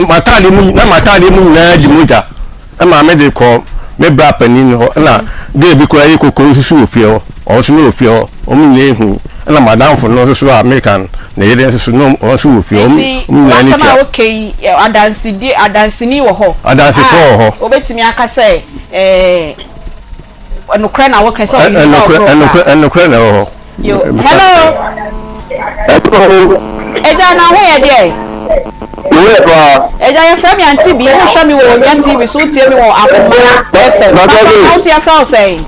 matali mu na di muja ama me de ko me bra panin ho na de bi ko ayi kokoro susu ofie ho o so no ofie ho o mu ne hu na madam fo no so American na yede so no o so ofie o mu na ni tia okay adansini wo ho adansi fo ho obetimi aka say enukre na wo kan so enukre na ho yo hello eja na ho ye de eja ye from Aunty Bea who show me wo nya TV so tie me wo Akoma FM how see after say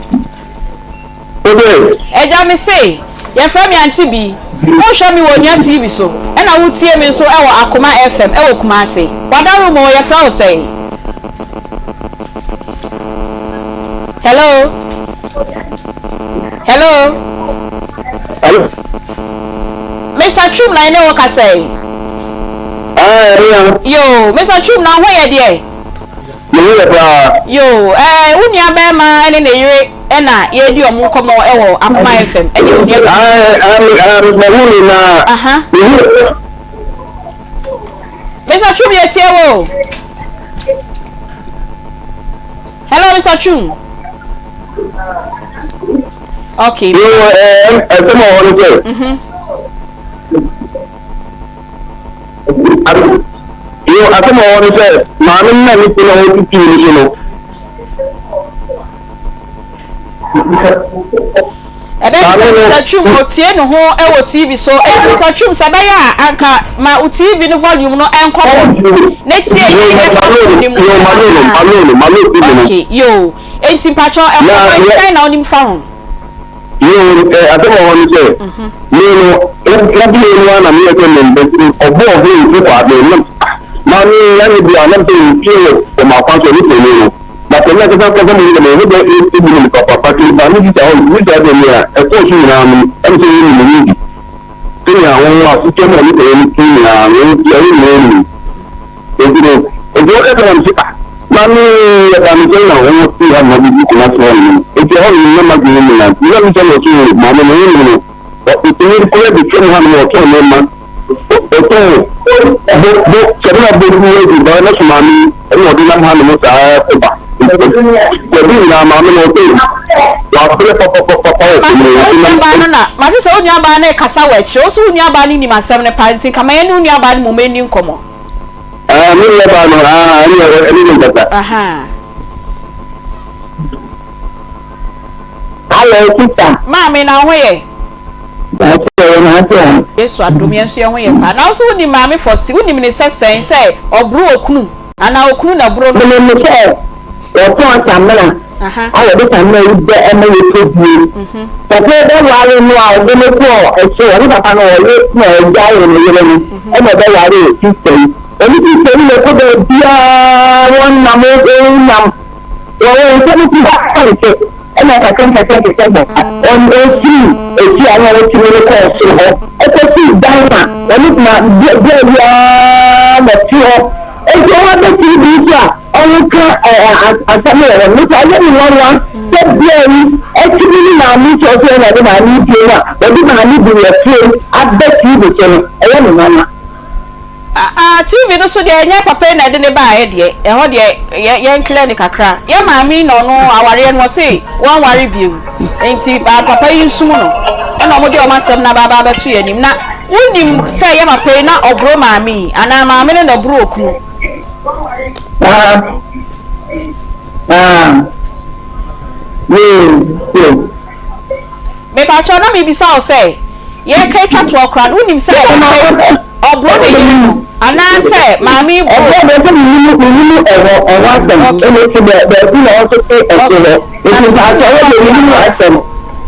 eja me say ye from Aunty Bea who show me wo nya TV so e na wo tie me so e wo Akoma FM e wo kuma say wadaru mo ye from say hello Mr. Chum na ene wo ka say yo Mr. Chum na ho ye de yo unia be ma ene na yire e na ye di omu komo e wo Akoma FM e de unia aha Mr. Chum ye tie wo hello Mr. Chum okay yo Akoma woni se mami na ni ko no ti ni no Mr. Chum otie no ho e wo TV so Mr. Chum sabaya anka ma TV no volume no enko na tie ni okay yo enti pacho e ko na onim fa ho yo Akoma woni se no no na mi e ko no obo obo ko ade no mami yani bi anam te kio o ma kwa so ni no na te na ka ka mo ni no de ni ko papa ti ba ni ta o ni da de ni e ko shi na mi en te ni ni ti ya won wa su ke mo ni te ni ti na ni ti ni ni e do e ka ni ta mami ya ba mi je na won ti ha mo bi ko na so ni e ti ho ni na ma bi ni na ni mi je no ti ma mo ni ni o ti ni ko le bi ke ha mo to ni ma Sebelum berdua di bawah tsunami, ini ada dalam hal ini saya coba. Jadi nama itu, waktu masih saya nyabane kasa wechi, osu nyabane ni masam ne panti, kama yenu nyabane mumeni nkomo. Ini nyabane, ini kata. Aha. Halo kita. Mami na hoye. Yesu adom yenso ye ho ye pa na so ni maami first uni mi ne sesen say obru okunu ana okunu na bro no me say o to atamela aha ayo de tamela ide eme ye tobie papa de wale no a de me ko e so ori papa no ye na e ja ye no ye ni e me de wale system oni system le ko de bia won na mo nam o se ni ti ba ke ena ka kan ka ke sebo on o si ana o ti le ko so ho e ko si dana oni na de ya na ti ho e jo wa de ti bi ja on ka asame o ni ta ye ni wan se bia ni e ti ni na mi so so na de na ni bi na o di na ni bi ya ti abbe ti bi so e ye ni mama TV no so de nya papa na de ne ba e de e ho de ye clinic kakra ye maami no no aware no se wan ware biu enti ba papa yi nsum no e na mo de o masem na baba ba tu yanim na unim se ye papa na obro maami ana maami no na bro okunu me pa cho na me bisa o se ye kai twa to okra unim se obro de yi ana say mami obro de ni ewo dem ene ti be na o so say e it is actually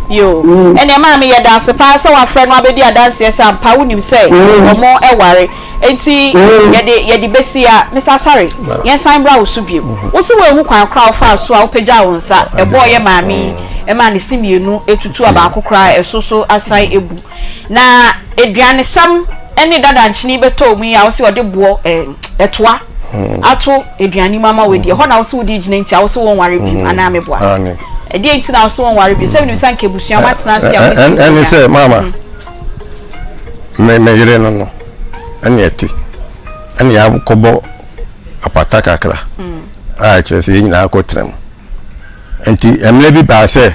yo ene mami ye dance pa so wa frɛ no abedi dance yes ampa unim say omo e ware enti ye de besia Mr. Sorry yen sign bra wo so biem wo se wo ehu kwan kra fa so a wo pagya wo nsa e boy ye mami e ma ne simienu etutu aba akokra esoso asan ebu na eduane sam eni dada nchini beto mu ya wo se ode buo etoa ato eduane mama we de ho na wo se wo di gina nti a wo se won ware bi ana meboa e de nti na wo se won ware bi se bi sanke busua matena se a eni se mama me yire no eni eti eni ya kobo apata kakra a kyerɛ sɛ nyina akɔtrem enti emle bi ba sɛ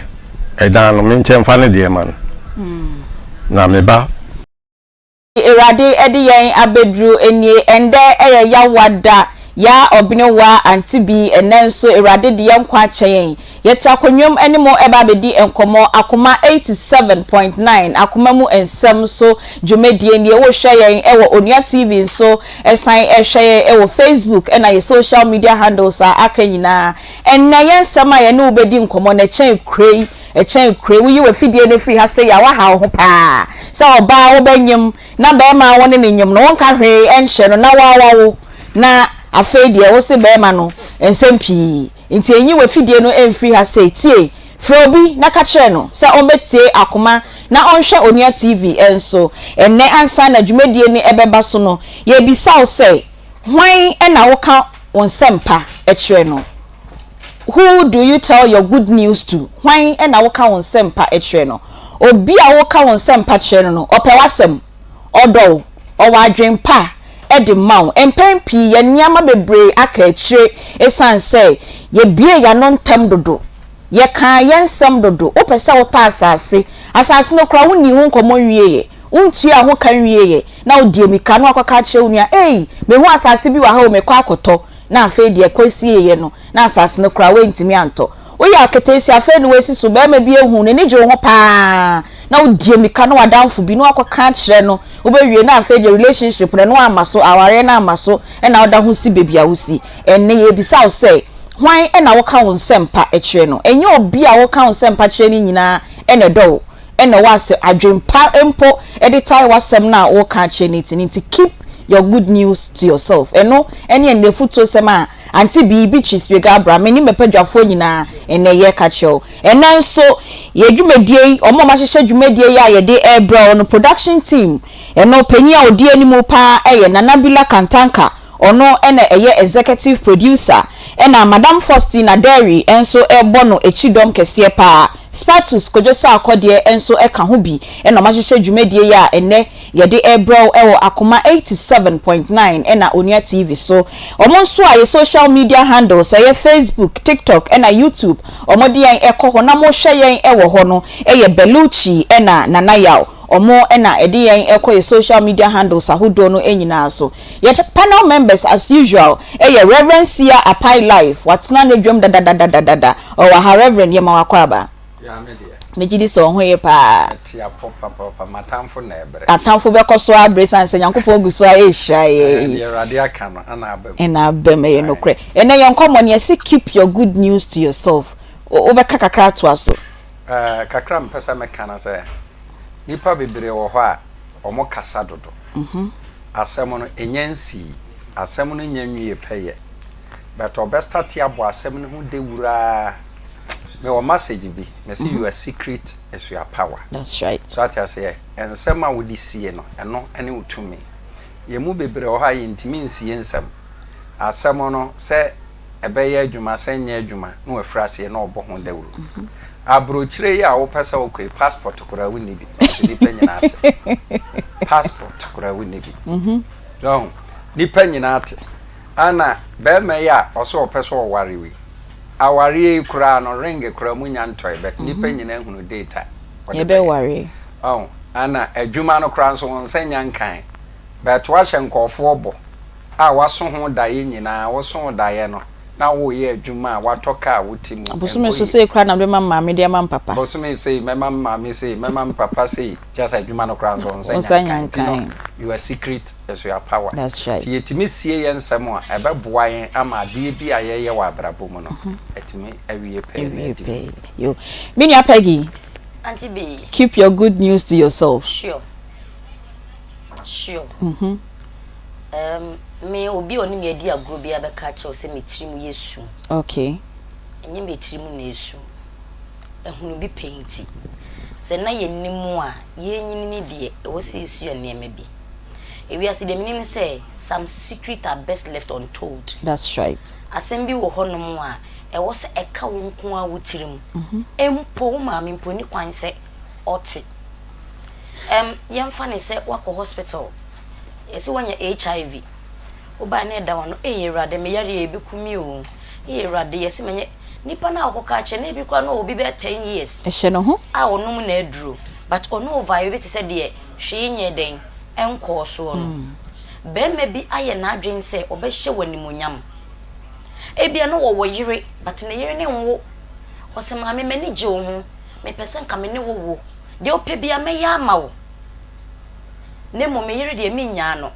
ɛdan no menkyɛ mfa ne deɛ ma no na meba Erade edi yen abedru enie ende eye yawada ya obnewa Aunty Bea enenso erade de yenkwa kyen yeta konwom enimo eba bedi enkomo Akoma 87.9 Akoma mu ensem so dwumedie ne wo hwe yen ewo Onia TV so esan ehwe yen ewo Facebook na ye social media handles a akanyina enna yensem a ye ne obedi enkomo na kyen krei echen kure wi we fidie ne free ha say ya wa ha ho pa so oba wo banyim na be ma won ne nyim no won ka hwe enhye no na wa wo na afedie wo se be ma no ensem pii nti enyi we fidie no emfree ha say tie frobi na ka kire no se on betie Akoma na onhwe Onia TV enso enne ansa na dwumedie ne ebeba so no ye bisa wo say hwan na wo ka won sempa e kire no. Who do you tell your good news to? Why na wo ka won sempa etwe no? Obi a wo ka won sempa kire no opewasem odo o wadwenpa e de maw empempi ye niama bebre aka akire esan say ye bie ya no ntem dodo ye kan ye nsem dodo opese wo ta asase no kra woni hu nkomo wieye untu a ho kan wieye na odie mika no akwaka kire unia me hu asase bi wa ha o me kwa akoto na afa die kosie ye no na asase no kra wentimi anto wo ya aketesi afa no wesi so be ma bi ehu ne je ho pa na odie mika no wadanfo bi no akwaka kire no wo be wie na afa die relationship no amaso aware na amaso na oda ho si bebi a wo si enne ye bisa wo say hwan na wo ka won sempa kire no enye obi a wo ka won sempa kire ni nyina ene do ene wase adwempa empo editai wasem na wo ka kire ni tinti keep your good news to yourself eno ene ene futo sema Aunty Bea Beatrice Begabra meni mepadwafo nyina ene ye ka kyew ena nso ye dwumedie omo ma hyehye dwumedie ya ye de Herbal no production team eno panyi a odi animu pa eye Nanabila Kantanka ono ene eye executive producer ena Madam Faustina Derry enso ebo no echidom kese pa Spatus kojosa akode enso eka ho bi ena ma hyehye dwumedie ya ene ye de Herbal ewo Akoma 87.9 ena Onia TV so omo nso a ye social media handles eye Facebook TikTok ena YouTube omo de yan ekoho na mo hwe yan ewo ho no eye Beluchi ena Nanayaw omo ena edi yan ekoye social media handles ahodo no enyina so ye panel members as usual eye Reverend Sia Apai Life watna ne dwom da o wa Reverend ye mawakwaba ya media mejidi so ho ye pa tia papa matamfo na ebre atamfo be koso abre sanse nyankopɔ oguso a ehira ye radio aka no ana abem ye no kre ene ye nkomo ne se keep your good news to yourself o be kakakra to aso kakra mpesa meka na se nipa bebre wo ho a omo kasa dodo asem no enyansi asem no nyanwie peye but obesta tia bo asem no hu de wura me wa message bi me say your secret is your power. That's right. So I say and some ma wodi sie no eno ene utumi ye mu bebre o ha ye ntimi nsie nsam asem no se ebeye adwuma se nya adwuma no wafrase na obo ho dawuru abrochire ya wo pesa wo koi passport kura woni bi ni penyina ate passport kura woni bi so ni penyina ate ana be me ya oso pesa wo ware wi awari kura no ring kura munya ntoi bet ni penyina ehunu data ye be ware ana adwuma no kura so nsanya nkan bet wa hye nkofo obo a waso ho daye nyina waso daye no na wo ye adwuma watoka wotimu abosume so say kura na be mama me de mama papa abosume say mama mama say mama papa say just adwuma no kura so nsanya nkan your secret is your power. That's right. Yetimi sie yen samo ebe boa yen ama de bi ayeye wa abrabo mu no etimi awie pay yo Minia Peggy Aunty Bea, keep your good news to yourself. Sure. Me obi oni me di agro bia be ka che o se metirimu yesu. Okay. Enye metirimu na yesu. Ehunu bi painti. Se na ye nimu a ye nyini ni de e wo se yesu ya niam bi. Ewi ase de minim say some secret are best left untold. That's right. Asem bi wo honom a e wo se eka wo nko a wotirimu. Empo ma me mpo ni kwan se oti. Yemfa ne se wako hospital. Esi wanya HIV. oba na da wano Ewurade me yare ebikumi o Ewurade yesi menye nipa na akoka che na ebikwa na obi be 10 years ehye no ho a onum na aduro but ono vibe be se de hwe nye den enko so no be me bi aye na adwen se obehye wanimonyam ebia no wo yire but na yire ne nwo osema me mani je wo ho me pese nka me ne wo de opebia me ya ma wo ne mo me yire de me nya no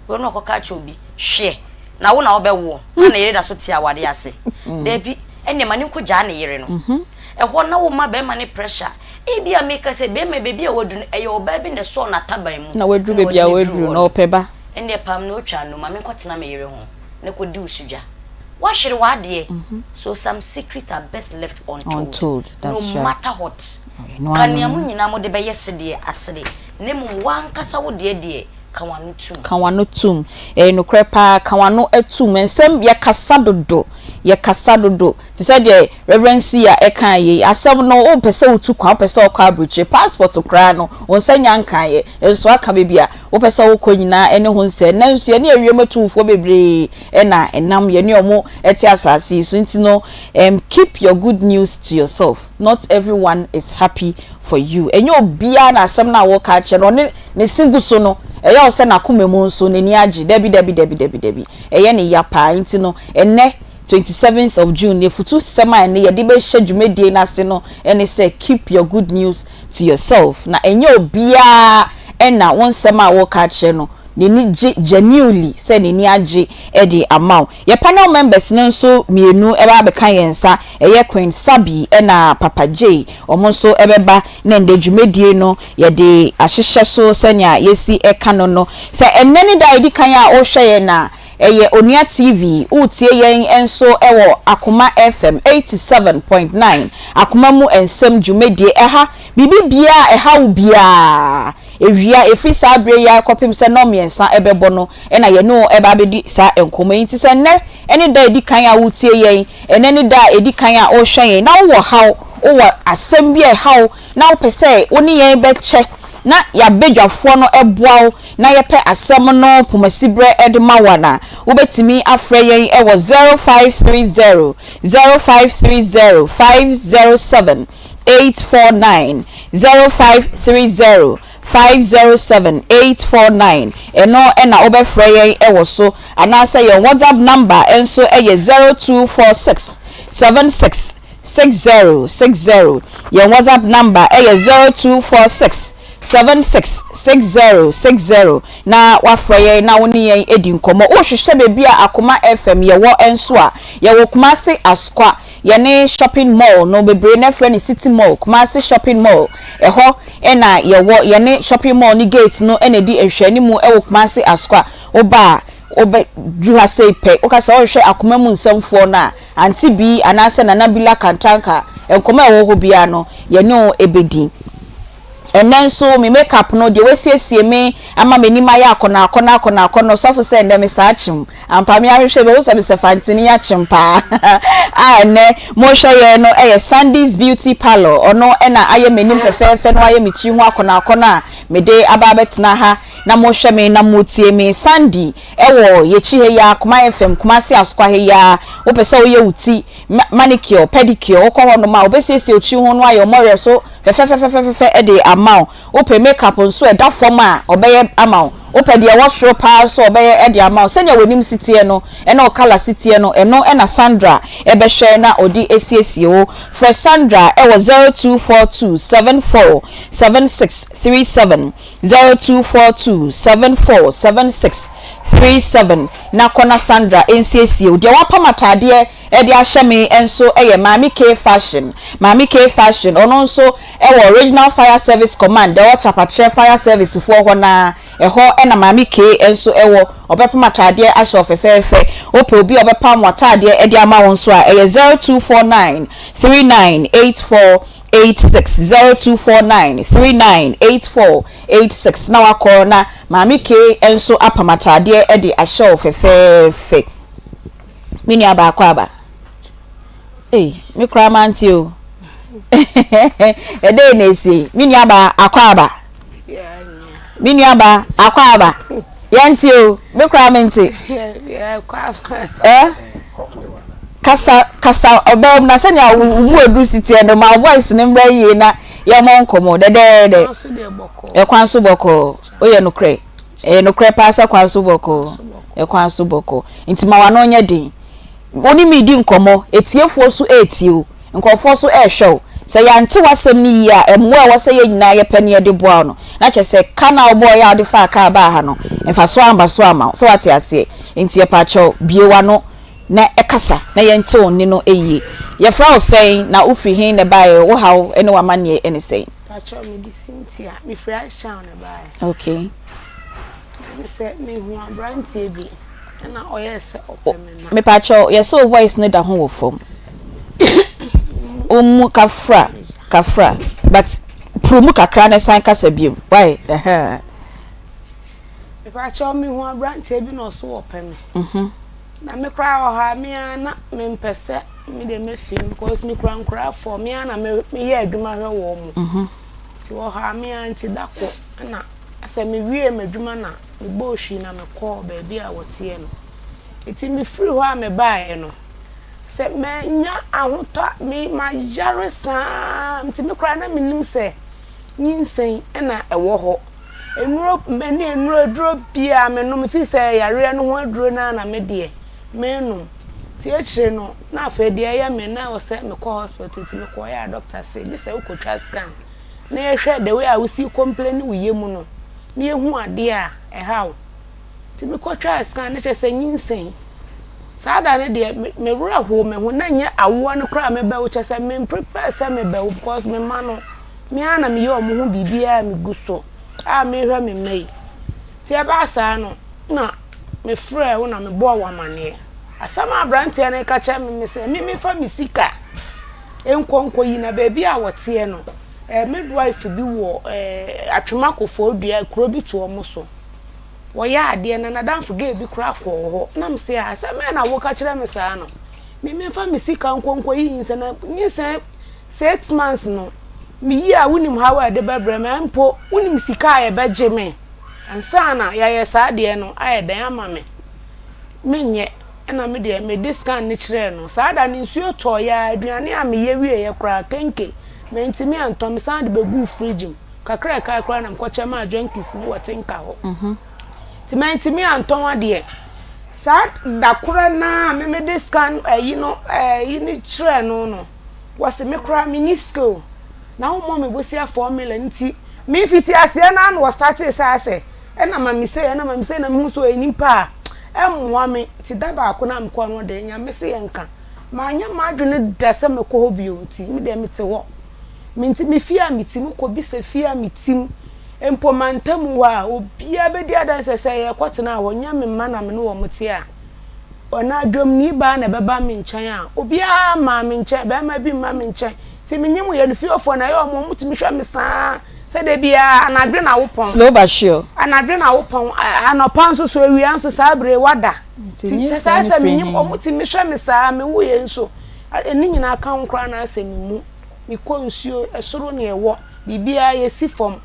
wo no akoka che obi hwe na wo na wo be wo na yire da so ti awade ase da bi ene mani ko ja na yire no ho na wo ma be ma ne pressure ebia make say be me baby a wodu e yo ba bi ne so na taban mu na wadru baby a wadru na opeba ene pam no twa no ma me nkotena me yire ho ne ko di usudwa wa hwere wa de so some secret are best left untold. That's no matter what kan ya mu nyina mo de be yese de asere ne mu wankasa wo de Kawano tum no crepa kawano etum ensem ye kasa dodo ti said the reverency ya ekan ye asem no o pese otu kwa pese okwa abruche passport kra no onsanya nkan ye enso aka bebia o pese okọ nyina ene ho nse na nso ye ne awiematuufo bebre na enam ye ne omo eti asase so ntino keep your good news to yourself. Not everyone is happy for you enyo bia na asem na wo ka che no ne singu so no eya o se na komemu nso nani agi debi eye ne ya pa nti no enne 27th of June ne futu sema ne ye de be hwedwumedie na se no ene say keep your good news to yourself na enyo bia ena won sema wo ka che no ni genuinely say ni agi e de amount ye panel members no so mienu e ba be kan yensa eye Queen Sabi e na Papa J omo so e beba na ndedwumedie no ye de ahyehye so senya yesi e kano no say eneni da edi kan a o hwe ye na eye Onia TV utie yen enso ewo Akoma FM 87.9 Akoma mu ensem dwumedie eha bibibia eha ubia ewia efri sa abre ya kopim se no miensa ebebo no na ye no eba bedi sa enkoma yin ti se ne eni da edi kan a utie yen eneni da edi kan a o hwen yen na wo haw wo asem bi e haw na wo pese woni yen be che na ya bedwafo no eboaw na ye pe asem no pomasibre edmawana wo betimi afre yen e wo 0530 0530 507 849 0530 507-849 eno ena obefre yen ewo so anase your WhatsApp number enso eye 0246 766060 your WhatsApp number eye 0246 766060 na wafre yen na woni yen edi nkomo o hwehwe bebia Akoma FM ye wo enso a ye wo Kumasi Askwa yene shopping mall no bebre na friend city mall Kumasi shopping mall eho ena yewo yene shopping mall ni gate no ena di ehwani mu ewo Kumasi Askwa oba duha sei pe okasa o hwe Akoma mu nsamfo na Aunty Bea anase na Nabila Kantanka enkoma ewo ho bia no yene o ebedi enen so me makeup no de wasiesie me ama meni ma ya akona so se ndem sa achim ampa me ahwehwe be wo se be sefantini ya chimpa ne mo hwe no Sandy's Beauty Parlor ono na aye meni fefefe no aye michi hu akona me de ababetna ha na mo hwe me na motie me Sandy ewo yechi he ya Akoma FM Kumasi Askwa he ya wo pese wo ye uti manicure pedicure wo ko ho no ma obesiesie ochi hu no aye more so fefefefefefe e de amount ope makeup nso e da form a obeye amount ope de washro pa so obeye e de amount senya wonim sitie no e na okala sitie no eno e na Sandra e be hwe na odi esiesie o for Sandra e wo 0242747637 0242747637 na kona Sandra ensiesie o de wapamatade e de ahye enso eye Mami K Fashion ono nso ewo Original Fire Service Command de Chapatre Fire Service fo ho na eho na Mami K enso ewo obepam atade ahye ofefefe ope obi obepam atade e de ama won so a eye 0249 3984 0249398486 na wakọ na Mami K enso apamatade e de ahye ofefefe mini aba akwa mi kra manti o ede na esi mini aba akwa aba Yanti o, me kra menti. Kasa obem na se nya wu edu city and my voice nimra yi na ye mo nkomo de. E kwanso boko. Oye no kre. E no kre pasa kwanso boko. E kwanso boko. Nti ma wa no nya din. Oni mi di nkomo, etiefuo so etio. Nkofo so ehwew. Se yante wasem ni yi a emu a wase ye nyina ye pene de boa no. Na che se kana obo ya de fa ka ba ha no. Emfa so amba so ama. So wate ase. Nti ye pa cho biewa no na ekasa na yente oni no eyi. Ye fra o saying na ufi hin ne bae wo hawo ene wa mane ene saying. Pa cho me di Cynthia, me fra sha ne bae. Okay. Me se me hu abrantie bi. Na oyese opeme na. Me pa cho ye so voice ne da ho wo fom. Kafra but promu kakra na san kasa biom why if I show me one brand table no so open na me cry o ha me na me mpese me de me film because me cry for me na me ye aduma hwe wo mu ti o ha me anti dako na asa me wie me aduma na me bo hwi na me call baby a wotie no eti me free ho a me bae no se menya ahoto me majare sa mti me kra na minim se nyinsen na ewo ho enuro meni enuro duro bia me no me fi se yare no ho aduro na me de me no ti e kire no na afa de ya me na wo se me ko hospital ti me ko ya doctor say me se wo twa scan na ye hwe de we a wo si complain wo ye mu no na ye hu ade a hawo ti me ko twa scan na che se nyinsen sada ne de me wura ho me ho na nye awo no kra me ba wo che se me prepare se me ba because me ma no me ana me ye omo ho bibia me guso a me hwa me mai ti e ba sa no na me frɛ wo na me bo wa mane asama abrantie na ka cha me se me fa me sika enkonko yi na ba bi a wote no midwife bi wo atwemakofo odua kro bi to omo so wo ya ade na danfo ge bi kra ko ho na me se asama na wo ka kire me sa no me fa me sika nkonko yi nse na nse 6 months no me yi a wonim hawa de bebre me mpo wonim sika ya beje me ansa na ya ye sa de no aye dan ama me menye na me de me discount ni kire no sa da ni nsuo to ya aduane a me ye wie ye kra kenke me ntimi anto me sa de begu fridge kakra kakra na mkoche ma junkies ni wotenka ho ti me ntimi anto wa de sa da kura na me discount yi no yi ni kire no wase me kra minisco na wo mo me bosia formula nti me fiti ase na no start say na mami say na me so enipa emwa me ti daba akona mko no de nya me se yenka ma nya ma adwene da se me ko hobio nti me de me te wo me nti me fia me tim ko bi se fia me tim empo mantam wa obia be di adanse se ye kwotena wo nya me ma na me no wo mte a ona adwom ni ba na beba me nchen a obia ma me nchen be ma bi ma me nchen ti me nyim ye no fiofo na ye omo mutimi hwa me saa se de bia anadwe na wopon slow but sure anadwe na wopon anopan so so ewia nso sabre wada ti se me nyim omutimi hwa me saa me wo ye nso eni nyina aka nkra na asemi mu mi ko nsuo esoro ne ewo bibia ye sifom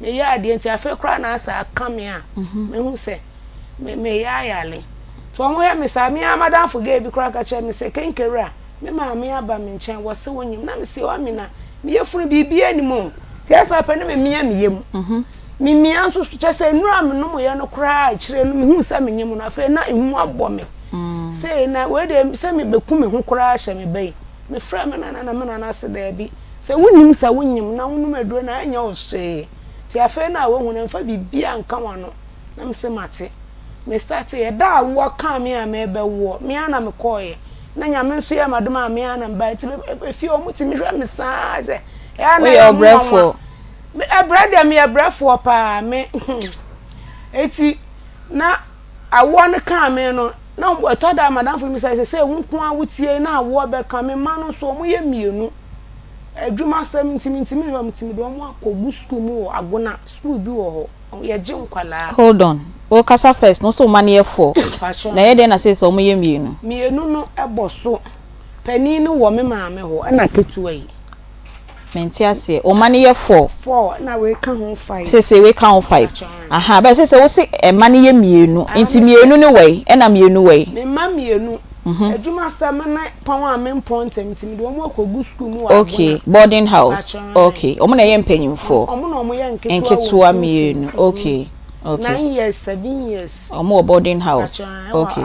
me ya ade nti afa kra na asa aka me a me hu se me ya yale to mo ya me saa me amadan fo ge bi kra ka che me se kenkera me ma me aba me nchen wo se wonyim na me se o amina me yefunu bibia ni mo ti asa pa ne me mia me yem me mia so che se nura me no mo ye no kra kire no me hu sa me nyem no afa na ehu abo me se na we de se me beku me hu kra hye me bai me fra me na se da bi se wonyim sa wonyim na wonu meduro na anya o hye ti afa na wo hu na mfa bibia nka wano na me se mate me start ye da wo ka me a me be wo me ana me koye na nya me nso ye madoma me ana mba ti efi o mutimi hwa me saa ze ya na your brefo me brother me brefo pa me eti na awo ne ka me no na mbo to da madam for me say nko a wutie na awo be ka me ma no so mo ye mienu adwuma sam ntimi hwa mutimi do mo akogu school mu wo agona school bi wo ho ye je nkwala hold on o kasa first no so mane for na ye de na say so mo ye mienu no eboso pani ni wo me maame ho na ketuwa yi Mentiase o mani ye 4 na we ka ho 5 say we count 5 aha but say wo say e mani ye mienu enti mienu ne we e na mienu we me ma mienu adwuma sam na pon a me important enti me do mo akogu school mu okay boarding house okay omo na ye mpanyimfo omo na omo ye nketua mienu okay 9 years 7 years omo boarding house okay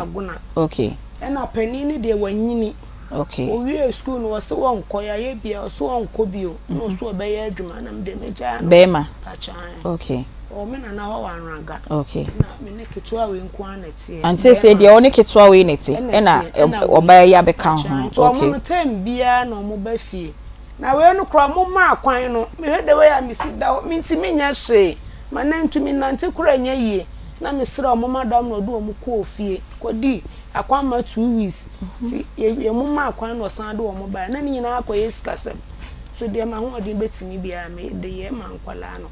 okay ena panini de wanyini okay owie school no wose won koya ye bia so won ko bio no so be ye adwuma na me de meja no bema achan okay o me na ho wanraga okay na me ne ketua we nko anete ante say de oni ketua we nete ena oba ya beka ho okay o mo tem bia na mo ba fie na we no kro mo ma akwan no me hwede we ya me sida me nti me nya hye manantumi nante kura nya yie na me sira o mo madam no do o mo ko fie kodi akwan ma 2 weeks ti ye mo ma akwan no san do o mo ba na ni nyina akoye skasem so de ma ho odin betimi bia me de ye ma nkwala no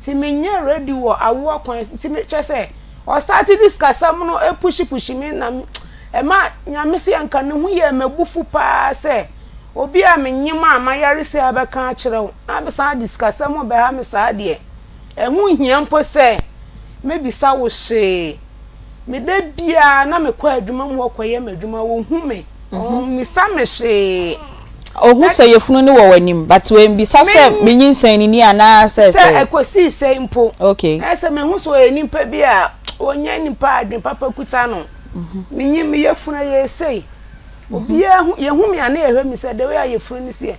ti me nya ready wo awo akwan ti me chese o start discussam no e push me na e ma nya me se anka ne hu ye mabufu pa se obi a me nyima amayare se abeka a kire wo na be san discussam be ha me sa de e hu hia mpo se me bisa wo hye me de bia na me kwa adwuma mu okoye madwuma wo hu me me sa me hye ohu se yefunu ni wo wanim but when bi sase me nyinsan ni ana se ekosi se mpo okay ese me hu so enimpa bi a onya nimpa adwen papa kuta no me nyim yefunu ye sei obi ye hu me ana ehwe mi se de we yefunu ni se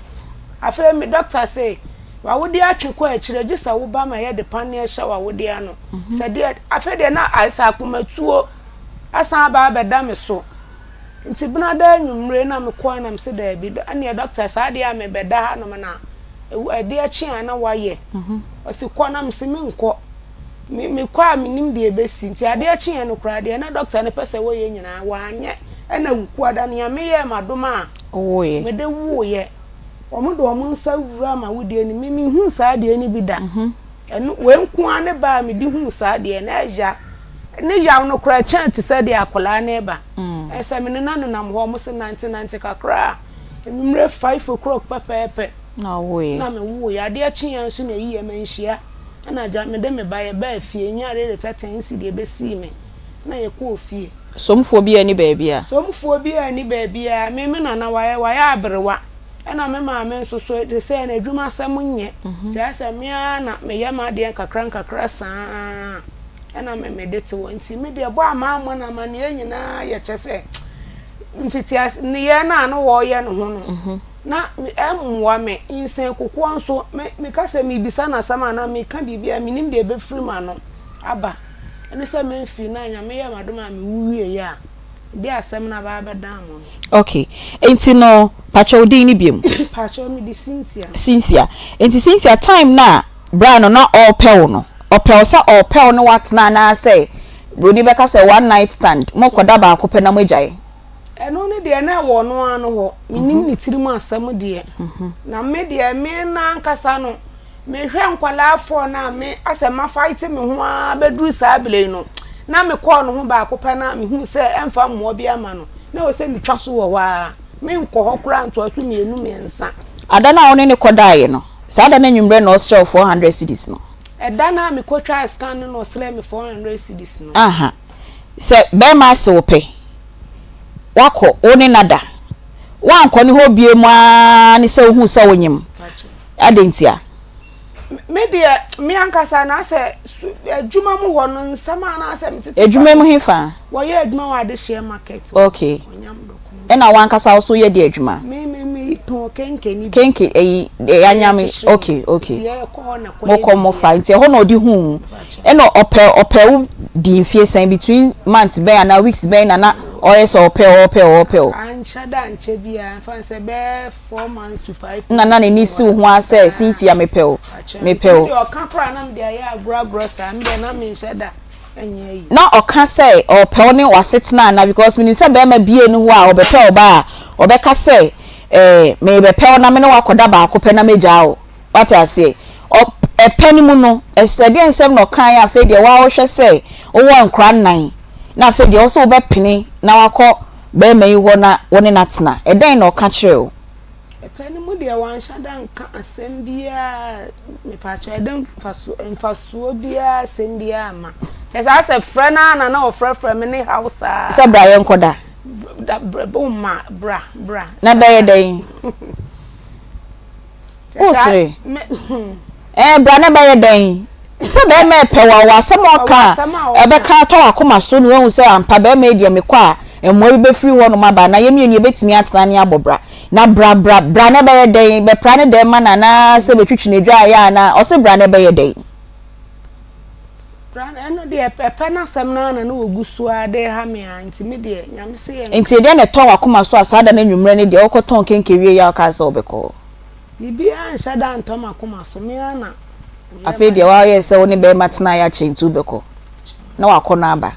afa me doctor say wa wodi atwe ko akire gisa wo ba ma ye de pane sha wa wodi ano se de afa de na aisa akomatuo asan ba beda me so nti bina da nwumre na me ko na me se da bi ane doctor sa de a me beda ha no na ade achi ana waye o si ko na me se me nko me kwa me nim de ebesi nti ade achi no kra de na doctor ne pese wo ye nyina wa anye na wuku ada ne me ye madoma oye me de wo ye omo do omo nsa wura ma wodi ani me hu sa de ani bi da eno we nko ane ba me di hu sa de na aja ne ya no kra chant se de akola na ba ese me nanu nam ho mo se 90 kakra emre 5 o'clock pepepe na we na me wo ya de achi yan so na yi me nhia na ja me de me ba ye ba fie nya de tatansi de be si me na ye ko fie somfo bi ani baabia me na waye abrewa ena me ma me nso so de se na adwuma asem nye ti asem ya na me ya ma de kakra saa ena me de te wonti me de bo ama na ma ne nyina ye chese mfitias ne ye na no wo ye no ho no na emwa me insen kokwo nso me kase me bisa na sama na me ka bibia me nim de be free ma no aba ene se me mfi na nya me ye madoma me wuwie ya de asem na ba bedan mo okay enti no pacho di ni biem pacho mi di Cynthia enti Cynthia time na bra no na all pel no opel sa opel no what na say brodi be ka say one night stand mo koda ba akopɛ na magyae eno ne de na wo no ano ho minim ni tirimu asem de na me de me na nkasa no me hwe nkwala afọ na me asema fight me ho a bedru sa bele no na me call no ho ba akopɛ na me hu se emfa mo bi ama no na wo se me twa so wo wa me nkɔ ho kura nto aso mienu me nsa ada na one ne kodae no sa ada na nwumre na osrel 400 cedis no eda na me ko try scan no osrel me 400 cedis no aha se be ma se ope wako one nada wankɔ ne ho bie mu a ne se hu se wonyim adentia me de me ankasa na se adwuma mu ho no nsama na se metete adwuma mu hefa wo ye adwuma wa de share market okay ena wankasa so ye de adwuma me to kenkeni kenke anyame okay mo fa nti ho na odi hu ena opel di mfiesan between months be na weeks be na oyes opel anchada anche bia fa se be 4 months to 5 na ni si ho ase Cynthia mepel o kan kra na me de ya agro sa me de na me nchada enye na oka say opel ne wasetna na because me say be ma bie no ho a obepel ba obeka say me bepel na me no wakoda ba akopɛ na megya o what I say epani mu no estedi ensem no kan ya fe de wa wo hwɛ say wo nkra nan na fe de wo so bepene na wakɔ be mai wo na woni natena eden na oka kire o Penny Mudia one shadan Sembia, me patch, I don't fasu bia, Sembia, ma. As I said, friend, and no friend from any house. Sa Brian Koda. Bra, bra. Na be day. O say. Bra na be day. Sa be me pewa wa some oka. Ebe ka to Akoma so no hu say ampa be me dia me kwa. Emo be free wo no maba na yemi ni betimi atena ne abobra. Na bra na be day be pra ne dem na se betwitwi ne dwa ya na o se bra na be day. Eno de pepe na sem na no ogusu ade ha me antimi de nyame se ye enti de na ton Akoma so asada na nwumre ne de okoton kenkewie ya ka se obeko bibia anshada ntom Akoma so me na afi de wa ye se woni be matena ya chentu beko na wakona aba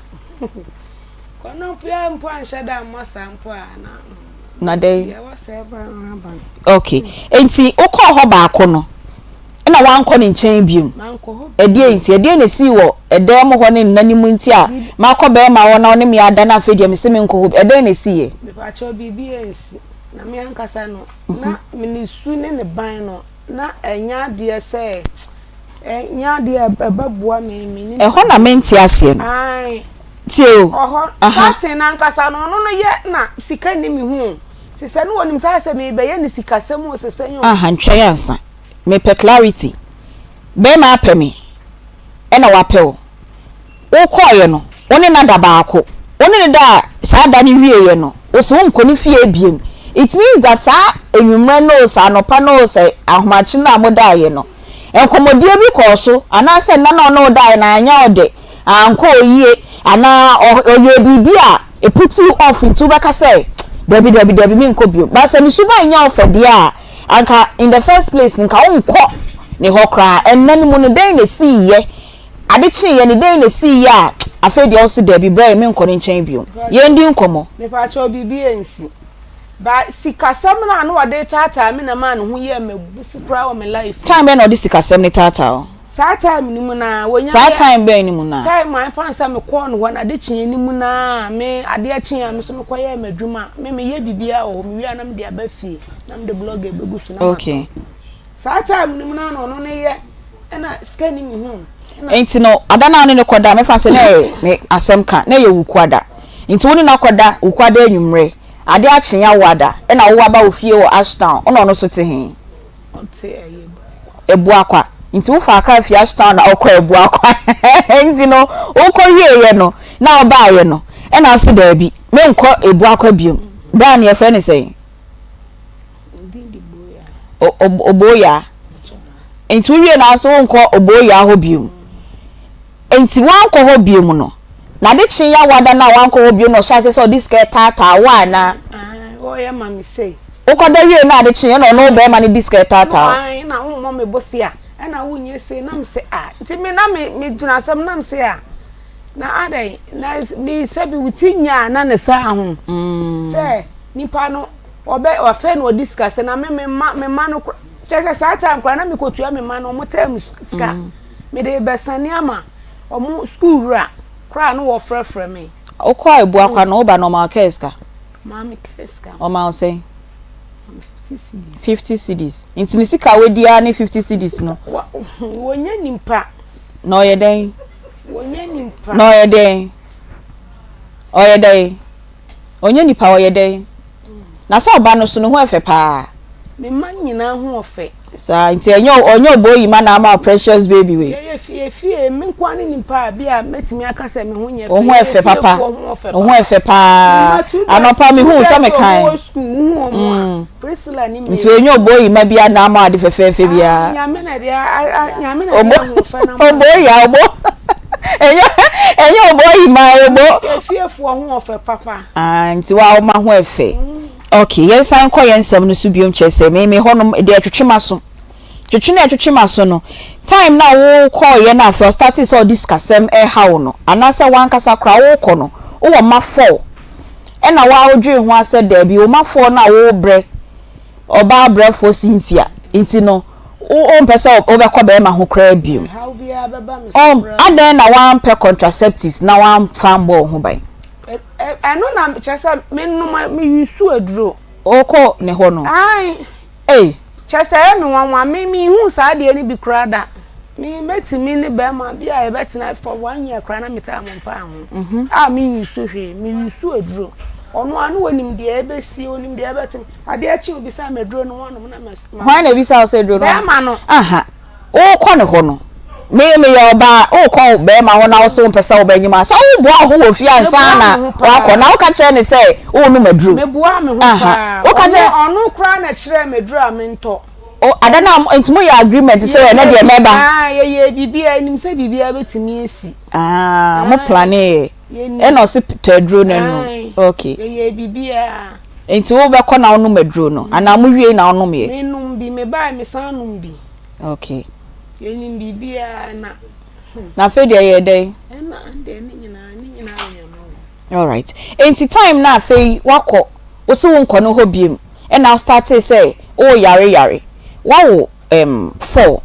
kono pia mpo anshada masa mpo na de ya wa se ba aba okay enti ukọ ho ba akono na wankọ ne nchen biom edie nti edie na si wo ede mo ho ne nanimu nti a makọ be ma wo na one me ada na afedie me se me nkọ ho ede na si ye me pa cho bibia ensi na me ankasa no na me ni su ne ban no na enya de se enya de babua me ni ho na me nti ase no ai ti o satin na ankasa no no ye na sika ni mi hu se se no wonim sa se me be ye ni sika sem o se se yo ntwe yansa me pe clarity be ma apemi e na wapel wo koye no woni na da baako woni ne da sa da ni wieye no wo so nko ni fie biem it means that sa enwumre no sa no pa no se ahomachi na amoda ye no enkomodie bi ko so ana se na no da na anya ode anko oyie ana oye bibia e put you off into beka say debi mi nko bio ba se ni suba nya ofede a anka in the first place nka wonko ne hokra ennan mu ne den na siye ade chi ye ne den na siye a afedi o se debi bra me nko ne nchen bio ye ndi nkomo me pa cho bibi ensi ba sikasam na no wade tata me na man hu ye mebufu kra o me life time na odi sikasam ne tata o sa time ni mu na wonya sa time be ni mu na time my fansa me ko no wana ade chi ni mu na me ade a chi ya me so me koye madwuma me ye bibia o me wi anam de abafi nam de blog e begusu na okay sa time ni mu na no no ne ye na scanning mi hu enti no adana ne koda me fansa na me asem ka na ye wukwada enti woni na koda wukwada enwumre ade a chi ya wada na wo aba ofie wo Ashtown ono no so te hin ote ebu akwa nti wo fa aka fi Ashtown na okọ ebu akwa nti no okọ wieye no na oba ye no e na ase da bi me nkọ ebu akwa biom bra na ye fe ne sei ndindi boya oboya nti wie na aso nkọ oboya ho biom nti wankọ ho biom no na de chi ya wada na wankọ ho biom no sha se so this get tata wa na oya mami say okọ da wie na de chi ya no be ma ni this get tata ai na wo mo me bosia na wunye se nam se nti me na me duna sam nam se na adai na me se bi wutinya na ne sa ho se nipa no obe ofe no discuss na me ma no chese sa time kwa na me kotua me ma no mo tem ska me de besani ama omo school ra kra no wo frefre me okọ ebu akwa no ba no ma keska mami keska o ma say 50 cedis nti ni sika wedia ni 50 cedis no wonya nimpa no ye den wonya nimpa no ye den oye den onye nipa oye den na so oba no so no ho efe pa me man nyina ho ofe sa nti onye oboyi ma na ama precious baby we ye fie me kwani nimpa bia metimi aka se me ho nye ho efe papa ho efe pa anopa me hu se me kan Priscilla ni me nti onye oboyi ma bia na ama ade fefe bia nyame na dia ho fa na oboyi ya obo enye oboyi ma obo fie fo ho ofe papa nti wa ma ho efe okay yes an ko yensam no so biom chese me honom de atwetwemaso twetwemaso no time na wo call ye na first start is all this kasem hawo no anase wan kasa kra wo ko no wo ma 4 e na wa odwe ho ase da bi wo ma 4 na wo bre oba bre fo sinfia nti no o mpese obekọ be ma ho kra biom how bia baba me adan na wan pe contraceptives na wan fambo ho bai eno na chesa me no me yusu aduro oko ne ho no ai chese me wanwa me hu sa de ni bi kura da me metimi ni be ma bia e betina for 1 year kura na meta ampa ho a me yusu hwe me yusu aduro ono anu wonim de ebe si onim de ebetim ade achi obi sa meduro no wonom na mas hwan na bi sa so aduro no be ma no aha o ko ne ho no me yo ba o ko be ma ho na wo so mpesa wo ba nyima sa wo bo ho wo fi ansa na wa ko na wo ka kire ne say o nu maduro me boa me ho pa wo ka je ono kura na kire meduro amento o adana ntimo ya agreement say na de meba ye bibia nim say bibia betimi esi mo plan e no se tedro na no okay ye bibia enti wo be ko na onu maduro no ana mo wie na onu me me num bi me ba me san num bi okay ye nim bibia na fe de ye dey na de ni nyina ya. All right. Enti time na fe wakọ wo se wo nkọ no ho biem e na start say o yare wawo 4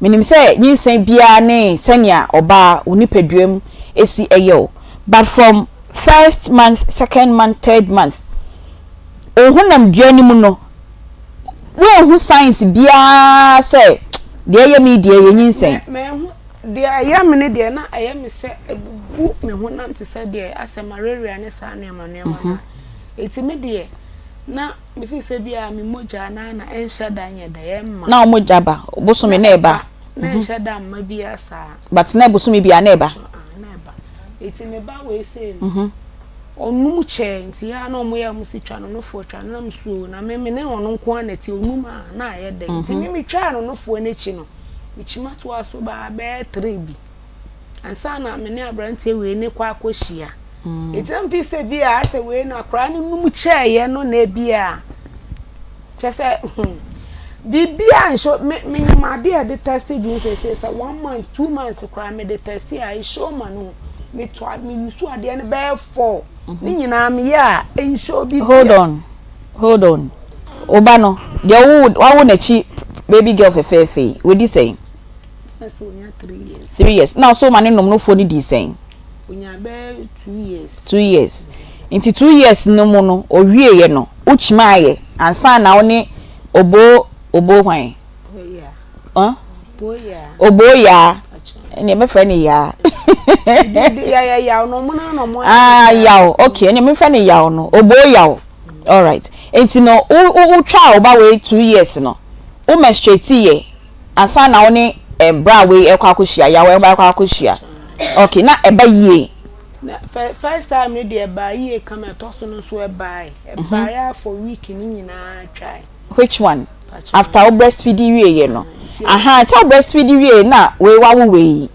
minim say nyinsen bia ne senia oba onipaduam esi eyo but from first month second month third month ohunam duani mu no wo hu science bia say de ye mi de ye nyinsen me hu de ayam ne de na ayam se ebubu me honam te se de asemararia ne sa ne ma eti me de na me fi se bia me moja na enhya dan ye da yemma na moja ba bosume na eba na enhya dan ma bia sa but na bosume bia na eba eti me ba we se onum che nti ya na omo ya musitwa no fo twa na msuo na me ne ono nko anati onum na aye da nti me twa no fo n'echi no michima to aso ba be 3 bi ansa na me ne abrante we ne kwa akohia etam pi se bia ase we na kra ne num che ye no na bia chese bibia nso me nyimade e de test do say 1 month 2 months kra me de test I show manu me to me yusu ade ne be 4 ni nyina me ya ensho bibia hold on oba no de wo na chi baby girl fefe we di say 3 years now so mane nom no fo ni di say onya be 2 years 2 years inti 2 years no mu no owie ye no uchima aye ansa na oni obo hwan oboya ene me friend ya ya no mu na no mo ya okay ene me friend ya no oboya all right inti no u twa oba we 2 years no o menstruate ye ansa na oni bra we ekwa akohia ya we ba ekwa akohia okay na eba ye first time ni de eba ye come to so no so eba ya for week ni nyina try which one after o breastfeed we ye no aha tell breastfeed we na we wa we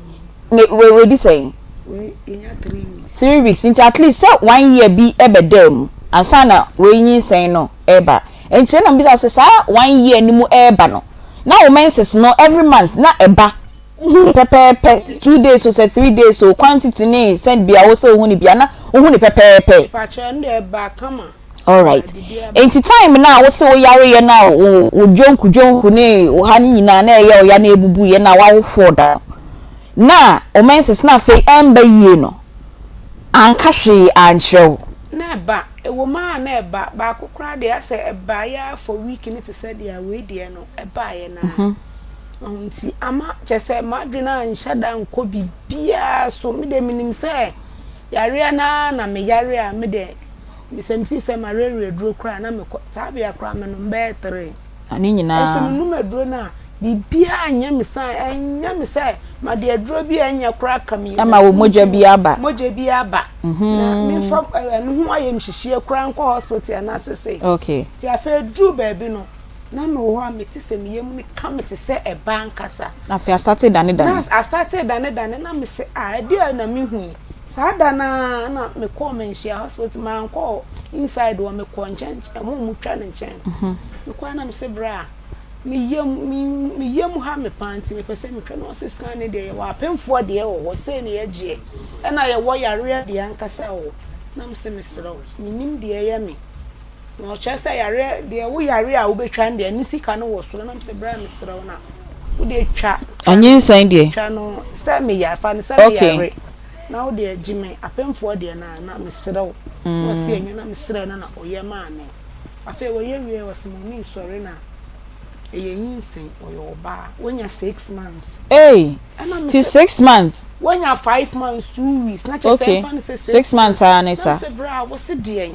we di say we in 3 weeks 3 weeks into at least 1 year bi ebedam ansa na we nyinsen no eba enti na bisa say sa 1 year ni mu eba no na o menses no every month na eba pepe 2 days or 3 days so quantity ni send bia wo say ohun ni bia na ohun ni pepe pacho ndo eba kama all right enti time na wo say wo yare ye na wo jonku ni wo ha ni nyina na ye o ya na ebubu ye na wa wo foda na o menses na fe emba ye no anka hwe anhyew na eba ewo ma na eba ba kokra de ase eba ya for week ni te said ya we de no eba ye na nti ama chese madwena nhada nko bibia so me de minim se yare na me yare a me de me se mfi se marere duro kra na me tabia kra me no be 3 ani nyina so me no duro na bibia anya me se ma de duro bi anya kra kam ama wo moja bi aba na me fa no ho ayem hihie kra nko hospital na sese okay ti afa duro baby no na me wo amete se me yem ni kamete se e bankasa na fe started dane na I started dane na me se dia na me hu sa da na me call me share hospital man call inside wo me call nchen mo twa ne nchen me kwa na me se bra me yem ha me panti me pese me twa no se scan ne de wa pemfo de wo se ne ye je e na ye wo yare de ankasa wo na me se me sero me nim de ye me no chese yare de wo yare a wo betwa de ni sika no wo so na me se bra me sero na wo de twa anyi nsan de twa no se me ya fa ne se me yare na wo de agime apemfo de na me sero wo se enye na me sero na oye ma ne afa wo ye wie wo se mo mi sore na yinsen oyoba when you 6 months hey till 6 months when you 5 months 2 weeks not just okay 6 months anisa say bra what's the day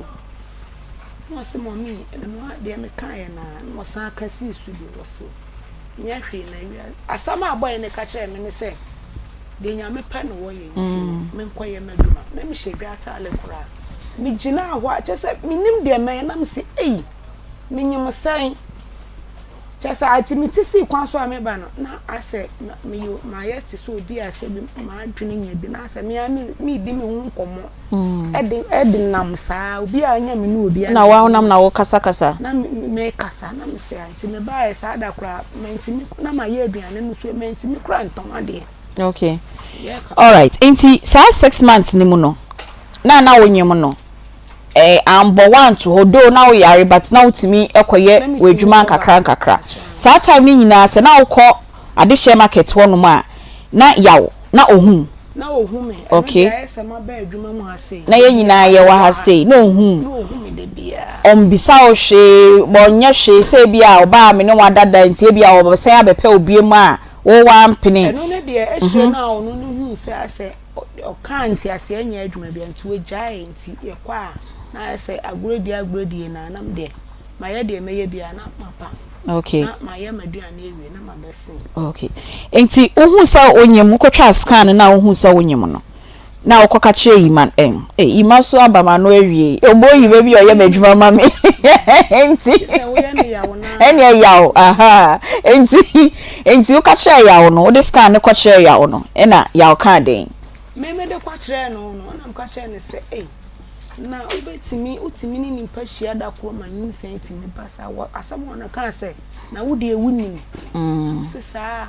no say mommy no dey me kan na no san ka si su bi woso nya hwe na wi asama aboy ne ka kire me ne say de nya me pa no wo ye nti me nkoye maduma na me hye dwa ta ale kura me gina ho a che say minim de me na me say ei me nyim san chasa atimiti si kwanso ameba no na ase me yo ma yesti so obi ase bi ma adwene nya bi na ase me di me hu nkomo edin nam saa obi anya me no obi na wa honam na wo kasa na me kasa na me se anti me ba esa da kura mentimi na ma ye aduane no so mentimi kura nton ade okay all right enti sa 6 months ni mu no na wonyem no ambo want to hodo na wo yare but na utimi ekoye wedwuma nkakra sa time ni nyina se na wokọ adehye market wonu ma na yawo na ohun me okay ese ma ba adwuma mu ase na ye nyina ye wa ha sei na ohun me de bia bisa o hwe bonye hwe se bia oba me ne wadada ntie bia obo se abepe obiemu a wo wa mpene eno ne de ehwe na onu no hu se ase o kan ti ase anya adwuma bia nti we jai nti ye kwa na say agredi na nam de ma ye de meye bia na papa okay na ma ye maduane ewie na ma besin okay enti ohu sa onyem kotwa scan na ohu sa onyem no na okoka che iman ima so abama no ewie oboyi be bi oye madwuma ma me enti se wo ye ne yawo na ene yawo aha enti o ka che yawo no o de scan ne ko che yawo no na yawo ka den me de kwa kire no na m ka che ne se na utimi ni nimpa hia da ko ma nyinsen timi pasa wa asamo na kan se na wo de ewunim se saa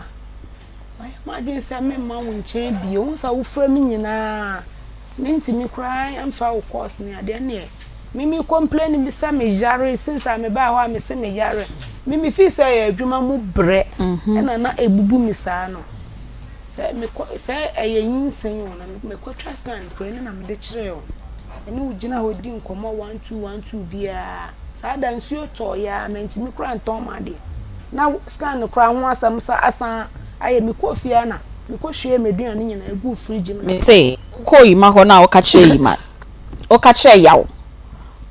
why ma de se me ma wo nche bi o sa wo fra mi nyina me ntimi cry am fa wo course ni ade ne me complain mi sa me jare since me ba ho me se me jare me fi se ya adwuma mu bre na ebubu mi saa no se me se nyinsen yo na me ko trust and ko na me de kire yo eni ugina hodi nkomo 1212 bia sa da nsuo to ya mentimi kura nton made na scan kura ho asam sa asan aye mi kofia na mi ko hwe meduane nyina egu fridge me say ko yima ho na o ka kire yima o ka kire yawo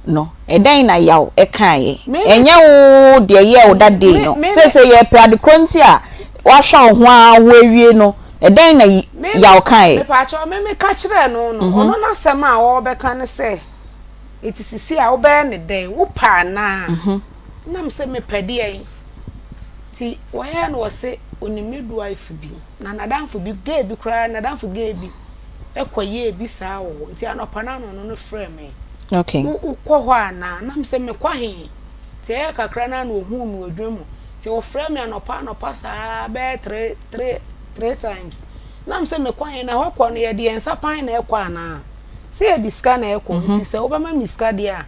no edan na yawo e kan ye enye wo de ye wo da de no say ye prade kronti a wa hwa ho a wo awie no edan na yawo kan ye pa cha me ka kire no ono na sema wo be kan se etisisi a wo be ne den wo pa na na me se me pede ai ti wo ya no se onimedu wife bi na nadanfo bi ge bi kra nadanfo ge bi ekoye bi saa wo ti anopa na no frame me okay ukọ ho ana na me se me kwa he ti e kakra na no hu mu odwemu ti wo frame anopa saa be 3 times na me se me kwa he na ho kọ no ye de ensapan na ekọ ana se ye diska na ekọ ti se wo ba ma miska de a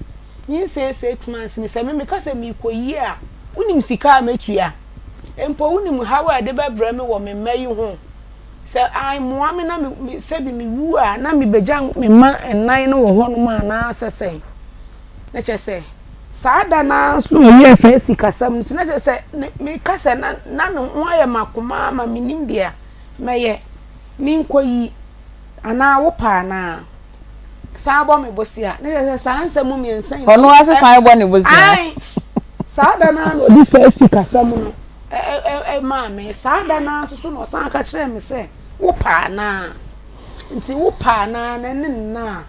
yin say 6 months ni se me ka se me koyi a unim sika metua empo unim hawa de ba bra me wo me mayi ho se ai moame na me se bi me wu a na me beja me ma enan no wo ho no ma na sese na che se saada na so ye fa sika sam na che se me kasa na no waye makoma ma minim dia meye min koyi ana wo pa na saabo me bosia na che se sansa mu mi ensan ono ase san bo ne bosia ai saada na no di fa sika sam no mama saada na so no san ka kire me se wo pa na nti wo pa na na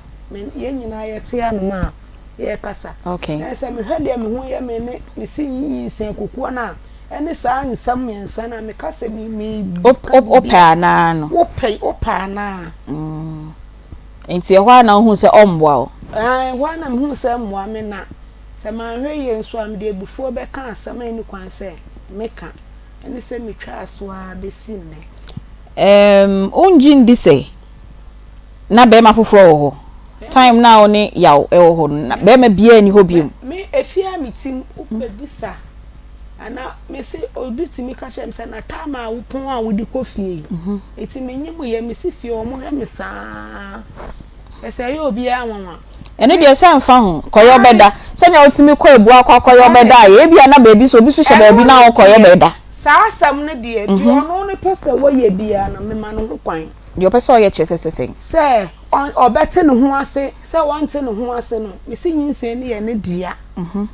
ye nyina ye te anu ma ye kasa okay na se me hwede me hu ye me ne me si yinsen kokuo na ene sa nsam yensa na me kasa me o pa na no wo pa na nti ho na hu se omboa o ho na me hu se mboa me na se ma hwe ye nso am de bufuo be ka asam ani kwan se meka ene se me twa so a besi ne unji ndi se na be ma foforo ho time now ni yaw e ho na be ma bia ni ho biom me efia mitim ubebisa ana me se obitimi ka chem se na tama wupon a wudi kofie eti me nyimu ye me si fie o mo he me saa ese ye obi anwanwa ene de san fa ho koyo beda se nya otimi ko ebu akwa koyo beda ye bia na baby so bi so hye baby na wo koyo beda sa asam ne de di ono ne pese wo ye bia na mema no kwan de o pese o ye chese se obete ne ho ase se wonte ne ho ase no mesi nyinse ne ye ne dia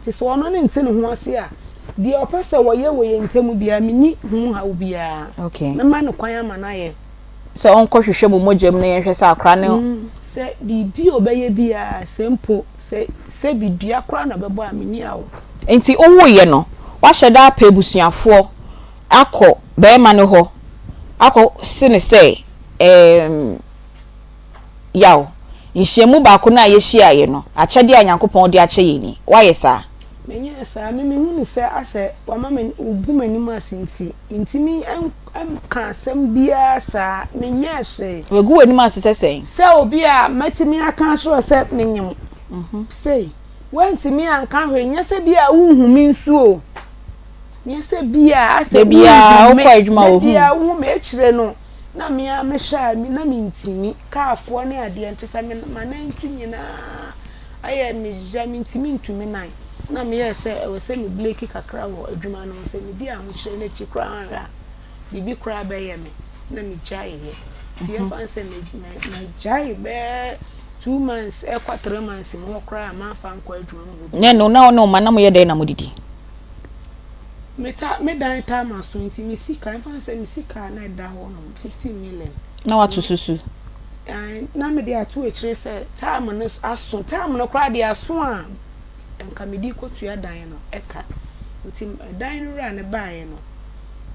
ti so ono ne nte ne ho ase a de o pese wo ye ntemu bia mini hu ha wo bia okay mema ne kwan ama na ye se on ko hwehwe mo mojem ne ye hwe sa akra ne se bibi obeye bia sempo se bidua kra na bebo amini awo enti owo ye no wa hyeda pa ebusuafo akọ be ma ne ho akọ sine se yaw nhyiemu ba ko na ye hia ye no akyede anyankopon de akye ye ni wa ye sa menye sa me hu ni se ase wa ma me ubu manim asinti ntimi am ka asem bia sa menye hye wegu wanim asese sen se obi a matimi aka hwe se menyem sei wantimi anka hwe nya se bia unhumi nsuo nya se bia ase bia okwa adwuma wo hu bia wo me ekire no na me a me hwa mi na me ntimi kaafo ne ade ente se me ma na ntnyina aye me jami ntimi ntumi nan na me yese e se me bleki kakra wo adwuma no se me di ahokire na chi kra anra bibi kra be ye me na me jai ye tie fan se me jai be 2 months e 4 months mo kra ma fa nkwa adwuma mo ne no na no ma na mo ye dey na mo didi me dan time so nti me sika fan se me sika na da ho no 15 million na watu susu na me dey atu e kire se time no aso time no kra dey aso a enka me di kotu ya dan no eka nti dan no ra ne baaye no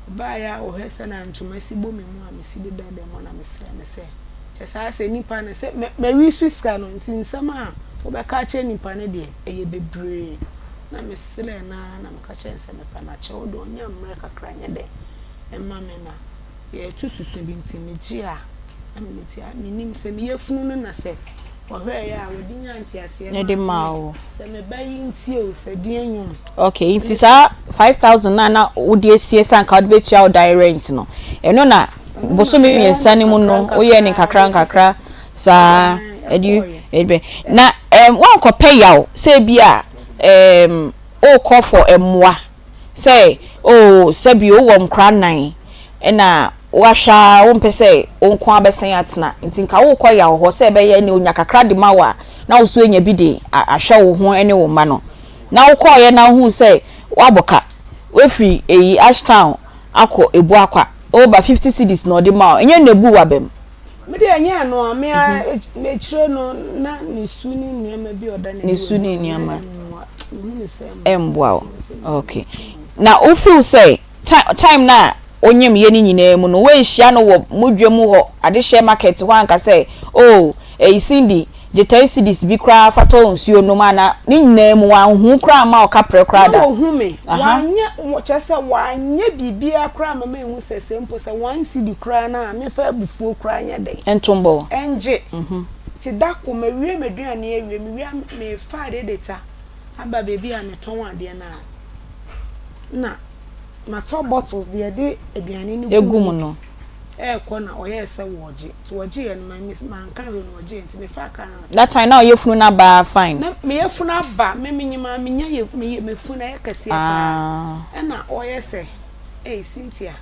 baaya o hesa na ntuma si bo me mu a me si de dan dem na me sere me se sa se nipa ne se me wi swiska no nti nsama wo be ka che nipa ne de eye bebre na me sere na me ka che nse me pa na che wo do nya mre kakra nya de emma me na ye tu susu bi nti me ji a na me ti a me nim se me yefunu no na se ohwe ya wo di nya nti ase ne de ma o se me bayi nti o se di anyum okay nti sa 5000 na wo di esie san ka wo be tua o direct no eno na boso me miensa ni mu no wo ye ni kakra sa edi na wan ko pay yaw say bia o call for emwa say o se bi o wo nkra nan na wa hwa wo mpese o nko abesan atena nti nka wo ko yaw ho say be ye ni onya kakra de mawa na wo so enya bi de ahwa wo ho ene wo ma no na wo ko ye na hu say waboka we free eyi Ashtown akọ ebu akwa over 50 cedis no de ma enye nebu wabem me de enye no me a me chire no na ni suni niam bi oda ni suni niam emboa okay na o feel say time na onyem ye ni nyina mu no we hia no wo modwam ho ade share market ho anka say oh Cindy je 10 cedis bi kra fato nsuo no ma na ni nyina mu wa hu kra ma o kapre kra da wo hu me wanya chese wanya bibia kra ma me hu sese mpo se 1 cedi kra na me fa bufuo kra nya den entombo enje ti dako me wie meduane awie me wie me fa de data aba baby a me ton ade na ma top bottles de aduane ni egum no kona oye se woje to woje en ma miss man kan no woje nti me fa kan that time now you funu na ba fine na me yefuna ba me nyima me nya ye me funa e kase pa na oye se Cynthia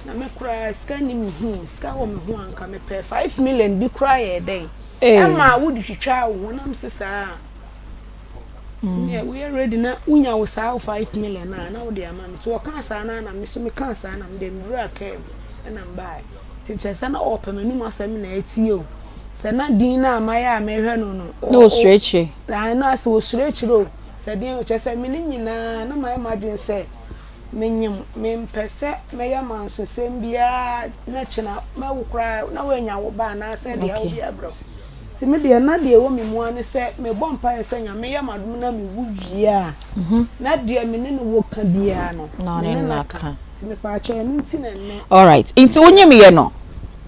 na me kura ska ni me hu ska wo me hu anka me pe 5 million bi kura ye den ma wo di twitwa wo na msesa yeah we are ready na unya wo sa 5 million na wo de ama me to kan sa na me so me kan sa na me de mura ka na mbai tinchesa na opemanum asem na etio se na din na amaya mehwe no stretch na so stretch ro se din o chese me ni nyina na my madwen se menyem mempese meya mansesem bia na china mawukra na wanya wo ba na se de ha bia bro ti me de na de wo me mu ane se me bompa se nya meya madum na me wudwia na de me ne wo ka bia no na ka all right inti wonyem ye no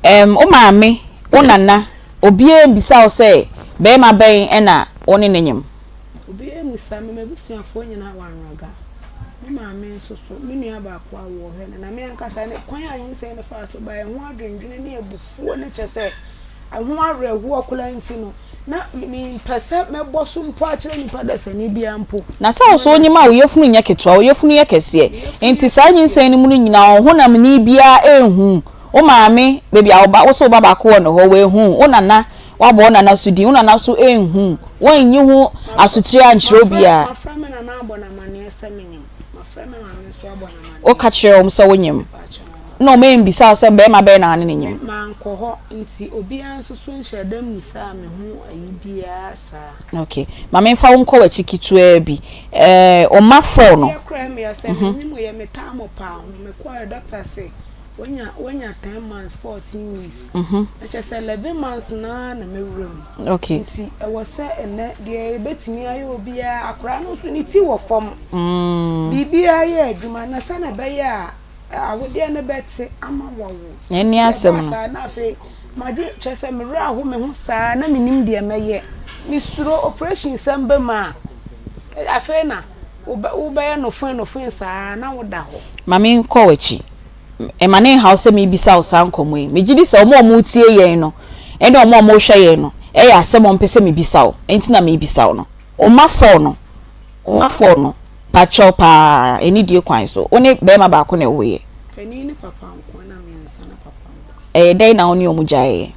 o maame o nana obie bisa o say be ma ben e na oni nenyem obie musa me busuafo nyina wanraga me maame soso me nua ba kwa wo he na me ankasa ne kwan ayin se ne fa so ba e ho adwendwene ne ebufuo ne chese ahụ arehu okula ntino na mi pese me bosu mpo akire nipa da sani bia mpo na sa so onyima wo yefunu nya ketwa wo yefunu ye kese enti sa nyinsan ni mu nyina wo honam ni bia ehu o maame bebi awoba wo so baba ko no ho we hu wo nana wabo nana so di wo nana so ehu wo nyi hu asotire anchiro bia aframe na na abona mane eseminim aframe na me so abona mane o ka kire so wonyim no me mbisa se be ma be na ne nyim man ko ho nti obi anso so nhedam musa me hu ayi bia sa okay mama mfa wo nko wachi kitua bi o mafo no kra me ya se me mo ye metamo pa ho me ko doctor say when you 10 months 14 weeks just 11 months na me room okay nti e wo se ene de betimi aye obi a akra no so ni ti wo fom bibia ye aduma na sa na be ya awode ne beti ama wawo eni asem no na fe madu chese me ra ho me ho saa na minim de meye mi suro operation samba ma afe na wo be no fun saa na wo da ho mami nko wachi emane house me bisa osankomo yi megidi se omo tie yen no ene omo hwe yen no e ya asem ompese me bisa o enti na me bisa o no o mafo no pacho pa eni die kwan so oni be ma ba ko na wo ye pani ni papa nko na me nsa na papa dai na oni omujaye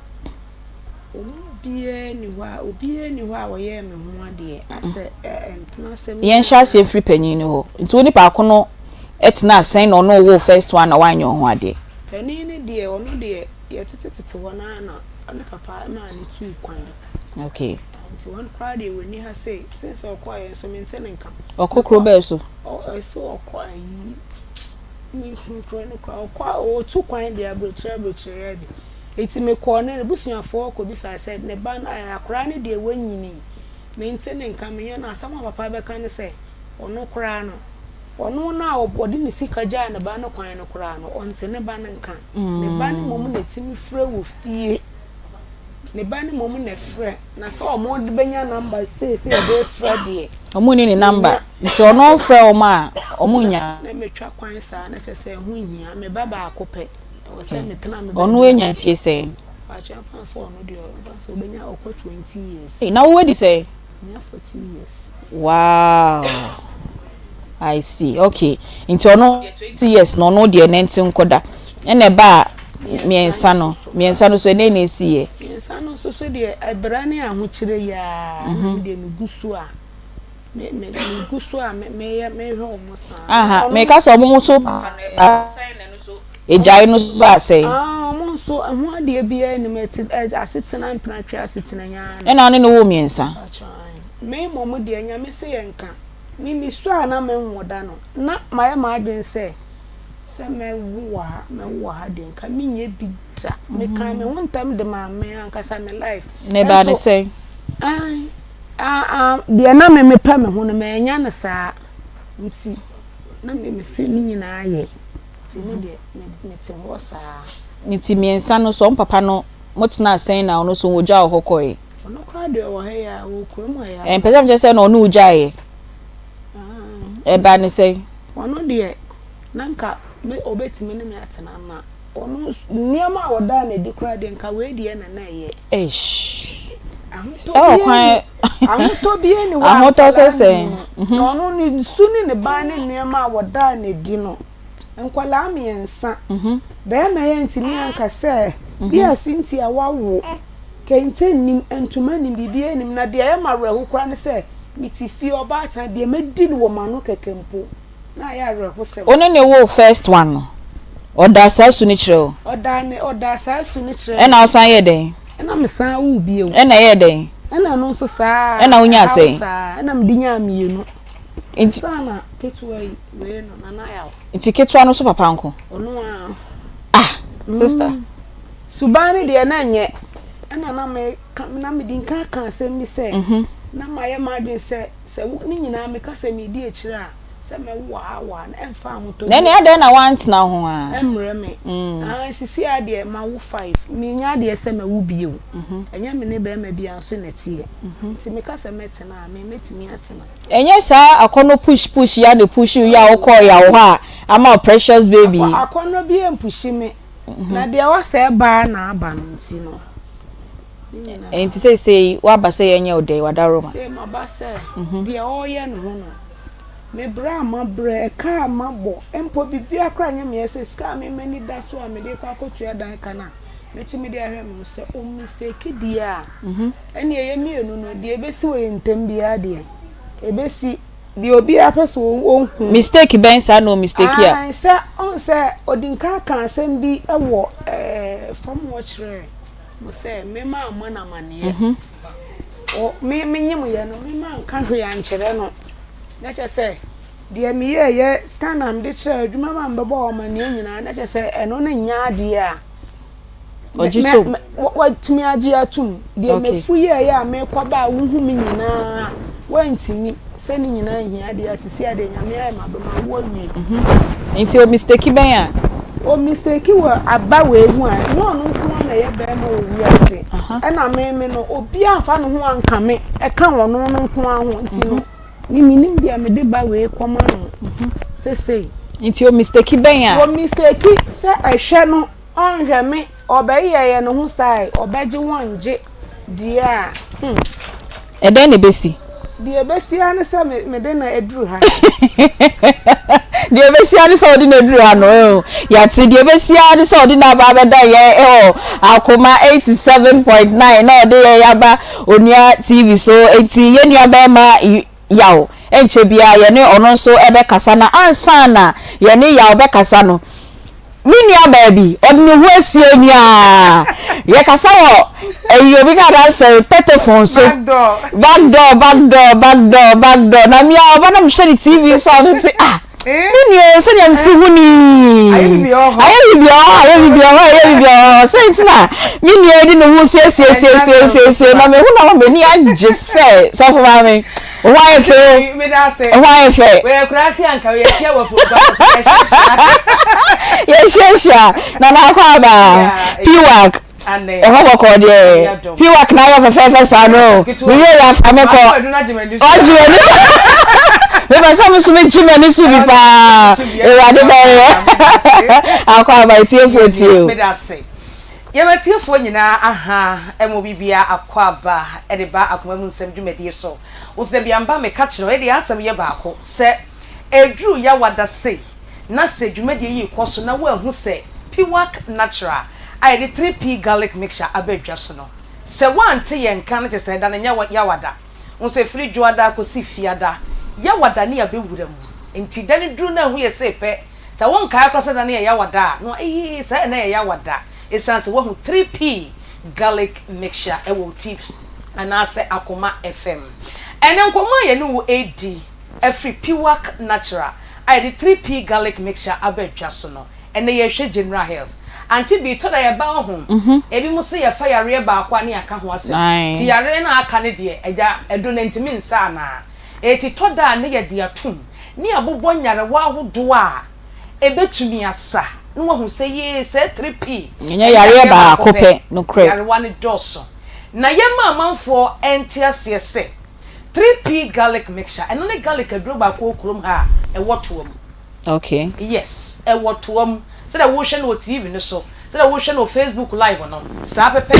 obie ni wa wo ye me ho ade ase empna sem yen sha se free pani ni ho nti oni pa ko no etina asen no no wo first one na wanyo ho ade pani ni de ono de ye tete wona na ane papa ma ni tu kwan okay nti one crowd e woni ha say since okoye so maintain nka okokro be so so okoye mi kro no kwa o tu kwan de abrotre ya bi eti me ko na busuafo ko bi sa said ne ban akra ne de wanyini maintain nka me na asama papa be kan say ono kra no ono na obodi ni sika ja na ba no kwan no kra no onte ne ba nka ne ba ne mom na timi frɛ wo fie ne ba ne mom na frɛ na so omo de benya number say be frɛ de omo ni number nti ono frɛ o ma omo nya na metwa kwan sa na kyese hu hia me baba akopɛ o se metena me ono enya fie say a champion so ono de o so benya okɔ 20 years na wo wedi say nya 40 years wow I see. Okay. Into ono 20 years no no de nenti nkoda. Ene ba miensa no so ene na esi ye. Miensa no so de ebrane ahokyire ya de migusu a me gusu a me hwe omo sa. Aha, me ka so omo so ejai no ba say. Omo so ho ade bia ni me asetena mpratwe asetena nya. Ena one no wo miensa. Me momo de nya me se yenka. Mimi so ana me nwoda no na maye ma adwen se me wo ha den ka minye bida me kan me wontam de ma me ankasa me life ne ba ne say de na me pa me ho no me nya na saa nti na me se ni nyina aye ti ni de me te ho saa nti miensa no so papa no motena asen na ono so wogya ohokoi ono kwa de wo he ya wo krom ya pesa me say na ono wogyae eba ne say ono de nanka me obetimi ne me atena na ono niam a woda na di kra de nka we die na na ye kwan ahoto bie ni wa ahoto sese ono ni suni ne ba ne niam a woda na di no nkwala amiensa be me ye ntimi anka se bia sinti a wawo kente nim entuma nim bibie nim na de ya marehu kra ne se mitifi oba atan de medi no wo manu kekempo na ya reho se one ne wo first one oda sasu ni kire oda sasu ni kire e na osan ye den e na mesan wo bie e na ye den e na no so saa e na unya sei e na mdinya mienu inti sana ketuwa we no na ya inti ketuwa no so papa nko ono sister subani de na nye e na me din kan asem bi se na maye madwen se ni nyina me kasa me di ekire a se me wa na emfa ahoto ne ade na want na ho a emre me sisi ade ma wo 5 me nya ade se me wo bio enya me ne be ma bia so na tie ti me kasa metena me metimi atena enye sa akono push ya de push ya wo call ya wo ha ama precious baby akono bi empushi me na de wa se ba na aba no nti no enti say wa ba say yenye odai wadaroma say ma ba say de oye no ho no me bra ma bra ka ma bo empo bibia kra nya me say ska me mani da so a me de kwa kotu edan kana metimi de ahwe me say o mistake dia ene ye mienu no de ebesi wo ntem bia de ebesi de obi apeso o mistake ben sa no mistake ya ah say on say odinka kan asem bi ewo from watchre mo say me ma amana mane o me nyim ye no me ma nka hwe ya nkyere no na che say de me ye scan am de chere adwuma ma mbebo o mane nyina na che say eno na nya de a ojiso what tumi agi atum de me fu ye ya me kwaba wuhu mi nyina wantimi se ni nyina hia de asisi ade nyame ai mabema wo wi nti o mistake ben a o mistake wa aba we hu a no no nko na ye be ma o wi ase e na me no obi afa no ho anka me e ka wono no nko aho nti no ni minim dia me de ba we koma no se nti o mistake ben a o mistake se ehwe no onhwe me obeye no ho style obeje wonje dia e den ne besi die besi ane se me de na eduru ha die besi ane so de na eduru ha no ya ti die besi ane so de na ba beda ye Akoma 87.9 na de ye yaba onua TV so enti ye nua ba ma yawo enche bia ye ne ono so ebe kasa na ansa na ye ne yawo be kasa no minia baby odinu hu asie nia ye kasa wo obi ka da say telephone so back door na mi a na mhwe TV so am say minia se nyam si huni ayi bi say na minia di no hu sie na me hu na me ni age say so for me why fe we kurasi anka we share wa fu ye share na kwa ba piwak ane Herbal ko de piwak na yo fefe sa no we ya fa me ko oju ni we ba so musume jime ni su bi pa e wa de ba akwa ba tie fotie me da say ye ma tie fo nyina aha emo bibia akwa ba e de ba akoma mu nsem dwumadi so wo se bia mba me ka kire e de asem ye ba ko se edru ya wada sei na se dwumadi yi koso na wo ahu se piwak natural I the 3p garlic mixture abedwa so no se wante ye nka na chese da na ya wada wo se free juada ko si fiada ya wada ne ya bewura mu enti da ne dru na hu ye se pe se won kai cross da ne ya wada no se na ya wada esanse wo hu 3p garlic mixture e wo tips anase Akoma FM ene nkoma ye ne wo AD every piwak natural I the 3p garlic mixture abedwa so no ene ye hwe general health Aunty Bea to da ya ba ho ebi mu se ya fa yare ba akwa ne aka ho ase ti yare na aka ne de eja edo na ntimi nsa na eti to da ne ye de atum ne abobọ nyare wa hodo a ebetumi asa ne wo hu se ye se 3p nya yare ba akope no kre yare wa ne doso na ye ma manfo entia se 3p garlic mixture eno ne garlic aduro ba ko okurum ha e wotoam okay yes e wotoam so that we no TV no so that we no Facebook live no sa pepe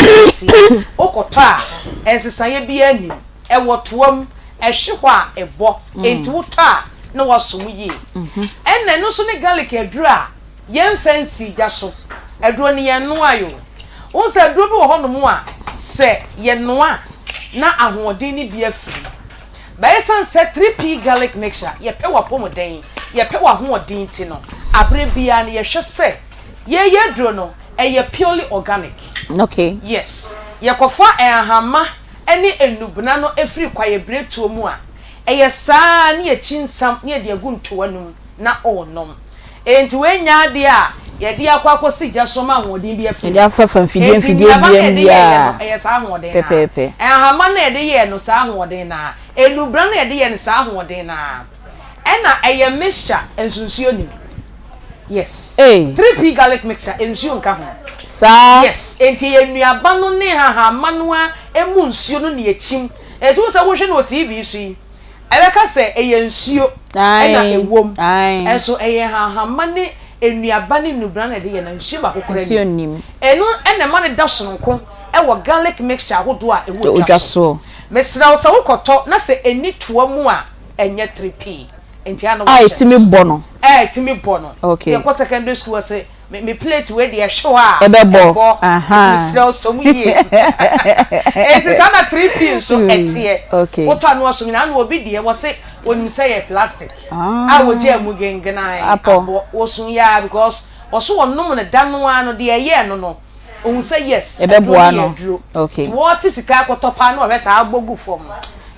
okoto a ensesan bi ani e wotoam e hwe a e bo enti woto a na wasom yi enne no so ne garlic aduru a yen fancy ja so aduru ne yen no ayo won se aduru bi wo ho no mu a se yen no a na ahoɔden ni bi afiri ba esan se 3p garlic mixture ye pe wa pomoden ye pe wa ahoɔden ti no abre bia na ye hwe se ye dro no ye purely organic okay yes ye kofa ahama ene enubuna no efiri kwa ye bretuo mu a ye saa na ye chinsam na ye de aguntoa num na onom enti we nya de a ye de akwakosi gya so ma ahoɔden bi afiri ya fafa fidie bia ye saa ahoɔden pepepe ahama na ye de ye no saa ahoɔden na enubuna na ye de ye no saa ahoɔden na ena ye mixture ensunsuo ni yes 3p garlic mixture ensuo nka ho sa yes enti enuaba no ne hahama no a emu nsuo no ne echim etu se wo hwe no TV so yi ebeka se ensuo ena ewom enso hahama ne enuaba ne nubra na de ye na nsuo ba kokora ni nim enu ene ma ne da sonko wo garlic mixture hodo a ewo Odwa so. Mesra so wokoto na se eni toa mu a enye 3p. Enti ano. Ah, etimi bono. Etimi bono. Okay. Ye ko secondary school say me plate we de hwe a. Ebebo. Aha. Mesra so mu ye. Enti sana 3p so etie. Okay. Woto anu so na no obi de wo say onim say ye plastic. Ah, wo je mu gengena. Apo. Wo sun ya because also wonnom ne dano ano de ye no. On say yes. Ebeboa no. Okay. What is sika kotopa no rest agbogu form.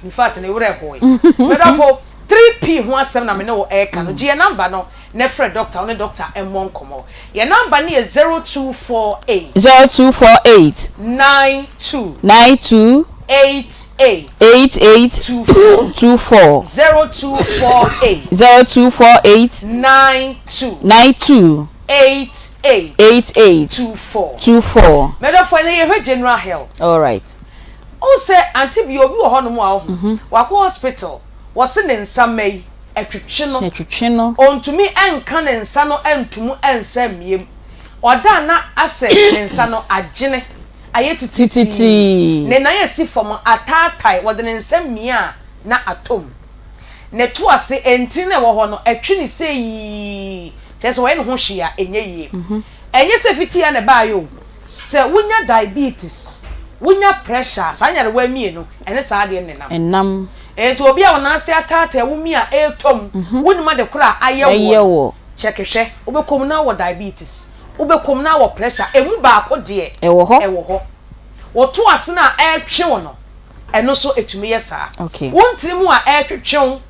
In fact, na wure boy. But therefore 3p ho asem na me no e ka no. Gie number no na frɛ doctor on doctor emmon komo. Your number ni is 0248 0248 92 92 88 24 0248 92 92 88 24. Medo for any general health. All right. O say Aunty Bea obi wo hono mu a wo. Wako hospital. Wo se ne nsa mai etwetwe no. Ontumi enka ne nsa no entumu ensa miem. Oda na ase ne nsa no agene. Ayetititi. Ne na yesi fom atatai wo de ne nsa mia na atom. Ne to ase enti ne wo ho no etwe ne sei. Just when who she are enye ye. Enye se fiti ya ne ba yo. Se wunya diabetes, wunya pressure, sanya le wa mie no, ene sa de nenam. Enam. Enti obi a wona ase atata wu mi a etom, wunima de kura ayewo. Check hwe, obekom na wo diabetes, obekom na wo pressure, emu ba akode Ewo ho. Wo to ase na etwe wo no. Eno so etumi ye sa. Okay. Wontiri mu a etwetwe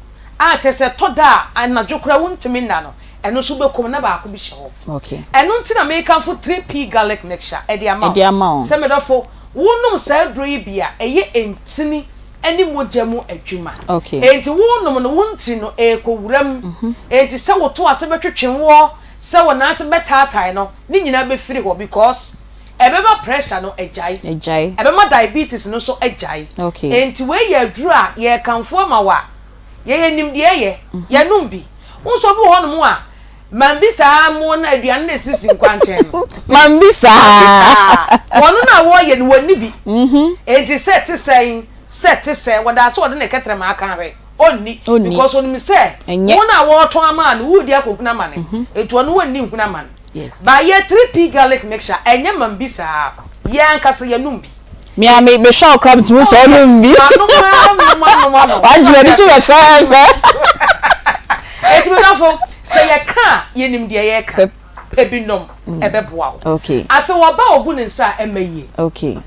a tese toda anadwokura wontimi na no. Eno so bekom na ba ko bi hye ho. Okay. Eno nti na make am for 3p garlic mixture e de amount. Se me dofo wonum sa adro yi bia eye entini eni mojamu adwuma. Okay. Enti wonum no wonti no e ko wuram. Enti se woto ase betwetwe wo se wona ase betatai no ni nyina be firi ho because ebeba pressure no ejai. Ebema diabetes no so ejai. Okay. Enti we ye adro a ye kanfo ma wa ye nim de ye ye num bi. Unso bu ho no mu a Mambisa mo na aduane na sisi nkwanchen no. Mambisa. Wono na wo ye no wani bi. Enti set say wada so wada na ketre ma aka hwe. Onni because oni mi say wo na wo to ama no wudi akokuna mane. Etu ono wani nkuna mane. Yes. Ba ye 3p garlic mixture enye mambisa ye ankasa ye numbi. Me a me show crab to so numbi. No. Anjwe ni so fa. Eti me dafo say ye ka ye nim de ye ka ebinom ebeboa. Okay. Afi wo ba ogu ne nsa emaye. Okay.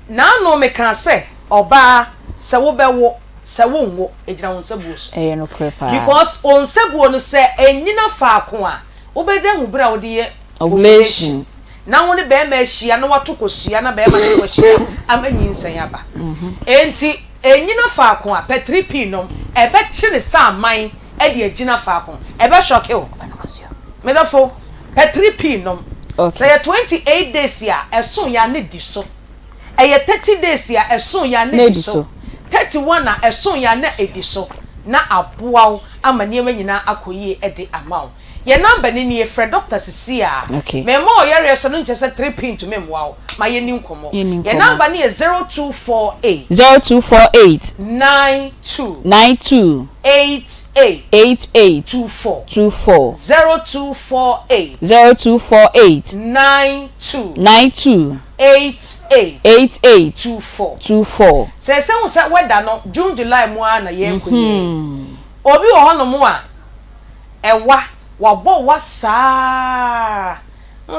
Na no me kan say oba se wo bewo se wo ngo ejina won sabuo so. No crepa. Because on sabuo no say enyina faako a wo be den hu bra wo de ye ovulation. Na wo ne be ma hia na watoko hia na be ma ne wo hia amanyi nsan aba. Enti enyina faako a pe 3p nom ebe chi ne sa man e de agina faako ebe shock o. Me dafo pe 3p nom. Say 28 days ya eso ya ne di so. 30 days ya eso ya ne di so. 31 na eso ya na edi so. Na aboa amane nyina akoyi e de amount. Your number ni ye friend doctor Cecilia. Okay. Me mo yere so no nche 3p to me wow. Ma ye nim komo. Your number ni 0248 92 88 24 0248 92 88 24. Say we say weather no June July mo na ye nkoye. Obi wo hono mo a ewa wabo wasa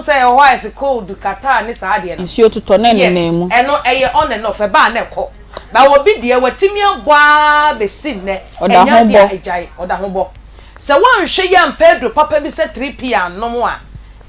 say why is cold kata ni sa ade no nsuo toto na ne mu eno eye on and off e ba na ekọ ba obi de watimi agwa besin ne enya de ejai oda hobo se wan hwe ya Pedro papa bi se 3p anom a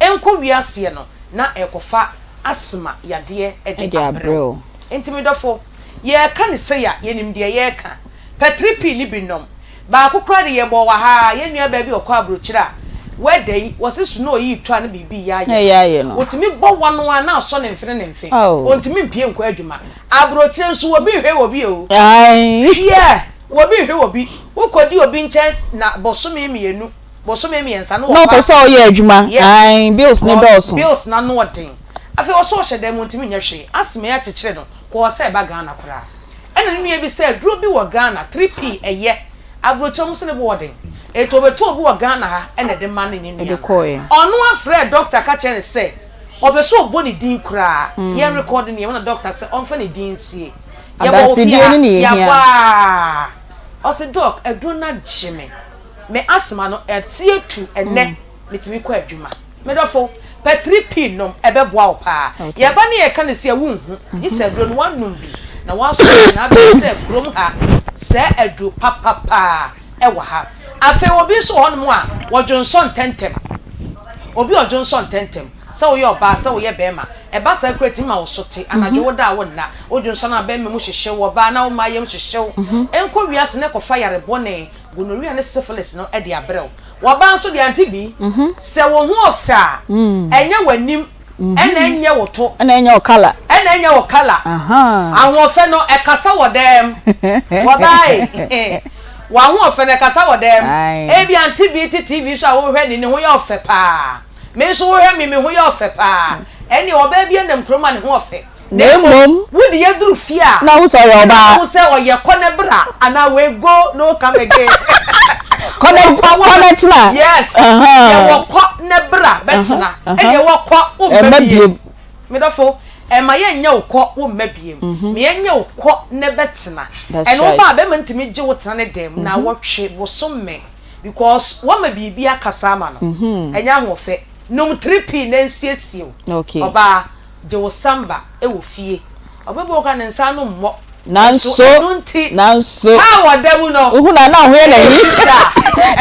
enko wiase no na ekofa asma yade e de abrel intimidofo ye ka ni se ya yenim de ye ka pe 3p ni binom ba akokra de ye bo wa ha ye nua ba bi okọ abrochira wedey wose suno yi twa na bibi ya ye no otimi bo wano na so ne mfene ne mfe ontimi mpie nkwa adwuma abrochire nso obi hwe obi o yeah obi hwe obi ukodi obi nche na bosome miensa no no person o ye adwuma bills ne boss bills na no odin afi oso hye dem ntimi nya hwe asme ya kyekere no ko se ba Ghana kra ena ne nua bi se duro bi wo Ghana 3p eye abrochom se ne boarding eto beto bi wo Ghana ha ena de man ne nua ono afre doctor ka kyere se obeso oboni din kra ye record ne na doctor se onfa ne din sie ye wo fi ya kwa o se doc eduna jime me asma no etie tu ene metimi kwa adwuma medofo pe 3p nom ebeboa opa ye ba ne ye ka ne se wunhu ni se dro no wanum bi na waso na be se krom ha se edu papa ewa ha afi obi so honom a wodwonson tentem obi odwonson tentem so wo ye oba so wo ye bema e ba sa kreti ma wo sote anaje wo da wo na odwonson na be me mu hyehye wo ba na wo ma ye mu hyehye enko wiase ne ko fire bone gonorrhea ne syphilis no e de abrel wo ba nso de Aunty Bea se wo hu ofa enye wanim ena enye wo to ena enye wo kala awon ofe no e kasa wo dem wo bai wa hu ofe ne kasa wo dem e bi Aunty Bea TV so wo hwe ni ho ye ofe pa me so wo hwe me ho ye ofe pa eni oba bi enam kroma ne ho ofe Nemom wudi ye duru fia na wo so yo ba wo se oye konebra ana we go no come again connect na yes ye wo konebra betina e ye wo ko umabiem medofo e ma ye nya wo ko umabiem me ye nya wo ko ne betina e no ba be mantimi gye wo tana dem na wo hwe wo somme because wo ma bibia kasama no enya ho fe nom 3p na nsiesie okay oba je wo samba e wo fie obebo ka ne nsa no mmo nanso ha wadam no uhu na ho ye na yi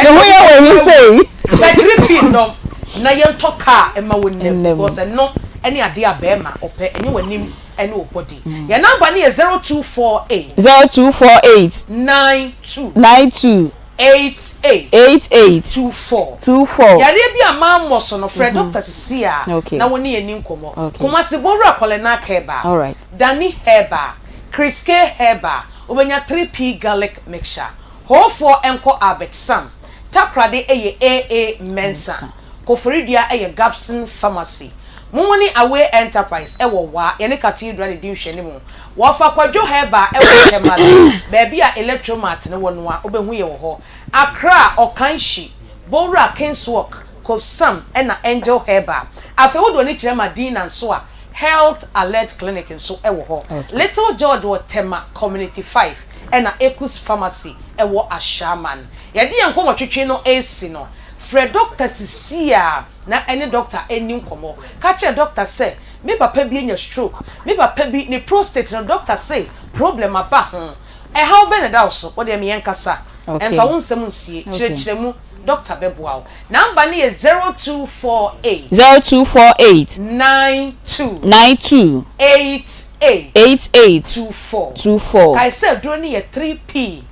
ne ho ye we say the trippy no na ye toka e ma wonem because no any ade abema ope enye wanim ene obody your number na 0248 92 8824 yare bi amammo so no Fred Dr. Sia na woni eni nkomo kuma se bowra kolena Herbal all right Danny Herbal Chris Herbal obenya 3p garlic mixture ho for enko Albert Sam takrade eye AA Mensa koforidia eye Gapson Pharmacy Mumuni Away Enterprise ewo wa yene cathedral de hwene mu wo fa kwadwo Herbal ewo temale baby a electromat ne wono a obehu ye wo ho Accra Okanshi Bowra Kingswalk Kofsam ena Angel Herbal afa wodo ni kire Madina nso a Health Alert Clinic nso ewo ho Little George wo Tema Community 5 ena Ekus Pharmacy ewo Ashaman yedi enko twetwe no AC no Fred Dr. Sia na any doctor eni nkomo ka che doctor say me papa bi enya stroke me papa bi ni prostate no doctor say problem aba ho e how be na da so wo de me yenkasa emfa won sem nsie kirekiremu doctor beboa number ni 0248 92 8824 kai say do ni 3p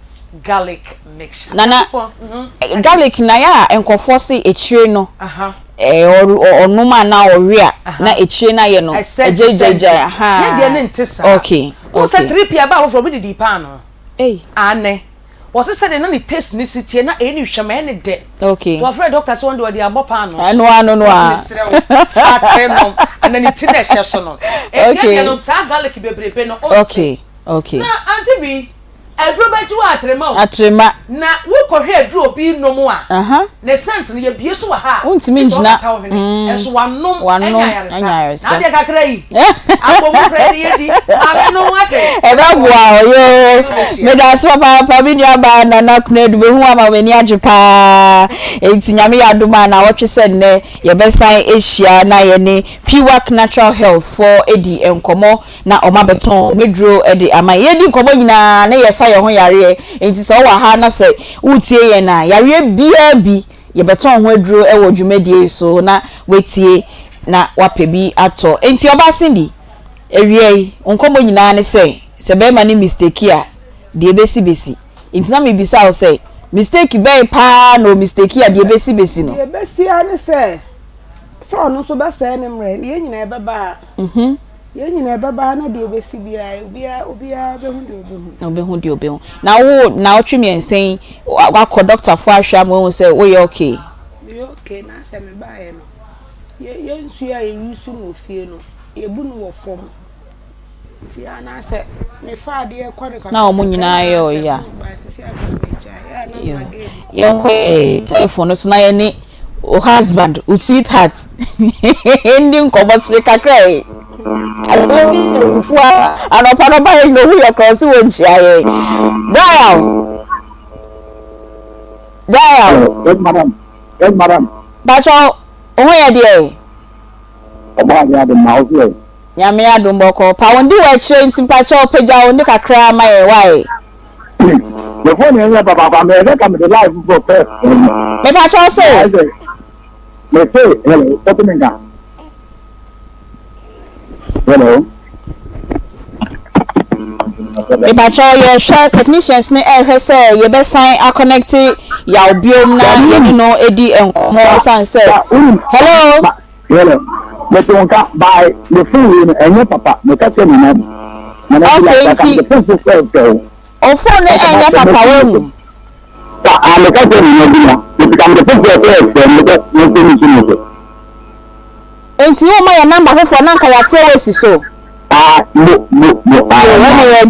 garlic mixture nana garlic na ya enkofo se echire no onuma na oria na echire na ye no ejejeja ye de ne ntesa okay o se 3p aba wo from di pan no ane was said na ni taste ni sitie na eni hwema ene de okay to afre doctor so ndo di abopa no no and then it na hye so no e no ta garlic bebrebe no okay na Aunty Bea edro beju atrema na wo kohwe edro obi nomu a ne scent no ye bie so wa ha untimi njina eso wanom anyaresa na de kakra yi abomu kra de yedi ame no wate e ba bua yo me da so papa bi nua ba na kunedu be hu ama mani ajepa enti nyame ya duma na wotwe se ne ye besan ehia na ye ne Piwak Natural Health for edi enkomo na omabeton medro edi ama yedi enkomo nyina na ye yo ho yare enti so wa ha na se utie ye na yare bia bi ye beton ho aduro e wo dwumadie so na wetie na wapebi ato enti oba sindi ewie onkomo nyina ne se be ma ni mistake a de besi enti na me bisa o se mistake be pa no mistake a de besi no de besi a ne se so no so be se ne mre ye nyina e beba ye nyina baba na de obesi bia obia behu de obehu na otwe mi ensen akọ doctor fo ahwa mo say we okay na say me ba ye no ye nsu a yusu no fie no ebu no wo fom ti ana se me fa de e kwade ka na omo nyina ye o ya ba sisi abeja ya na mage ye ko telephone so na ye ni o husband o sweetheart ending ko bosre kakra e aso kufu anopa no ba ye no hu your cross wo nchia ye Dial yes madam bacho oho ye de oba ya de mouse ye nyame adom boko pa wondi wa chire ntimpacho peja wondi kakra ma ye why the phone is papa me dey come the live for first me pacho say me say hello opening ka hello me pacho ye share technicians ni ehwe say ye be sign a connect ya obiom na ye ni no edi enkomo san say hello but on ka by the phone and your papa me ka say na o phone enya papa wonu me ka say na bi na me ka me enti wo ma ya number ho for na nka ya frewesi so when you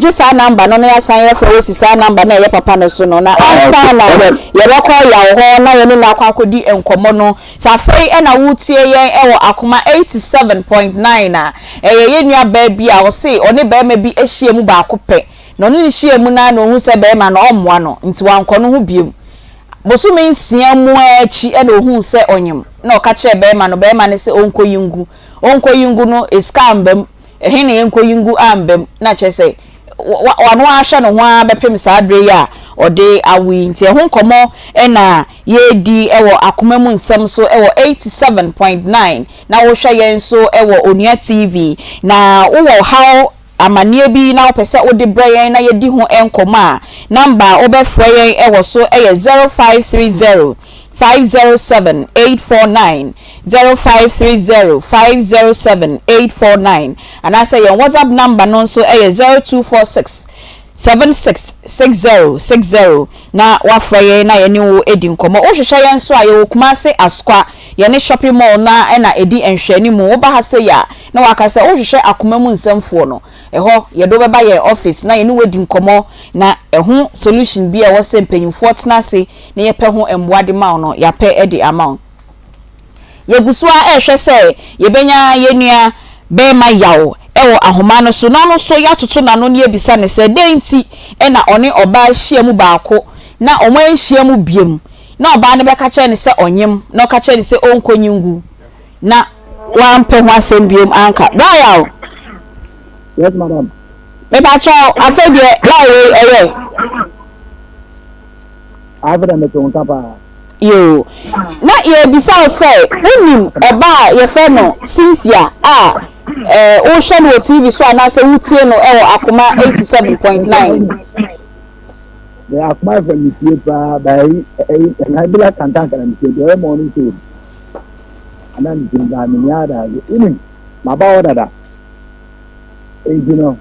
just a number no na san ya frewesi sa number na ye papa no so no na ansa na ye be call ya ho na ye ni na akodi enkomo no sa fei e na wutie yen e wo Akoma 87.9 na ye nua ba bi a wo se oni ba ma bi ehie mu ba akopɛ no ni hie mu na no hu se ba ma no ommoa no nti wanko no hu biem bosume nsia mu achi e na ohun se onyim na okache be ma no be ma ne se onkoyingu no iskambem ehine yenkoyingu ambem na chese wano ahwe no ho abepem saadre ya ode awi nti ehun komo e na ye di ewo Akoma mu nsem so ewo 87.9 na wo hwe yen so ewo Onua TV na wo how amanie bi na opese ode brayen na yedi ho enkoma number obefre yen ewo so eye 0530 507-849 0530-507-849 and I say your WhatsApp number no so 0246 766060 na wafraye na yeni wo edi nkomo o hwehwe yen so aye Kumase Askwa yeni shopping mall na na edi enhwani mu wo ba ha se ya na wakase o hwehwe Akoma mu nsamfo no eho ye do beba ye office na yeni wo edi nkomo na ehu solution bi e wo se mpanyimfo tena se na ye pe ho emboade ma no ya pe edi amount ye gusua ehwe se ye benya yenua be ma yawo ewo ahoma no so na no so yatoto na no ne ebisa ne se denti e na one oba hia mu baako na omo hia mu biem na oba ne be ka che ne se onyem na ka che ne se onkonyingu na wampe ho asem biem anka dial yes madam me ba cho afedie lawe ewe avera me ton tapa yo na ye bisa o say wonim oba ye fe no Cynthia o share no TV so na say wutie no ewo Akoma 87.9 the Akoma from the by na bila tantan kana mi the morning show ana mi jinda mi yada ini maba order you know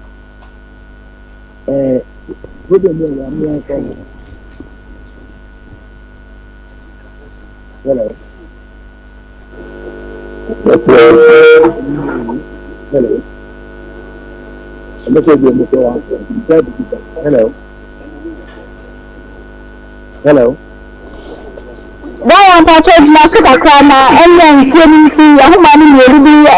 we dey know am so hello hello hello Dial package na so kakra na enye nsuo nti ahoma ni meru bi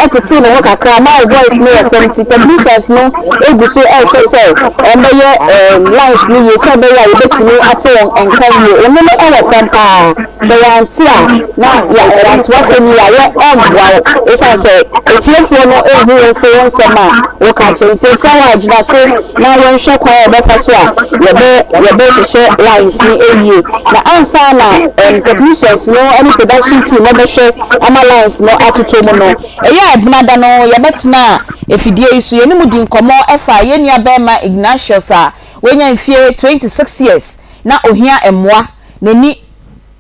etete no kakra na voice no FM technicians no eguso ehwe say emeye lines ni yesa be ya betimi ate won enka wie onu no ewe fampa so yantia na ya rantwa se ni ya ye omwa esa say etiefuo no ehu fo nsema wo ka chente so wa aduna so na ye nhwe kwa e be fa so a ye be hye lines ni eyi na ansa na technicians no any production team no be share amalance no atoto mu no eya ebnada no ye betina efidie isu ye ni mudi nkomo efa ye nua be ma Ignatius a wenya mfie 26 years na ohia emmoa nani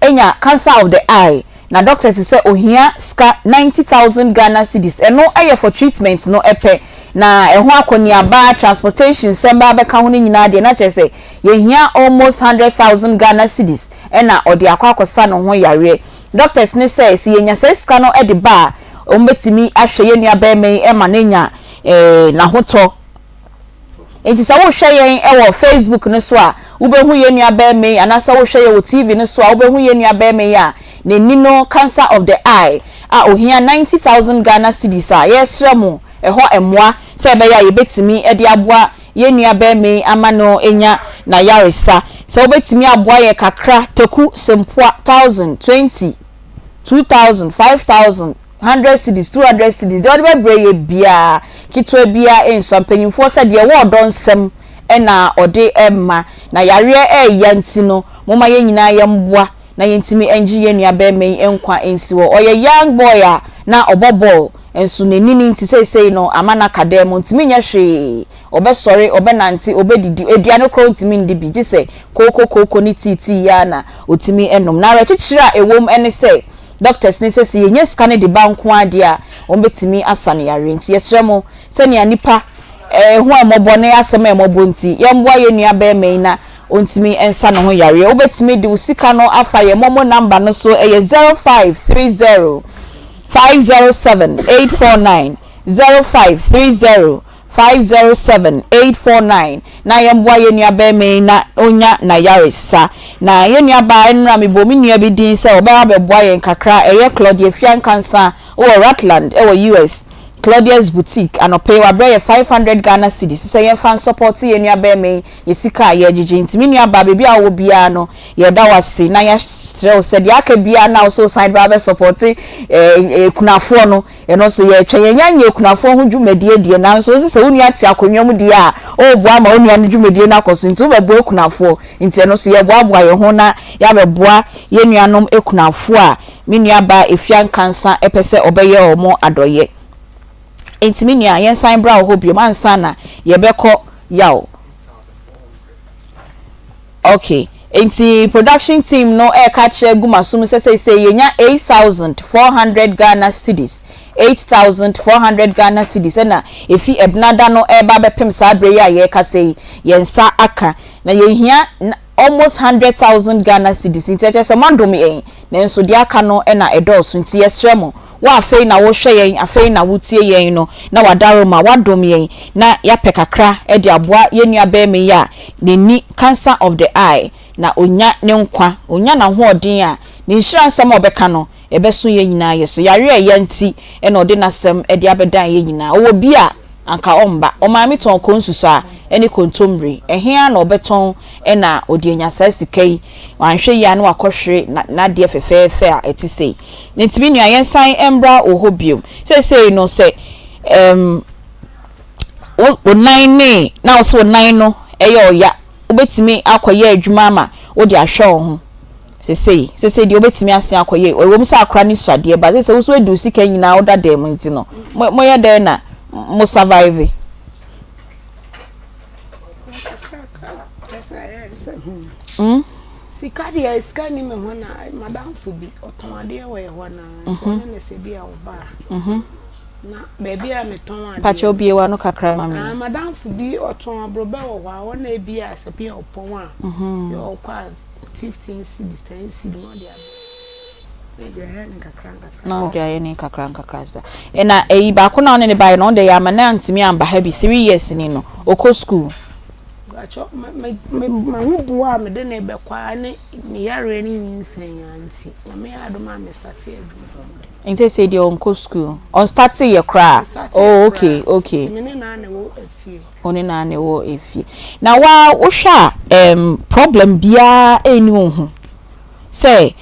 enya cancer of the eye na doctors say ohia ska 90,000 Ghana cedis eno eye for treatment no epe na eho akoniaba transportation semba be ka ho ni nyina de na chese ye hia almost 100,000 Ghana cedis ena odi akwakosa no ho yare doctors ni say si yenya ska no edi ba ombetimi ahwe ye nua ba me e ma nenya na hoto enti sa wo hwe yen e wo Facebook no so a wo be hu ye nua ba me anasa wo hwe ye wo TV no so a wo be hu ye nua ba me ya ne nino cancer of the eye a ohia 90,000 Ghana cedis a yesra mu eho emwa se be ya ye betimi e de aboa ye nua ba me amano enya na yaresa so obetimi aboa ye kakra teku sempoa 1000 20 2000 5000 100 cedis 200 cedis de be breye bia kitwe bia enso mpanyimfo se de wo donsem na ode emma na yare yanti no moma ye nyina ye mboa na yentimi enji ye nua ba me enkwa ensiwo oye young boy a na obobol enso nenini nti sei no amana kadem ntimi nya hwe obesori obenanti obedidi eduane kro ntimi ndi bi gise koko ni titi ya na otimi enom na rechichira ewom ene se doctors ni se yenye scan de banko ade a ombetimi asane yare nti yesremo se ne anipa hu amobone asem emobo nti yemboa ye nua ba me na ontimi ensa no ho yare obetimi de usika no afa ye momo number no so 0530 507 849 0530 507 849 na yemboa ye nua ba me na onya na yaresa na ye nua ba nra me bo me nua bi din se oba beboa ye nkakra eye Claudia Fian cancer o Ratland e US Claudia's boutique anope wa bre 500 Ghana cedis se ye fan support ye nua ba me ye sika ye gigi ntimi nua ba bebi a wo bia no ye da wase na ya strel se de aka bia na so side ba support kunafo no e no so ye twa ye nyanye kunafo ho dwumadie die na so se wonu ati akonwam die a o boa ma wonu anu dwumadie na koso nti wo beboa kunafo nti no so ye boa ye ho na ya beboa ye nuanom ekunafo a me nua ba efian cancer epese obeye omo adoye ntimi nua yen sign bra ho biom ansa na ye beko yawo okay enti production team no e ka kire gumasum se yenya 8,400 Ghana cedis 8,400 Ghana cedis na efi ebnada no e ba bepem sa abre ya ye ka sei yensa aka na ye hia almost 100,000 Ghana cedis nti se mandomi en na enso di aka no e na edoso nti yesremo wa afei na wo hwe yen afei na wutie yen no na wadaro ma wadom yen na ya pekakra e de aboa ye nua ba me ya ni cancer of the eye na onya ne nkwa onya na ho odin a ni nhira nsem obeka no ebeso ye nyina ye so yare ye nti e na ode nasem e de abedan ye nyina owo bi a anka omba o ma mi ton konsuso a eni kontombre ehia na obeton e na ode enya sasikai wanhwe ya na wakohwere na de fefefe a etisei ntimi nua yensan embra ohobium sei no se o nine ne na o se o nine no eya oya obetimi akoye adwuma ma o de ahwe ho sei de obetimi asen akoye o wo msa akra ni suade ba sei wo so edu sika nyina o da dem nti no moye de na mo survive sikadi ya iskani me hona madam fubi otomade we hona ne se bia oba na baby a meton ade pacho bie wa no kakra mami madam fubi oton abrobe wo wa wona e bia se bia opon a yo kwa 15 cedis 10 cedis no dia ni kakra za na eyi ba ko na one ne bai no de ya mana ntimi amba ha bi 3 years ni no oko school acho ma hubuwa me de na be kwa ne mi yare ni nsen anti na me adoma me start edu inte say the on school on start ye kra oh okay me na na wo afie oni na na wo afie na wa wo hwa problem bia eni ohu say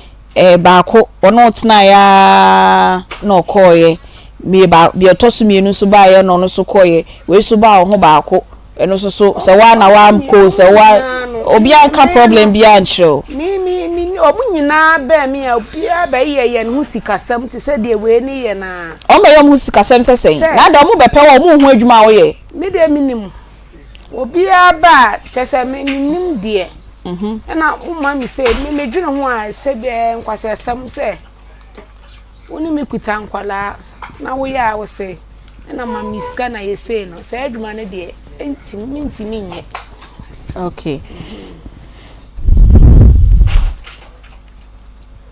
ba ko ono tena ya no koye mi ba bi otosu mienu so ba ye no no so koye we so ba ho ba ko eno so se wa na wa ko se wa obi anka problem bia nchro mi omunyina ba mi a bia ba ye no sikasam ti se de we ni ye na o me yo mu sikasam se sen na da mu bepe wa mu hu adwuma wo ye mi de minim obi aba chese minim de na umma mi se mi medwene ho a se be nkwase sam se oni mi kuta nkwala na wo ya wo se na ma miska na ye se no se adwuma ne de ntimi nye okay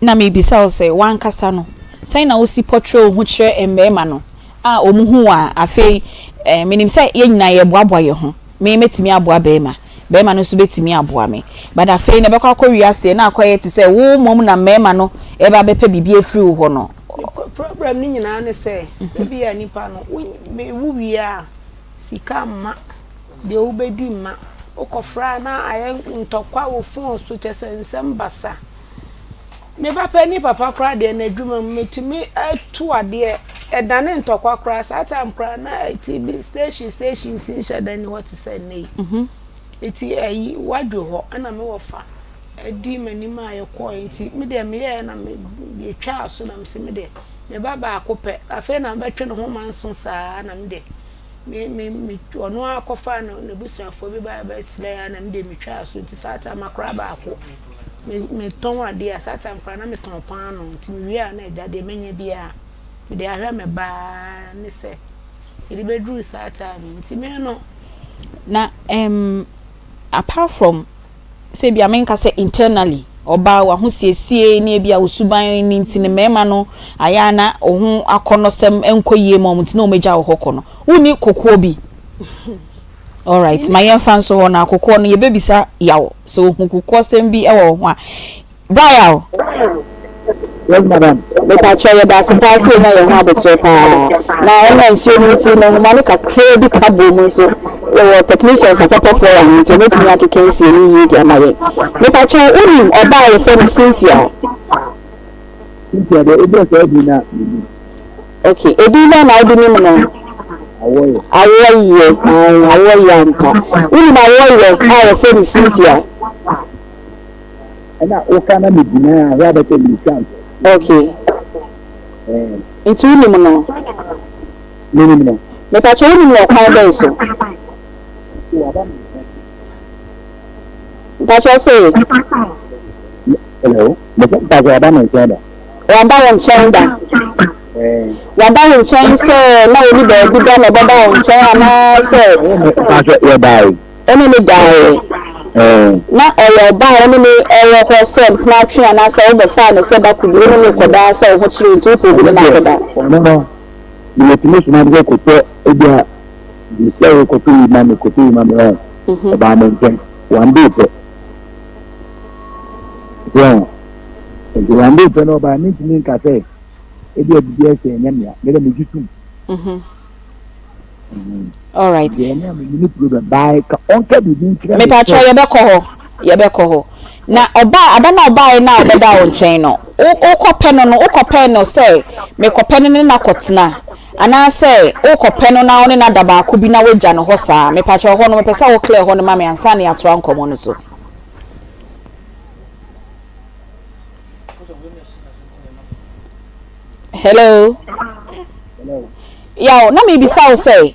na me bisa o se wan kasa no say na osi portray hu kire emmema no a omuhu a afei minim say ye nyina ye boaboa ye ho me metimi aboa beema beema no so betimi aboa me but afei na bekwa wiase na akoye te say wo mom na mema no e ba bepa bibie free wo ho no problem ni nyina ne say se bia nipa no wu wia sika ma de obedi ma okofra na aye ntokwa wo fon so chese nsem basa me ba pani papa kra de na adwuma metumi atu ade edane ntokwa kra satam kra na TV station sin shadani what say nei eti ayi wadwo ho ana me wofa edi manima ayekọ enti me de me ye na me twa aso na me se me de me baba akope afa na betwe no ho manso saa na me de me ono akofa na ne busuafo bi ba sile na me de me twa aso enti sata makra ba ako me ton ade sata makra na me ton pan no enti me wi na eda de menye bia me de ahwe me ba ne se edi bedru sata me enti me no na apart from say bia menka say internally oba wa ho siesie na bia osuban ni ntine mema no aya na ohun akonosem enkoyie mo mtine o meja wo hokọ no uni kokọ bi all right my fan so ho na kokọ no ye bebisa yawo so ohun kokọ sem bi e wo ho a bra Yes, madam. But I try that surprise when I have a trip. Now, I'm not sure it's no Monica credit cabo, so the technicians are proper for us to make me like a case in you, dear Maya. But I try only or buy a friend Cynthia. Cynthia, the address Edina. Okay, Edina, I didn't know. I wear Yanka. Only my warrior, I a friend Cynthia. And I can only rather than you can't. Okay. Into no. No. Me pa cho ni mo kan ben so. Pa cho say. Hello. Me pa cho ada me chenda. Wa ba won chenda. Wa ba won chen say na oni be bi da me ba ba won chen ana say. Pa cho you die. Eni me die. Na oyo ba oni me eyo ko sem na twi ana say o be fa na say ba ku bi ni ko da say ho chiri ntu ko bi na ko da. No. The estimation na go to ebia the say ko to imam ba me nchen one day pe. Yeah. The one day pe no ba ni tin ka say ebia bi e say nyamia me me jitum. All right. Me pa cho ye be ko ho na oba abana oba na obeda wo nchen no o kope no say me kope no na kotena ana say o kope no na one na daba ko bi na wagya no ho saa me pa cho ho no me pesa wo clear ho no ma me ansa na ato ankomo no so. Hello. Yo, na me bisa wo say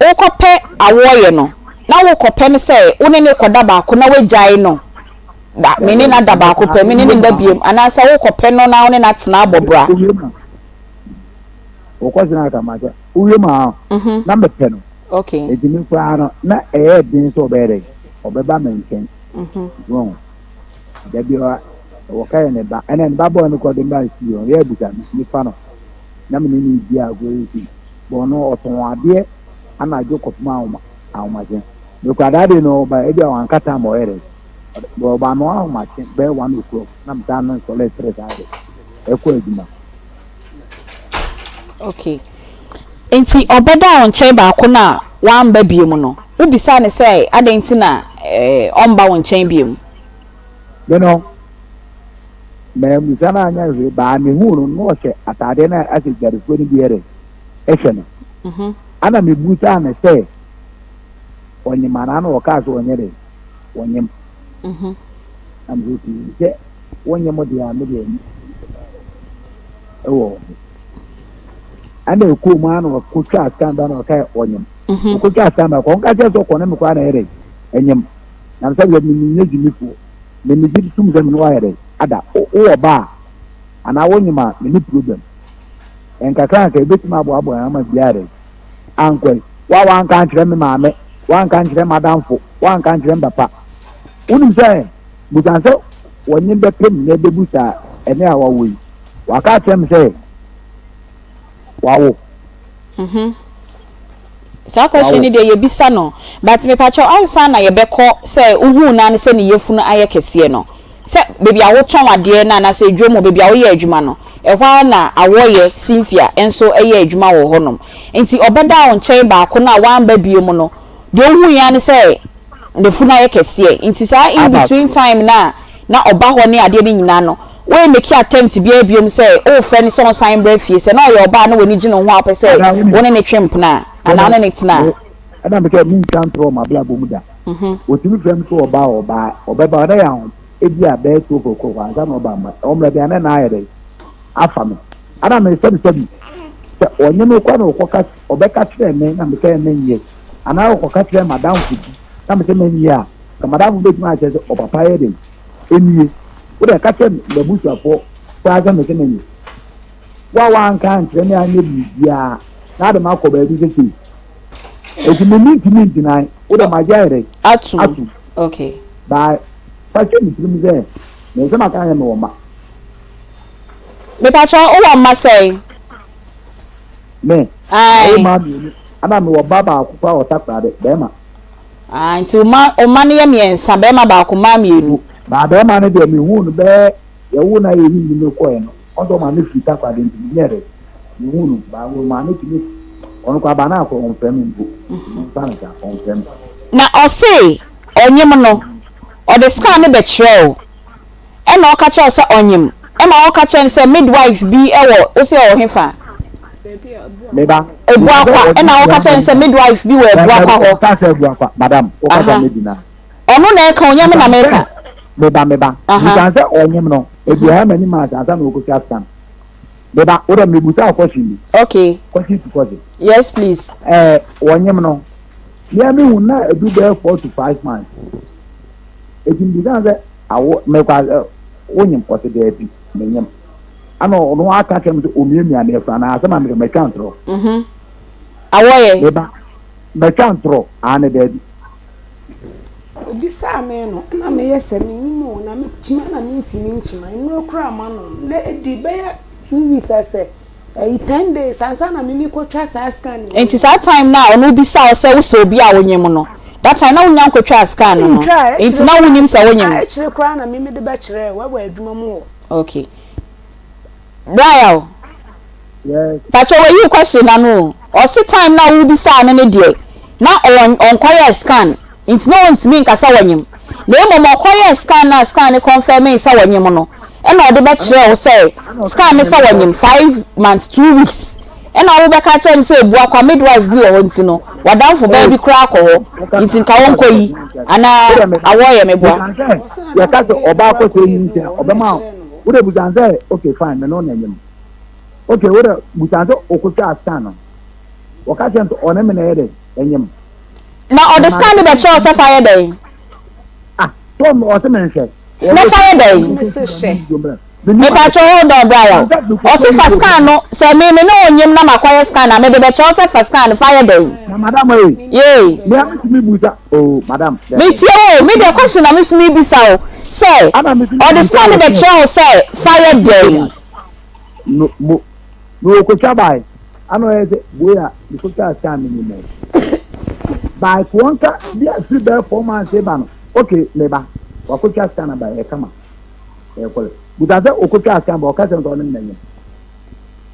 o kope awoye no na wo kope no say one ne koda ba ko na wagyae no da me ne na daba ko pe me ne nda biem ana say wo kope no na one na tena abobra o ko sina ka ma uye ma na me pe no okay e dimi kwa no na e din so bere obeba menken won da bi o ka ne ba ene ba bo no ko de ba si o ye buka ni fa no na me ni bi ago yi bo no oton ade ana jo ko ma awma je no ka da de no ba e bi awan kata mo ere bo ba no awma je be 1 o'clock na me dan no so le stress ade e ko eduma. Okay. Enti obeda on chen ba ko na wan ba biem no. Ubisa ne say adenti na on ba won chen biem. You know. Me musana anya we ba me hu no che atade na asijare ko ni biere. Ehwe no. Ana me busa na say onye mana na o ka so onye re. Onye. Am ruti je onye mo dia me dia. Ewo. Ande ko ma no ko twa skanda no kai onyem ko twa skanda ko nka je so ko na me kwa na ere enyem na so ye ni nyeji mi fu me ni ji tum ze mi wa ere ada o ba ana wonyema me ni problem enka kan ka ebetima abo na ma biare ankwe wa nka nkyere me maame wa nka nkyere madamfo wa nka nkyere mbapa unim se butanse wonye be pem na bebusa ene awa woyi wa ka tem se Wow. Sa question ni de ye bisa no but me pacho ansa na ye beko say uhu na ne say ne yefunu aye kese no say baby a woton ade na say dwomo baby a wo ye adwuma no ehwa na awoye Cynthia enso eye adwuma wo honom enti obeda on chen ba ko na wan ba biom no de uhu ya ne say ne funu aye kese enti sa in between time na oba ho ne ade ni nyina no we make attempt bia biom say o friend so sign bra fie say na oye oba na we ni gine ho apese woni ne twemp na ana na netina ana me ke mi kan tro ma bla bo mu da otimi frem so oba da ya ebi a be to ko kwa za no ba ma omra bia na na ayede afa me ana me sabi se onye no kwa no ko ka obeka kire me na me ke me nye ana ko ka kire madam fuji na me se me nye a ka madam be ma che o papa yede enie wo da ka kire le busu afo kwa za me ke me nye wa kan kire me anye bia na de ma ko ba bi se eti me minti nai wo da ma jaire atu okay ba pa che mi trim ze me se ma kan ya me ma me pa cho o wa ma say me ai ma mi ana me wo baba akwa o takra de be ma nti o ma ne ye miensa be ma ba ko ma mienu ba be ma ne de mi hu no be ye wu na ye ni me ko no o do ma ne fi takra de mi nyere mi hu no ba wo ma ne ti on kwa ba na ko on fem mbu sanka on fem na o say onyem no o de scan ne be kire e na o ka che o say onyem e ma o ka che say midwife bi e wo o say o hefa meba ebu akwa e na o ka che say midwife bi wo ebu akwa ho ka say ebu akwa madam o ka say medina onu na e ka onyem na meka meba you can say onyem no ebi ha mani ma sa na o ko scan meba o da mebuta question okay question to question yes please onyem no ya mi hu na edu be 4 to 5 months etin bi ga say awo me kwa onyem ko te de bi menyem ano no aka kem to omiemi ane fra na asema me kantro awoye meba me kantro ane de bi obi sa me no na me yese me nimo na me chima na me ntimi nchima no kra ma no le edi be ya 2 weeks ase 10 days ansa na me ko twa sa scan enti sa time na onu bi sa o se wo so obi a wonyem no that time na wonya ko twa scan no enti na wonim sa wonyem a kire kra na me de be kire wa aduma mu okay Brian yes pacho we you question na no o si time na wo bi sa no ne de na on kwaya scan enti no ntimi nkasa wonyem na emo mo kwaya scan na scan ne confirm sa wonyem no e na o de be kire o say scan ne sa wonyem 5 months 2 weeks e na wo be ka kire say ebu akwa midwife bi o ntino no wadanfo ba bi kura akọ enti nka won koyi ana awoye meboa ya ka so oba ko so yin ntia obema wo de bujanze okay fine me no na nyem okay wo de bujanze okuta scan no wo ka sento one me na yede enyem na o de scan be cho so fire dey to mo o se men she na fire dey me pa cho hold on Brian o se fa scan no se me no onyem na makwaya scan na me de be cho so fa scan fire dey na madam ye me am mi buja oh madam me tie o me de question na me mi bisa o say o de scan be cho say fire dey no ko chabai ano ese boya di ko cha scan ni me by kwonka dia free be for man say ba no okay me ba wa ko cha scan ba e kama e ko budaze okocha scan ba o ka se ndo ni nanye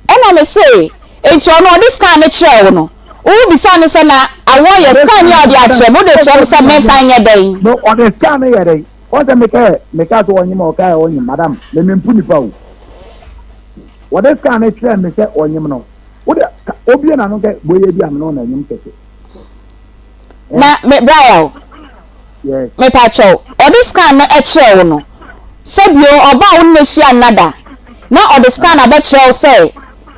na me say enti ono di scan ne kire wo no wo bisa ne se na awoye scan ya di a kire mo de kire se me fanya dey no o de scan ya dey o de me ka to onyim o ka onyim madam me mpu ni pa o o de scan ne kire me se onyim no o de obi na no ke boye bi am no na nyim keke na me Brian yes me pa cho o di scan na e kire wo no sebio oba wo ne hia nada na o de scan abekire say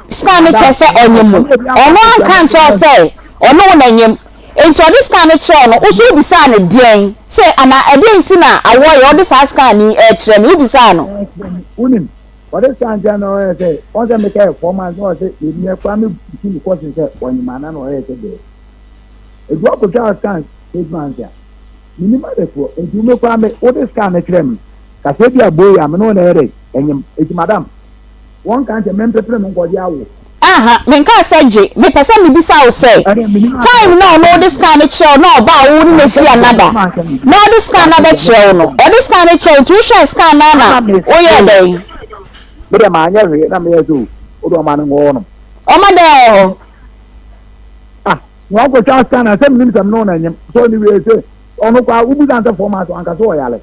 scan ne che say onyem ono anka nche say ono na nyem enti o de scan ne kire no uso bisa ne dien say ana ede nti na awoye o de scan ni e kire me ubisa no unim o de scan ja no say on se me ke formal no say e mi e kwa me bikini ko say onyem ana no e say de e do ko ja scan e man ja minima de ko e du me kwa me o de scan ne kire me ka se bia boy am no na ere enyem eti madam won kan se mempetre no ngodi awo men ka say me person me bisa o say time now no this kind of show no ba wo ni shi another no this kind of show no this kind of show tu share scan na o ye dey me dem anya we na me yeso o do ma ngo no o ma dey wọ́n kò tí a scan ẹ̀ sẹ́mi níbi náà nyẹ́m so ni wíyẹ sẹ́ ọ̀nù kọ́ ubu dáńtẹ́ fọ́ọ̀mù àti ànkà sọ wọ̀ yàrá.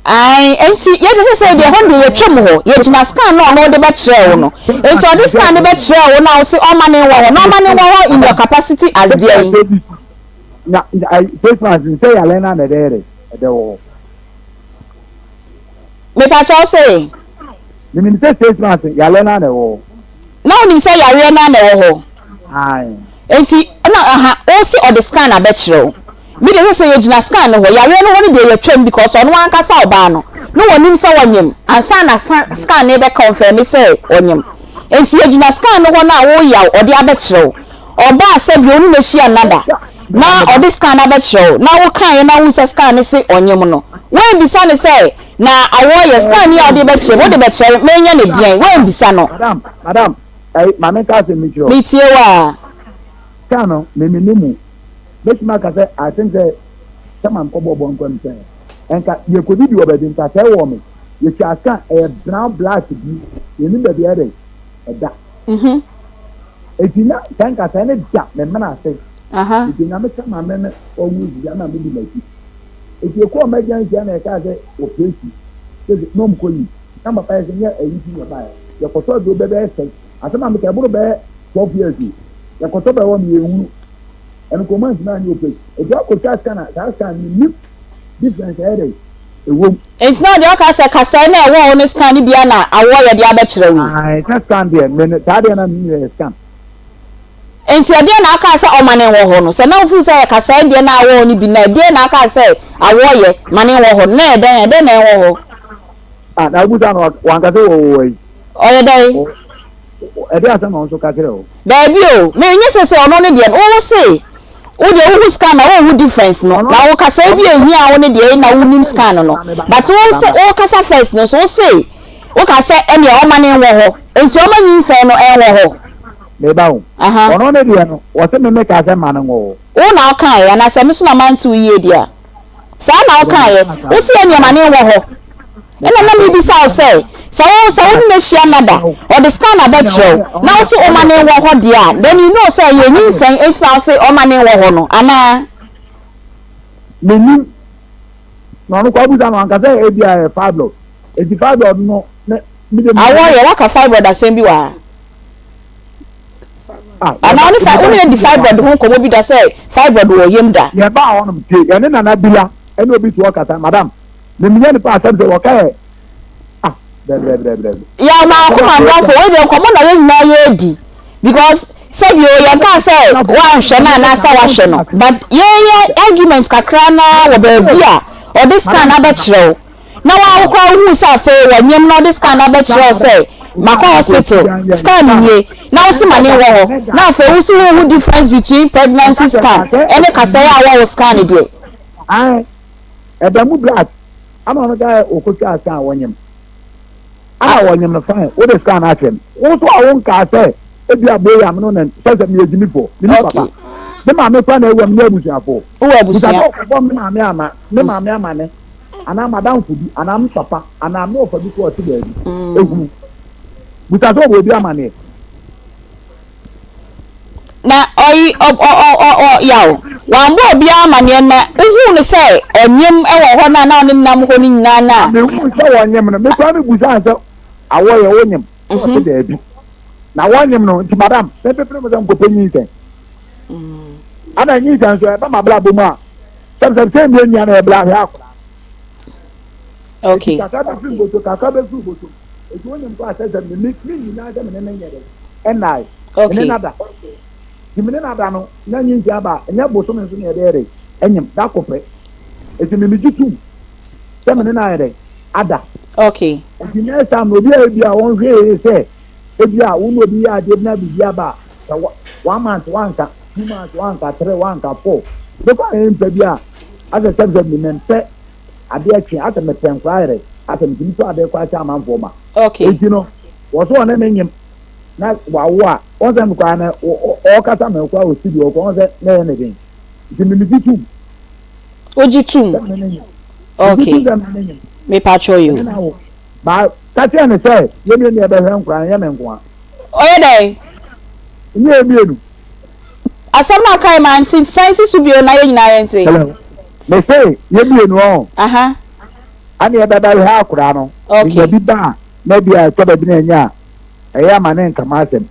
Ayi enti yẹ de sẹ de hon de yẹ twem ho yẹ gyina scan no no de be kyerɛ wo no enti o de scan de be kyerɛ wo na o se o ma ne wo ho na ma ne wo ho in your capacity as there na face mask say yàrá na de de wo me pa cho say ni mi say face mask yàrá na de wo na o ni say yàrá na de wo ho ai enti na o se o de scan na be kyerɛ wo mi de say ye gyina scan no ho yàrá no woni de ye twem because ono wan kasa oba no no wonim say wonyem ansa na scan na be confirm say onyem enti ye gyina scan no ho na wo yaw o de abekyerɛ wo oba say bi onu na hia nada na o de scan na abekyerɛ wo na wo kan ye na wo say scan ne say onyem no wen bisa ne say na awo ye scan ya o de bekyerɛ wo de bekyerɛ menya ne dian wen bisa no madam ai mame ka se mi kyerɛ mi tie wa scan no me nimu Make my case, I think that someone come up on concern. And you could be over the entire woman. You can a brown black to be, you need the other. If you not think as any job, the man I say, if you never come a minute or use Yana maybe like it. If you call my young Jana Kaze or Tracy, there's no calling. Some of us in here, and you see your buyer. Your control do better. I said, I'm a little bear 12 years. Your control 1 year. And command man you pay. If you could just can live different areas. It's not your casa na wo on scan bia na awo ye de abekyerɛ wi. Ai just stand there minute that na me scan. Enti ade na aka sɛ ɔmane wo ho no. Sɛ na ofu sɛ casa de na awo ni bi na ade na aka sɛ awo ye mane wo ho na ede na wo ho. Na buta no wan ka sɛ wo yi. Oye dai. Ede asa na onso ka kire o. Dai bi o, me nye sɛ ɔno ne de wo say wo de wo scan na wo difference no na wo kasa bi ehia wo ne de na wo nim scan no but wo say wo kasa first no so wo say wo kasa ene o mane wo ho enti o manyi nsen no wo ho me ba wo ono ne de no wo se me make asa mane wo na o kan ya na se me so na man tu ye dia sa na o kan ye wo se ene mane wo ho ena na me bi sa o say so wo na hia nada or the scan abekyerɛ na so o mane wo ho dia then you know say you need say 8000 o mane wo ho no ana menim no no kwa buza no anka say e bia fibroid eti fibroid no me de awo ye waka fibroid asem bi wa ana oni fa oni di fibroid ho ko bi da say fibroid wo yem da ye ba ho no te ene na bila ene obi to kata madam me me ne pa asem say wo ka ya ma ko ma bra fo we de ko mo na ye nyina ye di because say you ye ka say wan hwe na sa wa hwe no but ye argument kakra na wo ba bia o this can na be kyerɛw na wa wo kra hu sa fe wa nyem na this can na be kyerɛw say mako hospital scan nie na wo se mane wo ho na fe wo se wo difference between pregnancy scan ene ka say a wo scan de ai edamu black ama no ga okotwa scan wo nyem wonyem no fine wo de scan atem wo so awon ka say e bia boy am no na say me ejimi fo me papa me ma me pa na ewam na abusuafo wo abusia ko me ma me ama ne ana madam fudi ana me papa ana me ofa bi ko ti ba bi egu buta so wo bi ama ne na oyi yawo wambo obi ama ne na uhu ne say onyem e wo ho na na ne nam ho ni nyina na me hu say wonyem no me kwa me busa say awo ye wonyem o ti ba bi na wonyem no ti madam se pepe mo ko penyi sen ana nyi san so e ba ma bla bo ma sem bi nya na e bla ha akura okay kaka be fu boto e ti wonyem ko asese me ni na ga me ne nyere enai okay nada dimene nada no na nyi ntia ba nya boto me so ne ere enyem da kope e ti me jitu se me na ere ada okay di next time obi a won hwe say ebi a wo no bi ya de na bi ya ba 1 month 1 ka 2 months 1 ka 3 1 ka 4 because em pe bi a asa se me mente ade akye asa me penkware asa me to ade kwa cha manfo ma okay enti no wo so na menyem na wawo a on them can all customer who studio on that anything. The minute Ojitum. Okay. Me patch you. But that's what I say. You never have crying and one. Oh, day. Yeah, Asam na kai man tin science su bi o na ye nyina yente. Hello. Me say, you be no. Aha. Ani ebeba ha akura no. Okay. Bi ba, na bia to ba bi na nya. Eya ma ne nkama asem.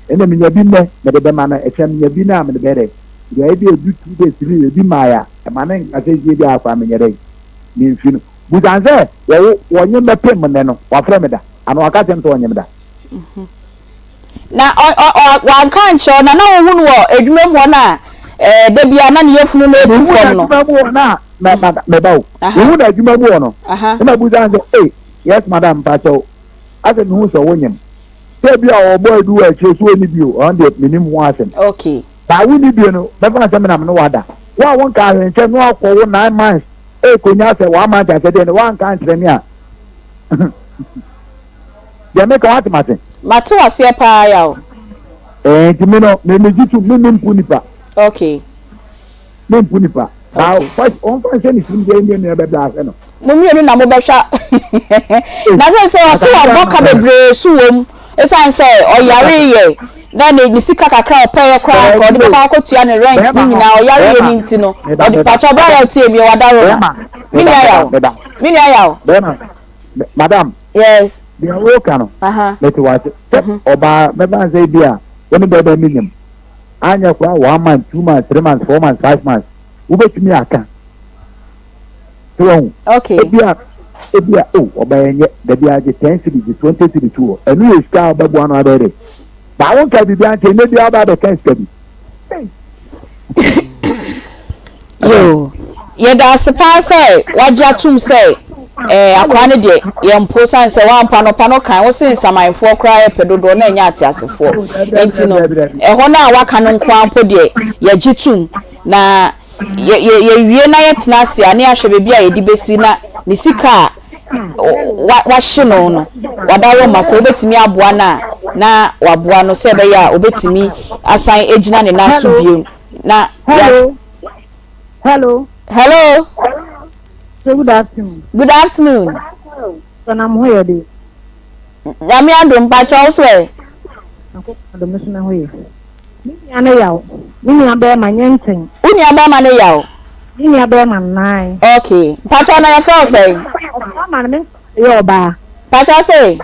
Ene me nya bi ne, me de be ma na efem nya bi na me de be de. Ya bi edu 2 days 3 bi ma ya. E ma ne nkase ji bi akwa me nya de. Ni mfinu. Bu dan se, wo nyi me pem ne no. Wa frɛ me da. Ano aka tem to onye me da. Na wan kan show na wo wo edwuma mu na da bia na ne yefunu na etu fom no na me bawo wo na edwuma mu no na bu dan say yes madam pacho ase me hu so wonyem se bia obo edu a che so ni bio on the minimum one asem okay ba wo ni bio no be fa asem na me no wada wa won ka hwenche no akwo wo 9 months konya se wa ma ja se de no wan kan tre me a ya me ka wat mate mate wase pa ya o kimi no me jitu me mpunipa okay me mpunipa ah first on function ni sim dey ni be bla se no mo mi enu na mo be hwa na se o wa boka bebre suwom esan se o yare ye na ne sika kakra o pay kra ko de ba ko tua ne rent ni nyina o yare ye ni nti no o de pacho bra ya tie mi wadaro mini aya madam yes they are working no let watch oba me ban say bia when be be minimum anya kwa 1 month 2 months 3 months 4 months 5 months wo betimi aka so okay ebia oba yenye da bia je 10 cedi 20 cedi tuo enu ye ska obabu anu abere ba won ka bibia ante ne bia ba be 10 cedi yo ye da sepa say wagya tum say akwa ne de ye mpo san se wan pano kan wo sin samanfo kra ye pedodo na nya atiasefo enti no ho na waka no nkwa mpo de ye gitum na ye wie na ye tena se ane ahwe bebi a ye di besi na ne sika wa hye no wadawo ma se obetimi aboa na waboa no se be ya obetimi asan ejina ne na so bio na hello Good afternoon. Good afternoon. So I'm here dey. Yami adum pa chawo e. Adum so na hoye. Mini ane yawo. Mini abe ma nyenten. Uni abe ma ne yawo. Mini abe ma nine. Okay. Pa chawo na ya fe say. Mama me yo ba. Pa chawo say.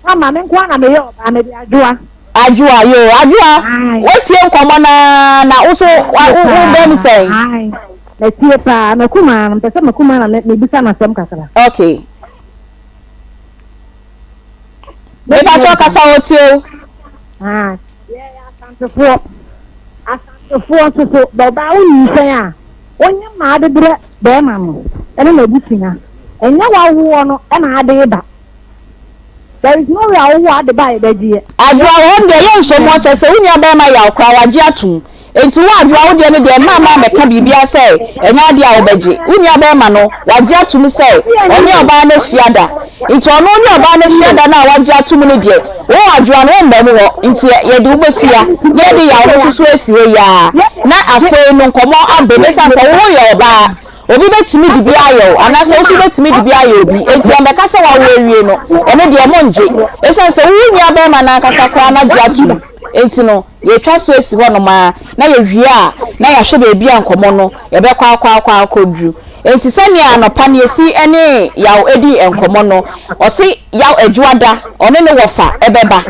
Mama me kwa na me yo ba me di adua. Ajua. What you nkomo na uso u dem say. Na tie pa na kuma na pese makuma na me bisa na sem kakara. Okay. Me ba cho kasa otio. Asante so baba uni sen a. Onye ma de bre be ma no. Ene na butina. Enya wa wo no e na ade ba. There is no way I want to buy the dear. Ajua won de yen so mo che se unia be ma ya okra waji atum. Enti wa adwa wo de ne de mama me ka bibia say enya de a obaji unia be ma no waji atum say oni oba na hiada enti ono oni oba na hiada na waji atum ne de wo adwa no mba mu ho enti ye de ubesia ye de ya wo so esie ya na afei no nkomo abebe sansa wo ye oba obi betimi di bia yo anase wo so betimi di bia yo obi enti ambeka se wa wo ewie no ono de mo nje esanse wo unia be ma na kasa kwa na ji atum enti no ye twa so esi ho no ma na ye hwie a na ya hwe bebi ankomo no ye be kwa akodru enti sani anopa ne esi ene yaw edi enkomo no o si yaw adwuada one ne wofa ebeba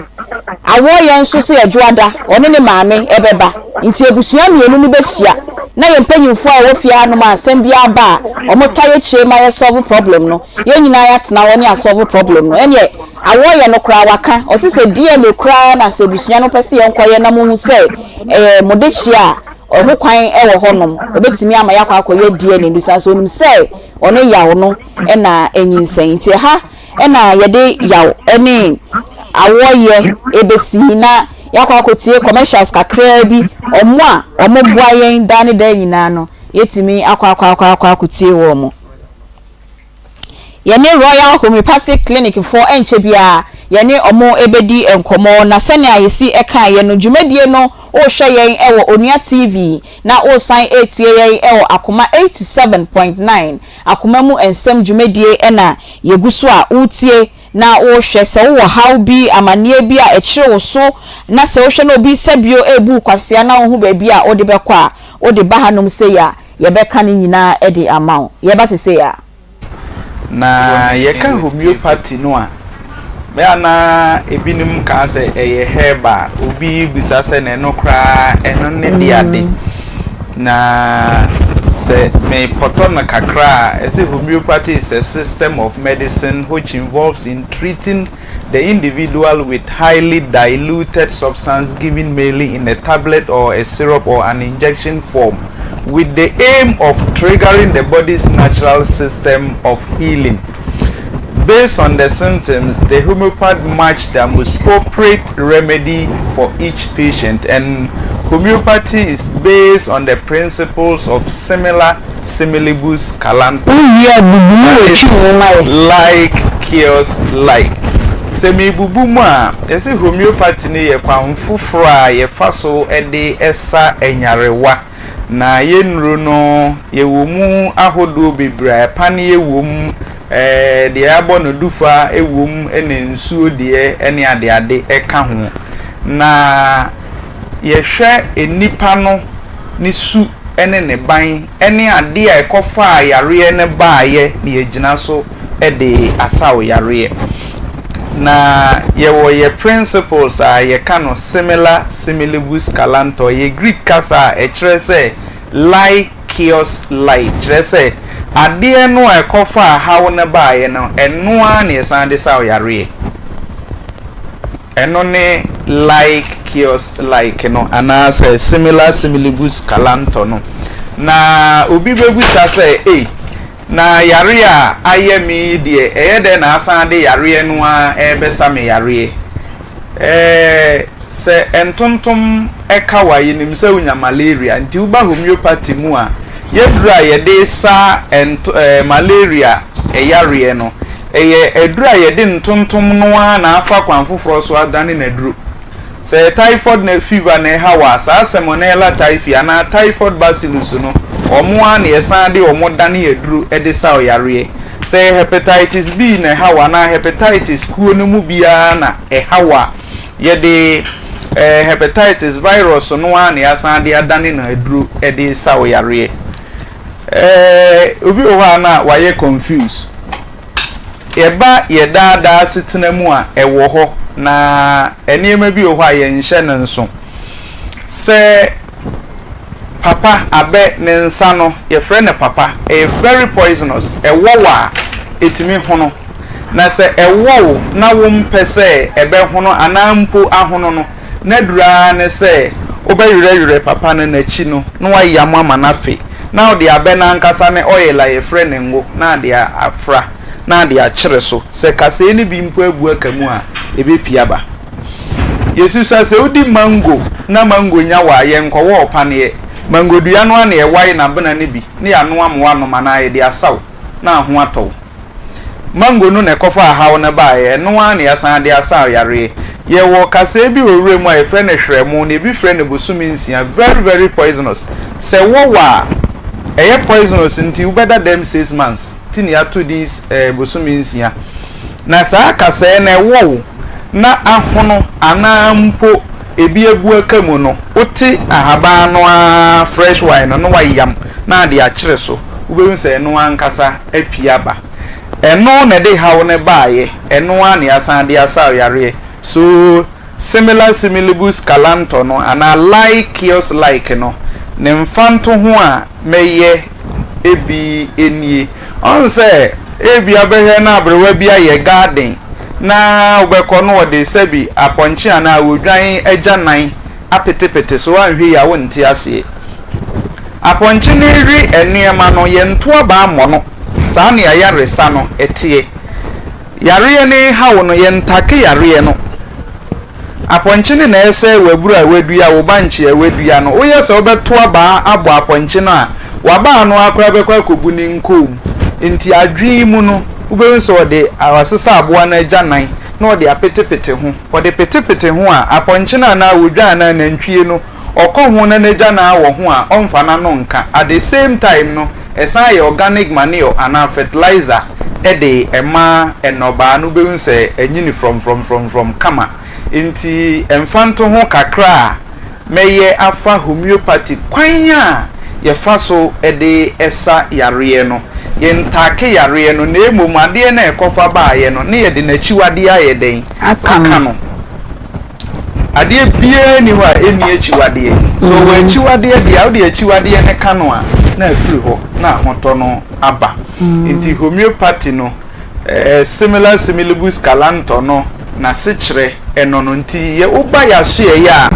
awo ye nso se adwuada one ne maame ebeba enti ebusua mienu ni behia na ye mpanyimfo a wo fia no ma asem bia ba o motaye chie ma ye solve problem no ye nyina ya tena woni a solve problem no enye awo ye no kra waka o si se die ne kra na se busua no pese ye nkoye na mu se modechia o ho kwan e wo honom obetimi ama yakwa akoye die ne ndusa so nim se one yawo no e na enyinsan nti ha e na ye de yawo ene awo ye ebesi na yakwa akotie commercials kakra bi omo bua yen dane da nyina no yetimi akwa akotie wo mo ye ne Royal Homeopathic Clinic for enche bia yene omo ebedi enkomo na sene ayesi eka ye no dwumadie no o hwe yen ewo Onua TV na o san etie yen ewo Akoma 87.9 Akoma mu ensem dwumadie ena yeguso a utie na o hwe se wo how bi amanie bi a ekire wo so na se wo hwe no bi sabio ebu kwasea na wo hu ba bi a o de bekọ a o de bahanom se ya ye beka ni nyina e de amount ye ba se ya na ye ka homeopathy no a me ana ebinim ka se eye Herbal obi bisa se ne no kra eno ne de ade na se me potona kakra as homeopathy is a system of medicine which involves in treating the individual with highly diluted substance given mainly in a tablet or a syrup or an injection form with the aim of triggering the body's natural system of healing. Based on the symptoms, the homeopath match the most appropriate remedy for each patient, and homeopathy is based on the principles of similibus calanta. Like cures like. Semi bubuma, ese homeopathy ni ye kwa mfufra ye faso ede esa enyarewa. Na yenro no ye womu ahodo bebra pane ye wom de abo no dufa ewom ene nsuo de ene ade eka ho na ye hwe enipa no ni su ene ne ban ene ade a ekofa yare ne baaye ne yegina so ede asawo yare na ye wo ye principles a ye kano similibus calanto ye Greek kasa e kire se like chaos like kire se ade no e kofa hawo ne baaye no eno a ne san de sawo yare eno ne like chaos like no ana se similibus calanto no na obi bebusa se na yare a ayemi de de na asan de yare no a ebesa me yare se entontom ekawa yinim se unya malaria nti uba homeopathy mu a yedura yede sa malaria yare no edura yede ntontom no a na afa kwanfoforo so adane na duru se typhoid na fever na hawa sa salmonella typhi na typhoid bacillus no omo na yesan de omo dane eduru ede sa oyare se hepatitis B na hawa na hepatitis kuo no mu bia na hawa yede hepatitis virus no na yesan de adane na eduru ede sa oyare obi o ha na waye confused eba yedada sitena mu a ewo ho na eniema bi o ha ye nhye ne nso se papa abe ne nsa no ye frɛ ne papa very poisonous ewowa etimi hono na se ewowo na wo mpese ebe hono anampo ahono no na dura ne se obayure papa ne nachi no na wayam amanafe na odi abe na nkasa ne oil ye frɛ ne ngo na de afra na de akire so se kase ni bi mpo abu akamu a ebe piaba yesu se odi mango na mango nya wa ye nkɔwɔ opane mango dua no na ewai na bena ne bi ne ya no amwa no mana ye de asaw na ho atɔ mango no na ekofa hawo na ba ye no na ya san de asaw yare ye wo kase bi owure mu a ye frɛ ne hwrɛmu na bi frɛ ne bosumi nsia very poisonous se wo wa eye poisonous nti ubeda them 6 months tini ya to this bosumi nsia na saa kase na wo na ahono anampo ebi ebu akamu no oti ahaba no a fresh wine no wayam na de akire so ubehun se no ankasa apiaba eno na de hawo ne baaye eno a ne asan de asa yare so similibus calanto no ana like chaos like no ne mfanto ho a meye ebi enie on se ebi abehwe na abrewa bi aye garden na ubeko no wode sebi aponchi ana wodwan agyanan apetepete so anhwe ya wonti ase aponchi ne ri eniema no yento aba mo no saa ne yare sa no etie yare ne hawo no yentake yare no aponchi ne na ese waburu a wadua wo banchi a wadua no woye se obeto aba abo aponchi no a waba no akora bekwa kobu ni nkom nti adwi mu no ubewin so de awasesa aboa na agyanan na ɔde apetepete ho ɔde petepete ho a apɔnkyena na wodwa na nantwie no ɔkɔ ho na n'agya na awɔ ho a ɔmfa na no nka at the same time no ɛsan yɛ organic manure ana fertilizer ɛde ɛma ɛnɔbaa no bɛhu sɛ ɛnyini from kama nti ɛmfanto ho kakra mɛyɛ afa homeopathy kwan a yɛfa so ɛde ɛsa yareɛ no yɛntake yareɛ no na emom adeɛ na ɛkɔfa baayɛ no ne yɛde n'akyiwadeɛ ayɛ den aka no adeɛ biara ni hɔ a ɛni akyiwadeɛ so wɔ akyiwadeɛ deɛ wode akyiwadeɛ ne ka no a na afiri hɔ na ahotɔ no aba nti homeopathy no similar similibus calanto no na sekyerɛ ɛno no nti yɛ woba yɛaso yɛ a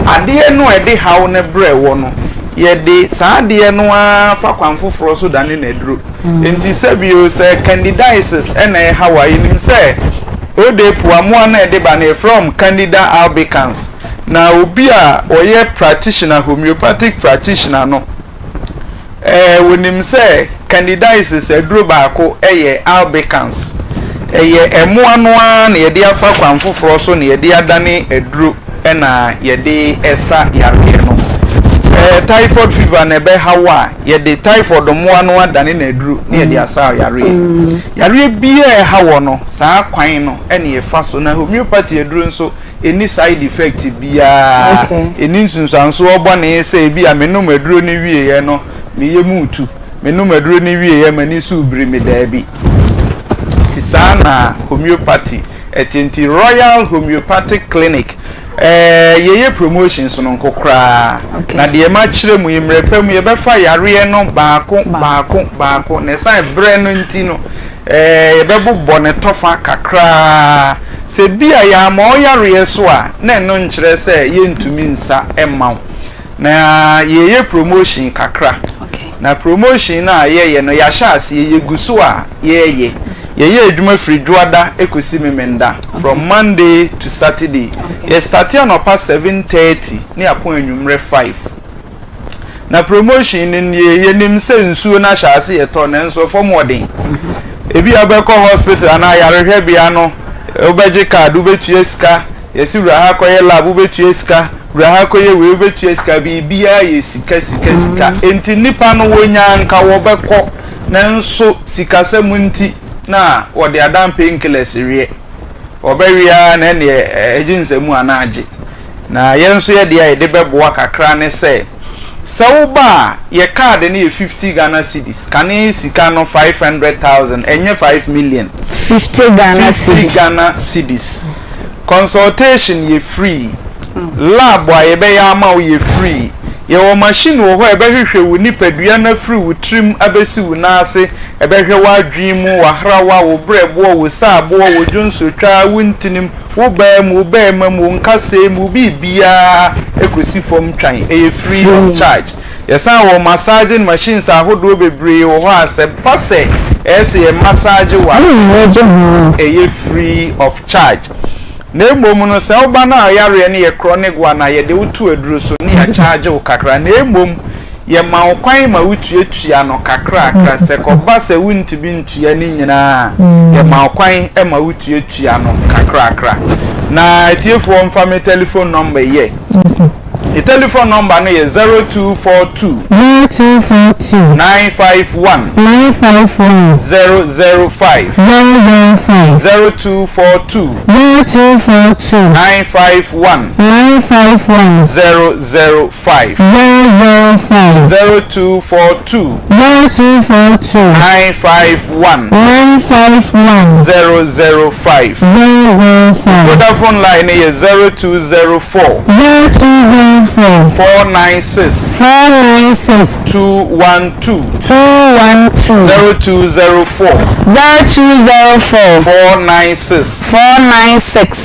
adeɛ no ɛde haw ne brɛ wɔ no yɛde saa adeɛ no a fa kwan foforɔ so dane na aduro nti sɛ bio sɛ candidiasis ɛna ɛhaw a yɛnim sɛ ode puamoa na ɛde ba ne from candida albicans na obi a ɔyɛ practitioner homeopathic practitioner no wonim sɛ candidiasis aduro baako ɛyɛ albicans ɛyɛ ɛmoa no a na yɛde afa kwan foforɔ so na yɛde adane aduro ɛna yɛde ɛsa yareɛ no typhoid fever na ebe hawa ye de typhoid moa no adane na aduru na ye de asa yare bia hawo no saa kwan no ene ye fa so na homeopathy aduru nso any side effect bia eni nsunsanso obo na ye say bia menum aduru ni wie ye no me ye mutu menum aduru ni wie ye mani su biri me da bi ti saa na homeopathy etenti Royal Homeopathic Clinic yeye promotions no nkokra na de ma kire mu yimrepa mu ye befa yare no baako ne sai bre no nti no ye bebobɔ ne tofa kakra se bia ya ma o yare so a na no nkire se ye ntumi nsa emaw na yeye promotion kakra na promotion na ye no ya sha ase ye guso a ye adwuma free dwada ekosi memenda from Monday to Saturday. Ye start on past 7:30 ni apon anwumre 5. Na promotion ni ye nim se nsuo na hyase ye to na nso for modern. Ebi abekọ hospital ana yarehwe bia no obeje card obetua sika yesi wura ha koye lab obetua sika wura ha koye we obetua sika bibia ye sika enti nipa no wonya nka wo bekọ na nso sika samunti na wode adam painkillers wie obewia na ne ejinsemu anaje na yenso ye de ya de beboa kakra ne se sawba ye card ne 50 Ghana cedis kane sika no 500,000 enye 5 million 50 Ghana cedis consultation ye free lab wa ye be ya ma ye free ye wo machine wo ho ebe hwehwe wo nipadua na free wo trim abesi wo na ase ebe hwe wa dwen mu wa hrawa wo brebo wo saabo wo dwonso twa wo ntinim wo ba mu nkase mu bibia ekosi fom twan e free of charge yesa wo massaging machines ahodo bebre wo ho ase pase ese massage wa e free of charge na emom no se oba na yare ne ye chronic one na ye de wutu aduro so ne ya charge wo kakra na emom ye ma okwan ma wutuatua no kakra se ko ba se wunti bi ntua ni nyina ye ma okwan e ma wutuatua no kakra na tiefo mfa me telephone number ye the telephone number no is 0242 951 005 0242 951 005 0242 951 005 Vodafone line is 0204 496 212 0204 496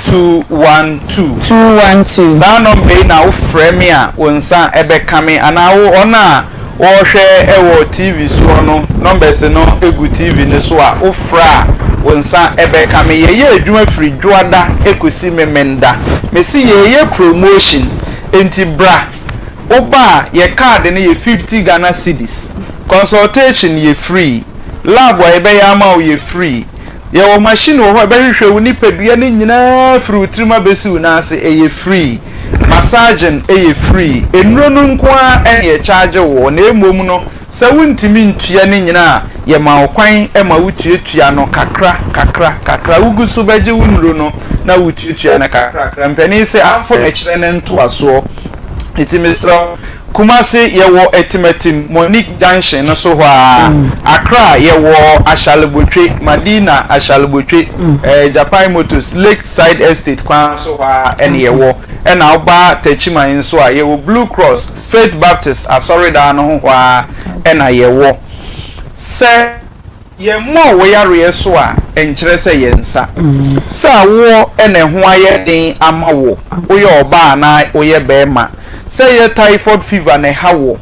212 Sa number na wo frame a wonsa ebe kame ana wo ona wo hwe ewo TV so no numbers no egu TV ne so a wo fra wonsa ebe kame ye adwuma free dwada ekosi memenda mesi ye promotion enti bra oba ye card ne ye 50 Ghana cedis consultation ye free lab wa ebe ya ma ye free ye wo machine wo ho be hwehwe wo nipadua ne nyina free utrima besi wo na ase eye free massaging eye free enuro no nko a ene charge wo na emom no se wuntimi ntua ne nyina ye ma okwan e ma wutuatua no kakra ugusu beje wunuro no na wutuatua na kakra mpani se amfo na kire ne ntoaso itimisro Kumasi yewo etimetim Monique Junction no so hwa Accra yewo Ashalebotwe Madina Ashalebotwe Japan Motors Lakeside Estate kwa so hwa ene yewo ena oba techima nso a yewo Blue Cross Faith Baptist asori da no hwa ena yewo se ye mo wo yare so a enkyere se yensa sa wo ene ho aye den amawo oye oba na oye bema say ye typhoid fever ne hawo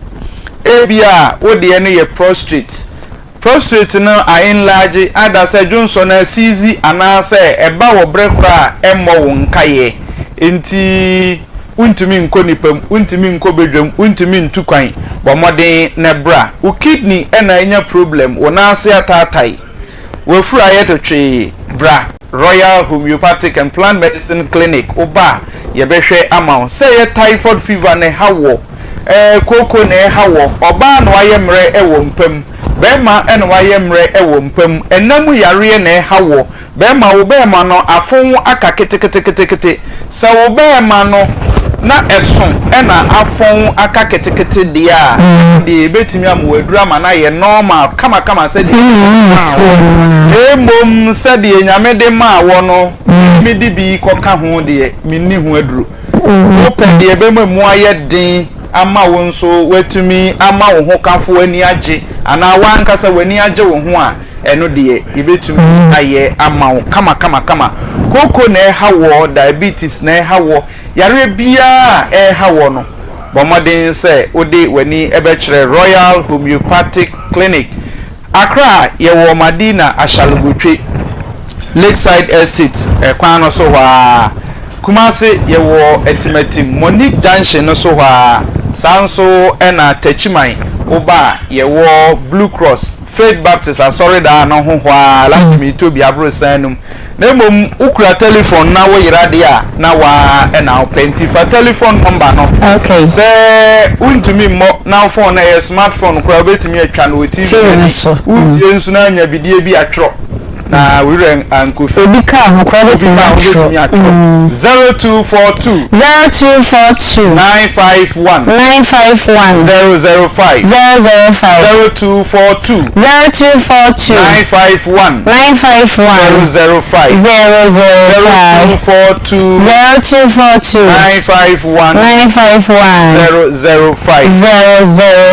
ebia wo de ne ye prostrate no a enlarge ada say Johnson na sizi ana say eba wo brekra emmo wo nkaye enti untimi nko nipam untimi nko bedwam untimi ntukwan bomode ne bra wo kidney ena enya problem wo na ase atatai wo fura ye to twe bra Royal Homeopathic and Plant Medicine Clinic oba ye behwe amount say ye typhoid fever ne hawo koko ne hawo oba no ayemre ewo mpam bema eno ayemre ewo mpam enam yare ne hawo bema wo bema no afon aka ketekete sa wo bema no na eson ena afon aka ketekete dia de betimi am wadura ma na ye normal kama say mom said the nyame de ma wo no mi di bi koka ho de minni ho aduro open de be mu aye den ama wo nso watumi ama wo ho kafo ani age ana wankasa wani age wo ho a eno de ibetumi aye ama wo kama koko na hawo diabetes na hawo yare bia hawo no bomodin se odi wani ebe kire Royal Homeopathic Clinic Accra yewo Madina Ashalebotwe Lakeside Estate kwa no so hwa Kumasi yewo etimetim Monique Junction no so hwa sanso ena Techiman oba yewo Blue Cross Faith Baptist asori da no ho hwa latimi to bi abro sanum na mom ukura telephone na wo yira dia na wa ena plenty fa telephone number no okay se untumi mo na phone na ye smartphone kura betimi atwa no TV utie nsu na anya bidie bi atro na we ren ankofi obi ka ho kura betimi atro 0242 951 005 0242 951 005 00242 951 005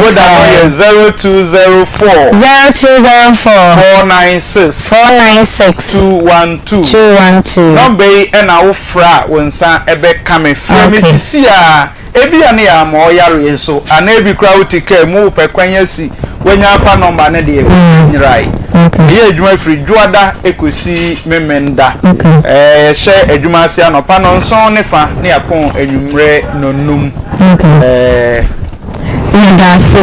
what are 0204 496 212 number ena wo fra wonsa ebe kame fra mesisi a ebi ane ya ma oyare so ana ebi kra utika mu pekwanya si wenya afa number ne de nyirai ye adwuma free juada ekosi memenda she adwuma ase anopa no nso ne fa ne yapon enwumre nonum that's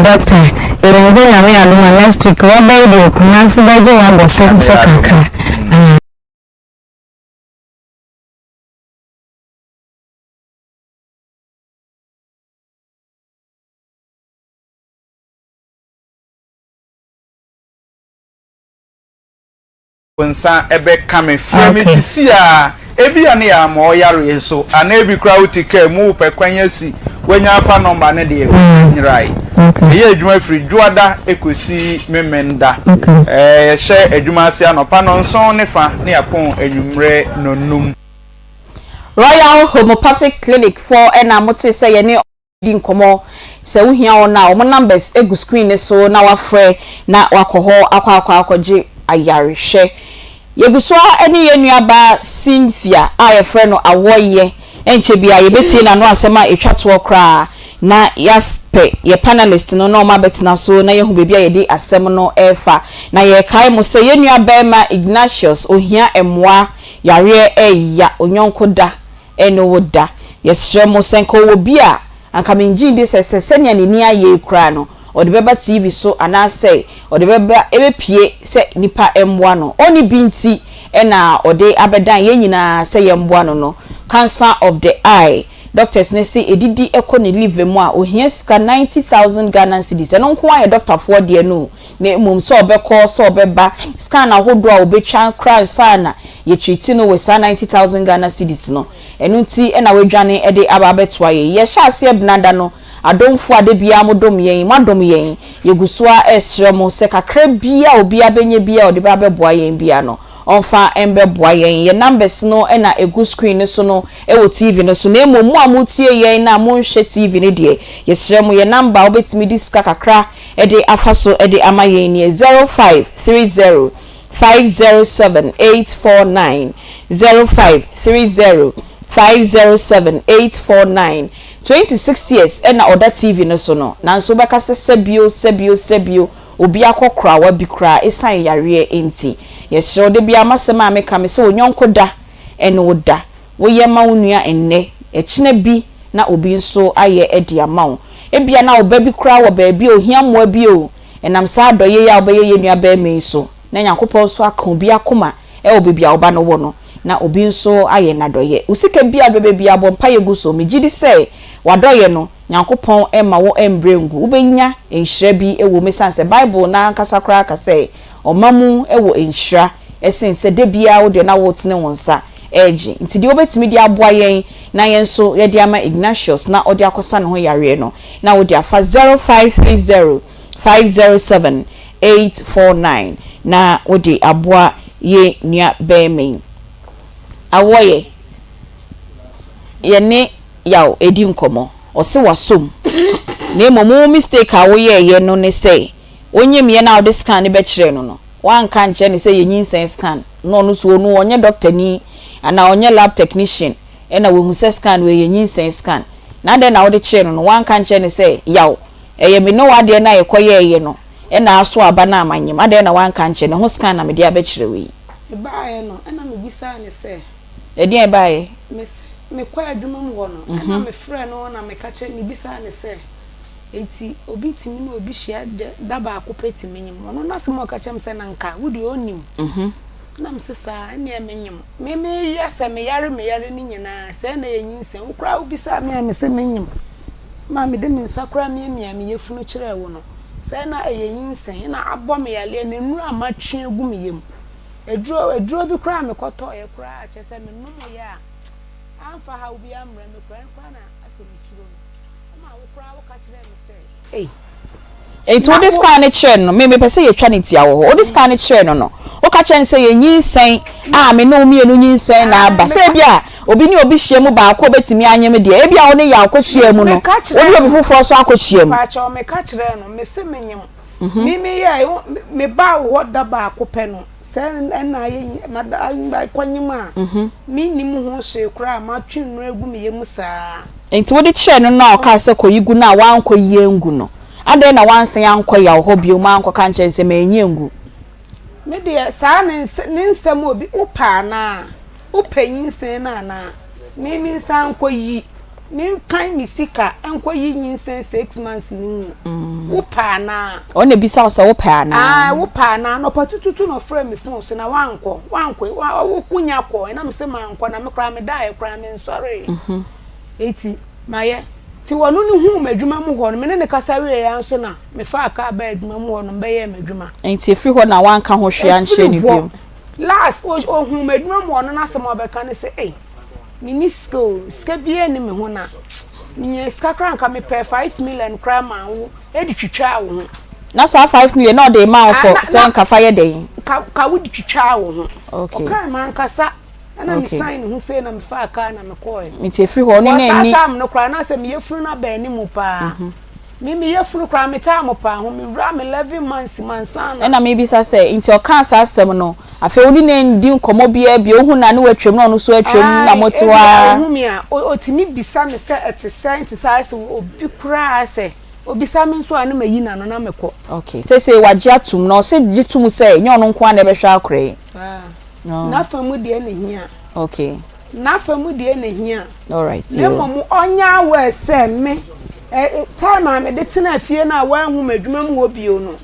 doctor erenze na me aduma last week wa by the kunasi baje wa boso kakra wonsa ebe kame fra mesisi a ebi ane ya ma oyare so ana ebi kra utika mu pekwanya si wenya afa number ne de nyirai ye adwuma free juada ekosi memenda she adwuma ase anopa no nso ne fa ne yapon enwumre nonum Royal Homeopathic Clinic for ena mote say ye ne di nkomo se wo hia ona o numbers egu screen ne so na wafre na wakoho akwaje ayarehwe yeguswa ene ye nuaba Cynthia a frɛ no awoye enche bia ye beti na no asema etwato okra na yape ye panelist no no ma betina so na ye hu bebia ye di asem no efa na ye kai mo se ye nuaba ma Ignatius ohia emwa yare eya onyonko da eno woda yesre mo senko wo bia anka menji ndi sese senia ni aye kra no odi beba TV so ana say odi beba ebepie se nipa emboa no oni binti ena odi abedan ye nyina say yemboa no cancer of the eye. Doctors ne say edidi ekọ ne live mu a ohia sika 90,000 Ghana cedis eno nko aye doctor for de no na mum so obekọ so obeba scan ahodo a obetwa kran sana ye treat no with 90,000 Ghana cedis no eno nti ena wedwane e de aba betwa ye sha ase ebnada no adomfo ade bia modom yen madom yen yegusua esremo se kakra bia obi abenye bia ode ba beboa yen bia no onfa embe boa yen ye numbers no na egu screen so no wo TV no so na emu amutie yen na monhwe TV ne de yesremo ye number obetimi diska kakra e de afaso e de ama yen ne 0530 507849 0530 507849 26 years na other TV no so no nanso beka sebio obi akokra wa bikra esan yare enti yesro de bia masema ameka me se onyonko da ene oda wo ye ma wonua enne echine bi na obi nso aye edi amawo ebia na oba bikra wo ba bi ohia moa bi o enam sa adoye ya obeye ye nua ba me so na yakopon so aka obi akoma e obi bia oba no wo no na obi nso aye na doye usike bia bebe bia bompa ye guso megidi se wadoye no yakopon e ma wo embrengu ubenya enhira bi ewo mesanse Bible na nkasakra aka se omamu ewo enhira esense de bia wo de na wo tene wonsa eji nti de obetimi de aboa yen na yen so ye de ama Ignatius na ode akosa ne ho yare no na wo de afa 0530 507849 na wo de aboa ye nua bemen awoye ye ne yaw edi nkomo ose wasom na emomu mistake awoye ye no ne say onyem ye na ode scan ne be kire no wan kan che ne say ye nyinsen scan no no so no onye doctor ni ana onye lab technician ena we hu say scan we ye nyinsen scan na de na ode kire no wan kan che ne say yaw eye me no wade na ye koye ye no ena aso aba na amanyem ade na wan kan che ne ho scan na me dia be kire we baaye no ena me bisa ne say edin baaye me kwa adwuma mu ho no ena me frɛ no na me ka che me bisa ne say enti obi timi no obi hia daba akopeti menyim no na se mo ka chem se na nka wudi onim na msesa ene menyim me yesa me yare ni nyina se na yenyinse ukra obi sa me se menyim ma me de me nsakra me yefunu kire wo no se na yenyinse na abɔ me yale na nuru amatwe egu me yem eduro bi kra me kɔtɔ ye kra a che se me no mo ya amfa ha obi amre me kra na asem suro ma wo kra wo ka kire me se to this kind of chair no me pese ye twa ne tia wo this kind of chair no o ka chen say ye nyinsen me no mi enu nyinsen na aba say bia obi ni obi hie mu ba ko betimi anyem de e bia wo ne ya akohie mu no obi obi foforo so akohie mu pa cha me ka kire no me se menyem me ya me ba wo da ba ko pe no se na ye ma kwanyim a me ni mu ho hye kura ma twenu egu me yemu saa enti wo de chair no na o ka se koyigu na wan koyie ngu no ade na wansen yankɔ ya ho bio ma ankɔ kan kyɛnse ma enyengu me de saa ne nsɛm obi upa na upanyinsen na me nsan kɔ me kan misika enkɔ yi nyinsen 6 months ni upa na ona bisa wo sɛ upa na upa na no patututu no frɛ me fon so na wankɔ wokunya kɔ na me se ma ankɔ na me kra me dai kra me nsɔre eti maye ti wonu ni hu madwuma mu ho no me ne kasa we ya nso na me fa aka ba adwuma mu ho no be ye madwuma enti efri ho na wanka ho hwe anhye ni biem last o hu madwuma mu ho no na se mo be ka ne se minisko ska bie ni me ho na nye ska kranka me pay 5 million krama wo edi twitwa wo ho na sa 5 million no dey ma for se nka fa ye den ka wo di twitwa wo ho okay o kan man kasa ana mi sign hu say na me fa aka na me koy mi ti efri ho ni na ni tam no kra na se me yefuru na ba ni mu pa me yefuru kra me tam pa ho me wra me 11 months mansana na me bi sa say nti o kan sa asem no afi oni na ndi nkomo bia bi ohun na ne watwem no no so atwem na motiwa ohun mi a otimi bisa me se eti sa se obi kra se obisa me nso anu mayi na no na mekọ okay say waji atum no say jitum say nye ono nko na be hwa akre no na famu de na hia okay na famu de na hia all right me momu onya wa se me time am de tena fie na wa hu medwuma mu obio no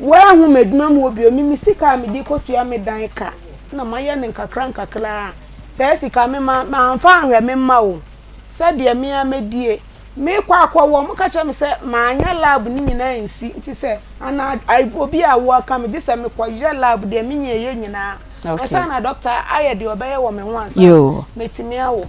wa hu medwuma mu obio mi sika me di kotua me dan ka na maye ne nkakra nkakra se sika me ma amfa anhwe me ma o se de me amedie me kwa wo mo ka che me se ma anya lab ni nyina nsi nti se ana obi a wo aka me dise me kwa je lab de me nye ye nyina asa na doctor aye de obeye wo me ho ansa metimi awo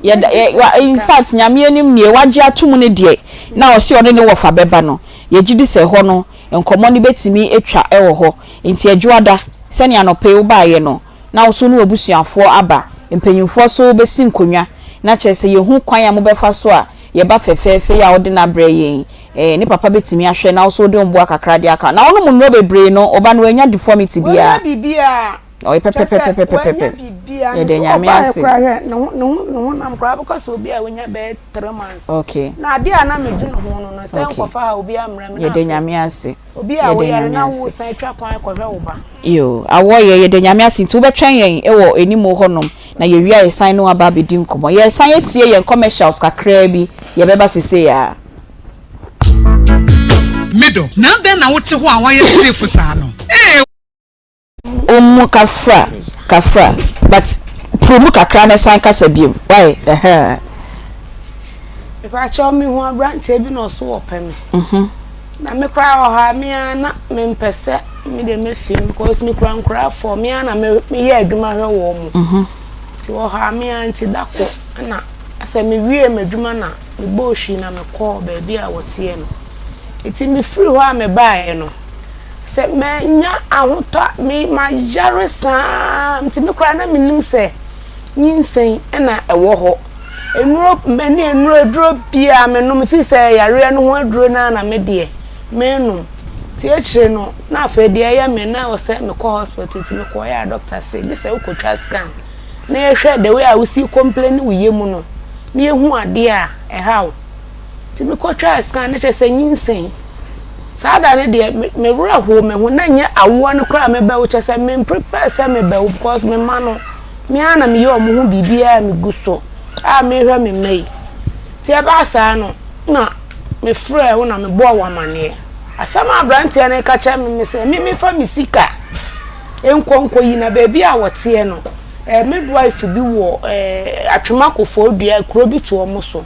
in fact nyame anim ne wagye atum ne de na o se one ne wo fa beba no ye gidi se ho no enkomo ne betimi etwa ewo ho nti adwoada se ne anope wo baaye no na wo so no obusuafo aba empanyimfo so besi nkonwa na kyese ye hu kwan ya mo befa so a ye ba fefefe ya ode na bre yen ne papa betimi ahwe na wo so de mbo akakra de aka na wo no mo bebre no oba no anya deformity bia oh pepe ye de nyame ase no nam kra because obi a wonya be 3 months okay na ade a na medu no ho no se nkofa ha obi amra me ye de nyame ase obi a wo ya na wo san twa kwan kwhwe wo ba yo awo ye de nyame ase nti wo betwen yen ewo enimo honom na ye wia ye san no aba bedi nkomo ye san ye tie ye commercials kakra bi ye beba sese ya middle now then na wote ho a wa ye stiff sa no kafra but promu kakra na san kasa biem why if I show me one brand bi no so opeme na me cry ha me na me mpese me de me film because me cry for me na me ye aduma hwe wo mu ti wo ha me anti dako na asa me wie maduma na me bo hwi na me call ba bia wote no eti me free ho a me baaye no se menya ahoto me ma jare sa mti me kra na minim se nyinsen na ewo ho enuro mani enuro duro bia me no me fi se yare no ho aduro na me de me no ti echire no na afa de ya me na wo se me ko hospital ti me ko ya doctor say bi se wo twa scan na ye hwe de we a wo si complain wo yemu no na ye hu ade a hawo ti me ko twa scan na che se nyinsen sada ne de me wura ho me ho na nya awo no kra me ba wo chese me prepare se me ba because me ma no me ana me yo mo ho bibia me guso a me hwa me mei ti e ba sa no na me frɛ wo na me bo wa mane asama abrantie na ka cha me se me fa me sika enkonko yi na ba bi a wote no midwife bi wo atwemakofo dua kro bi tuo mo so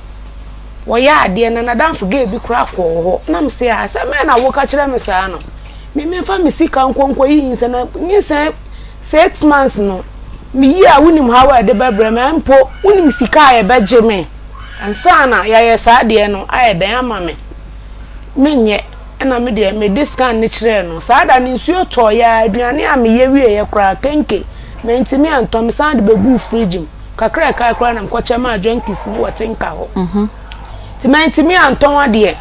wo ya ade na danfo ge bi kra ko ho na me se asa me na wo ka kire me sa no me fa me sika nkonko yi nse na nse 6 months no me yi a wonim hawa de bebre me mpo wonim sika ya beje me ansa na ya sa de no aye dan ama me menye na me de me discount ni kire no sa da ni nsuo to ya aduane a me ye wie ye kra kenke me ntimi antom sa de begu fridge kakra kakra na mkoche ma junkies ni watenka ho Timantimi anton ade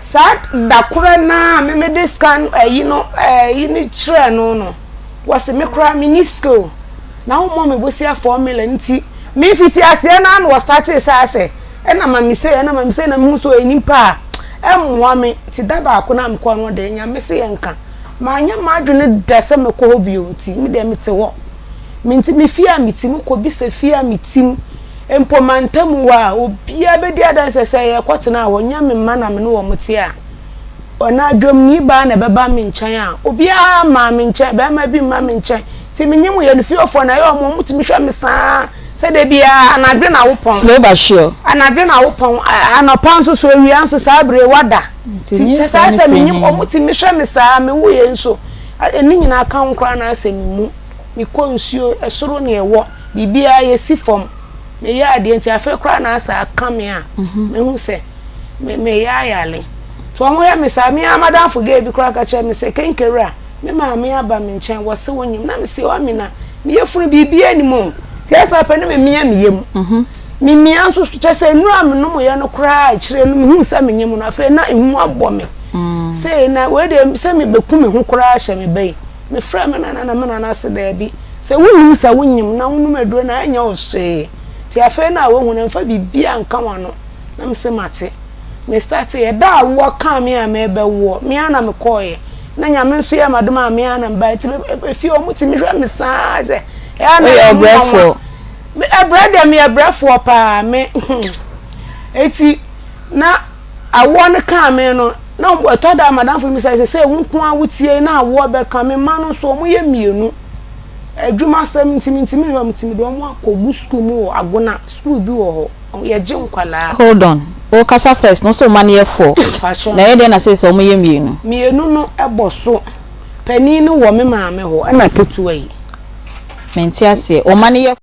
sad dakura na me discount yi no ni chere no was me kra minisco na wo me bosia formula nti me fiti ase na no start say na ma mi say na me so enimpa emwa me ti daba akona mko no de nya me se yenka ma anya ma adwene dase me ko bi nti me de me te wo me nti me fia me ti me ko bi se fia me tim empomantam wa obia bedi adanse se ye kwotena wo nya me ma na me no wo mute a ona adwom ni ba na beba me nchen a obia ma me nchen be ma bi ma me nchen ti me nyim ye no fiofo na ye omo mutimi hwa me saa se de bia anadwe na wopon slow but sure anadwe na wopon anopan so so wi anso saa bre wada ti se se me nyim omutimi hwa me saa me wo ye nso eni nyina aka nkra na asemi mu mi ko nsuo esoro ne ewo bibia ye sifom me ya de nti afa kra na asa kame a me hu se me ya yale to mo ya me sa me amadan fo ge bi kra ka che me se kenkera me ma me aba me nchen wo se wonyim na me se o amina me yefunu bibia ni mo ti asa pa ne me mia me yem me mia so che se nu am no mo ya no kra a kire no me hu sa me nyem no afa na ehu abo me se na we de se me beku me hu kra a hye me bai me fra me na na se da bi se wonu sa wonyim na wonu meduro na anya o hye ti afa na wo hu na mfa bibia nka wano na me se mate me start ye da wo ka me a me be wo me ana me koye na nya me nso ye madoma me ana mba ti fi o muti me hwa me saa ze ya na e brefo me brother me brefo pa me eti na awo ne ka me no na mbo to da madam for me say wonko awutie na awo be ka me ma no so mo ye mienu adwuma sam ntimi do mo akogu school mu agona school bi wo ho ye je nkwala. Hold on. O kasa first no so man ye for. Na ye dey na say so mo ye mienu no eboso pani no wo me maame ho na ketuwa yi menti ase o man ye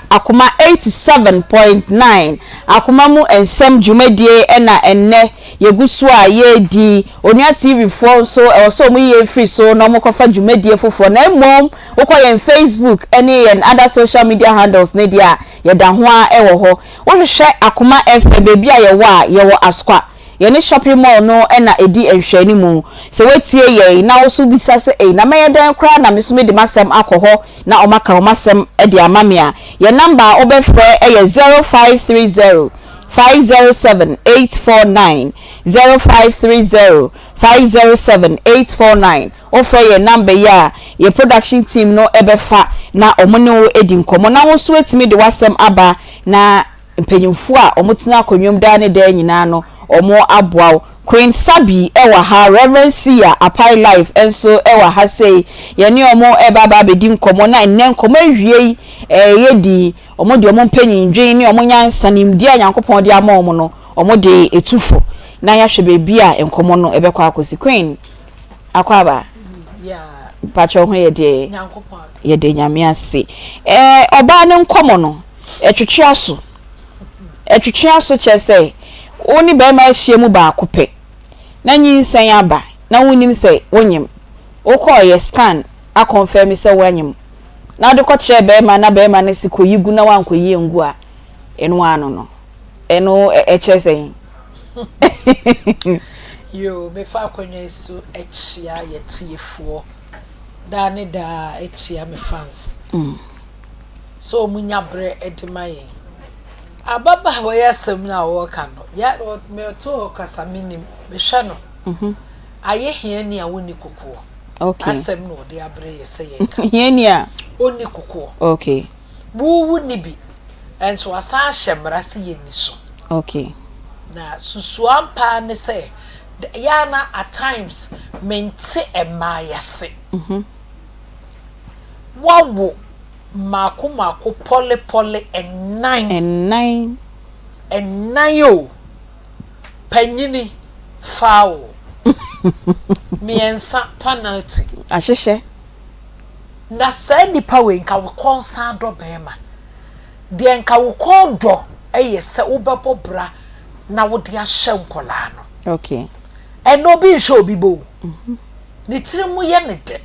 Akoma 87.9 Akoma mu ensem dwumadie na enne yegusu a ye di onua TV fo so e so mu ye free so no mo kofa dwumadie fofo na mom ukoye Facebook any and other social media handles ne dia ye da ho a e wo ho wo hwehwe Akoma FM bebi a ye wo askwa ye ne shopping mall no na edi ehwani mu se wetie ye na wo so bisa se na me ye dan kra na me so me de masem akoho na o maka o masem e de amamia ye number obefre e ye 0530 507 849 0530 507 849 offer ye number ya ye production team no ebefa na omonwo edi nkomo na wo so etimi de wasem aba na mpanyimfu a omutina akonwom da ne da nyina no omo aboaw Queen Sabi ewa ha Reverend Sia Apai Life enso ewa ha say ye ne omo ebaba bedi nkomo na enne nkomo awie yedi omo de omo mpanyindwen ne omo nyansanim di anyankopon de ama omo no omo de etufo na ya hwe bebi a nkomo no ebekwa akosi Queen akwaba pacho ho ye de nyame ase oba ne nkomo no etwetwe aso chese oni be ma hie mu ba akope na nyinsan aba na wonim se wonyem okoye scan a confirm se wonyem na de ko kire be ma na be ma na sikoyigu na wankoyi engu a eno ano no eno chese yo me fa akonwa esu echia yetiefuo da ne da echia me fans so munya bre edimaye ababa waya sam na wo ka no ya me to kasa minim me hwa no aye hia ni a woni kokoo okay asem no de abre ye se ye ka hia ni a oni kokoo okay bu ni bi enso asa hyemra se ye ni so okay na susu ampa ne se ya na at times mente emaya se wawo mako pole and nine yo panyini foul miensa penalty ahehye na say nipa we nka wo konsa do bema de nka wo kodo eye se wo bebo bra na wo de ahye nkola no okay eno bi hwe obi bo ni tirimu ye ne de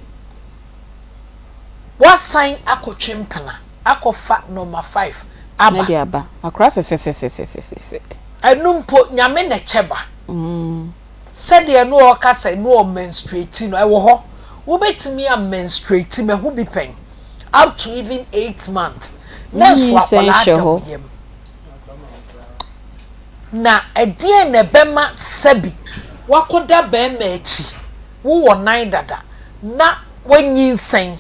what sign akotwempena akofa number 5 aba na aba akra fe enumpo nyame na cheba said ye no okasa no menstruate no ewo ho wo betimi a menstruate me hu bi pen up to even 8 months na so akola adom na edie na bema sabi wakoda bema echi wo 9 dada na wanyinsen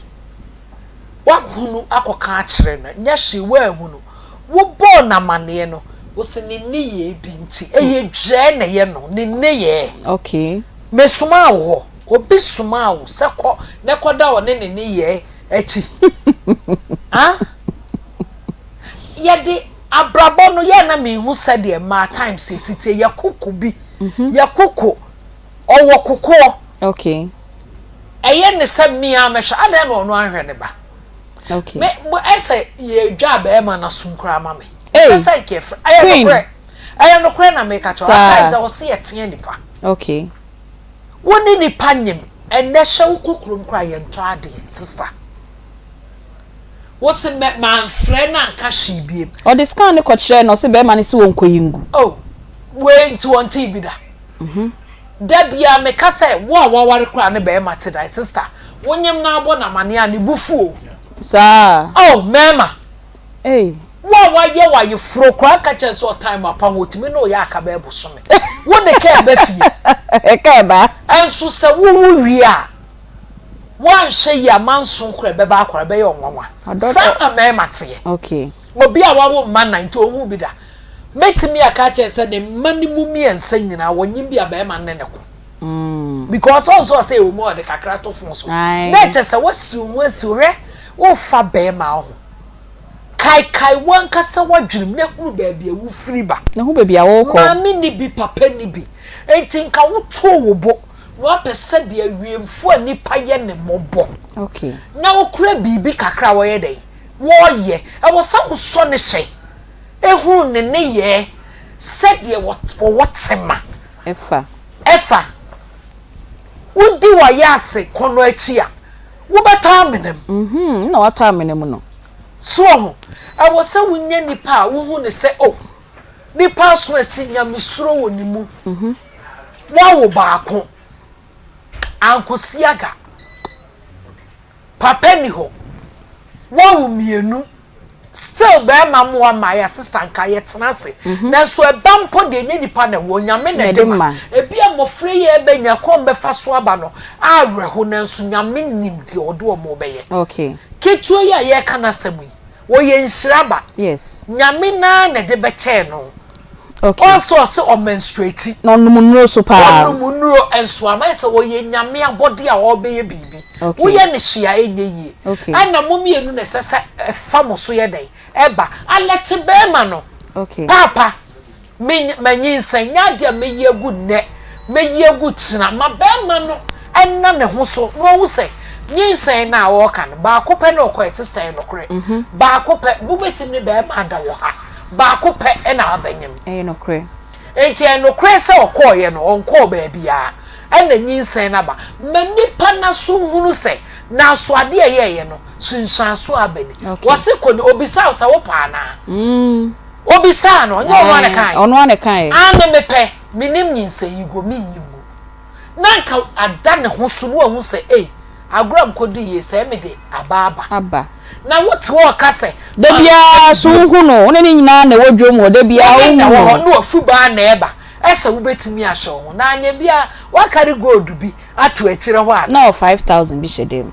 wakunu akoka akire no nyahwe wahunu wo bo na mane no wo se ne ye bi nti eye dwe na ye no ne ye okay mesuma wo obi suma wo seko ne koda wo ne ye achi ha yede abrabo no ye na me hu sade ma time sesite ye kokko bi ye kokko owo kokko okay eye ne se me amehwa ade na ono anhwe ne ba okay me ese ye dwa ba ma na sunkura ma me say kef aye no kre na me ka cho times I was see etie nipa okay woni nipa nyem enne hye kokrom kra ye nto ade sister wo se me man frɛ na nka hye biem o the scan ne ko kire no se be ma ne se won koyingu oh we nti won ti bi da dabia me ka say wo a waware kra ne be ma te da sister wonyem na abo na mane a ne bufu sa oh mema hey wa you fro kwa kache so time apa wotimi no ya aka ba ebuso me wo de ka ba fie e ka ba enso se wo wi a wan hye ya manso kra be ba akora be ye onwanwa sa amema te okay obi a wawo ma 90 owu bi da metimi aka che se ne mani mumi ensa nyina wonyim bia ba ma ne ko because also say o mo de kakra to fun so na che se wasi re wo fa ba ma ho kai wan kasa wadwurim na hunu ba bia wo firi ba na hu ba bia wo ko ma mi ni bi papa ni bi enti nka wo to wo bo no pese bia wiemfo ani paye ne mobo okay na wo kura bibi kakra wo ye den wo ye e wo sa wo so ne hye ehu ne ye said ye what sema efa udi wa yase kono achi a wo beta amenem na wato amenem no so ho e wo sa wunya nipa wo hu ne se oh nipa so asi nyamesuro wo ni mu wa wo baako ankosiaga papa ni ho wa wo mienu still be ma my assistant ka yetena se na so e bampo de nya nipa na wo nyame na de ma e bia mofre ye be nya ko be fa so aba no awre ho na so nyame nim de odo mo be ye okay ketuo ya ye kana samu wo ye nshiraba yes nyame na de be che no okay also se o menstruate no numunuro so pa numunuro enso ama se wo ye nyame abode a wo be ye bibi wo ye ne hia enye yi ana momienu ne sesa fa mo so ye den eba alete be ma no okay papa manyin sanya de meyi egu ne meyi egu tina ma be ma no enna ne ho so no wo se nyinsen na wo kan ba ko pe no ko sister no kure ba ko pe bubeti ne be ma da wo ha ba ko pe na abanyem no kure enti no kure se okoye no onko ba bia ena nyinsen na ba manipa na so hunu se na so ade ye no sunsan so abani wose ko ni obisa se wo pa na obisa no nyo ono ane kan ane mepe minim nyinsen yigo minyimu nanka ada ne ho so no hu se agram kodi ye se me de aba na what wo ka se da bia so hu no one ni nyina na wodwom wo da bia hu no afu ba na eba esa wo betimi ahye ho na anya bia wa carry gold bi ato akire ho a na 5000 bi shedem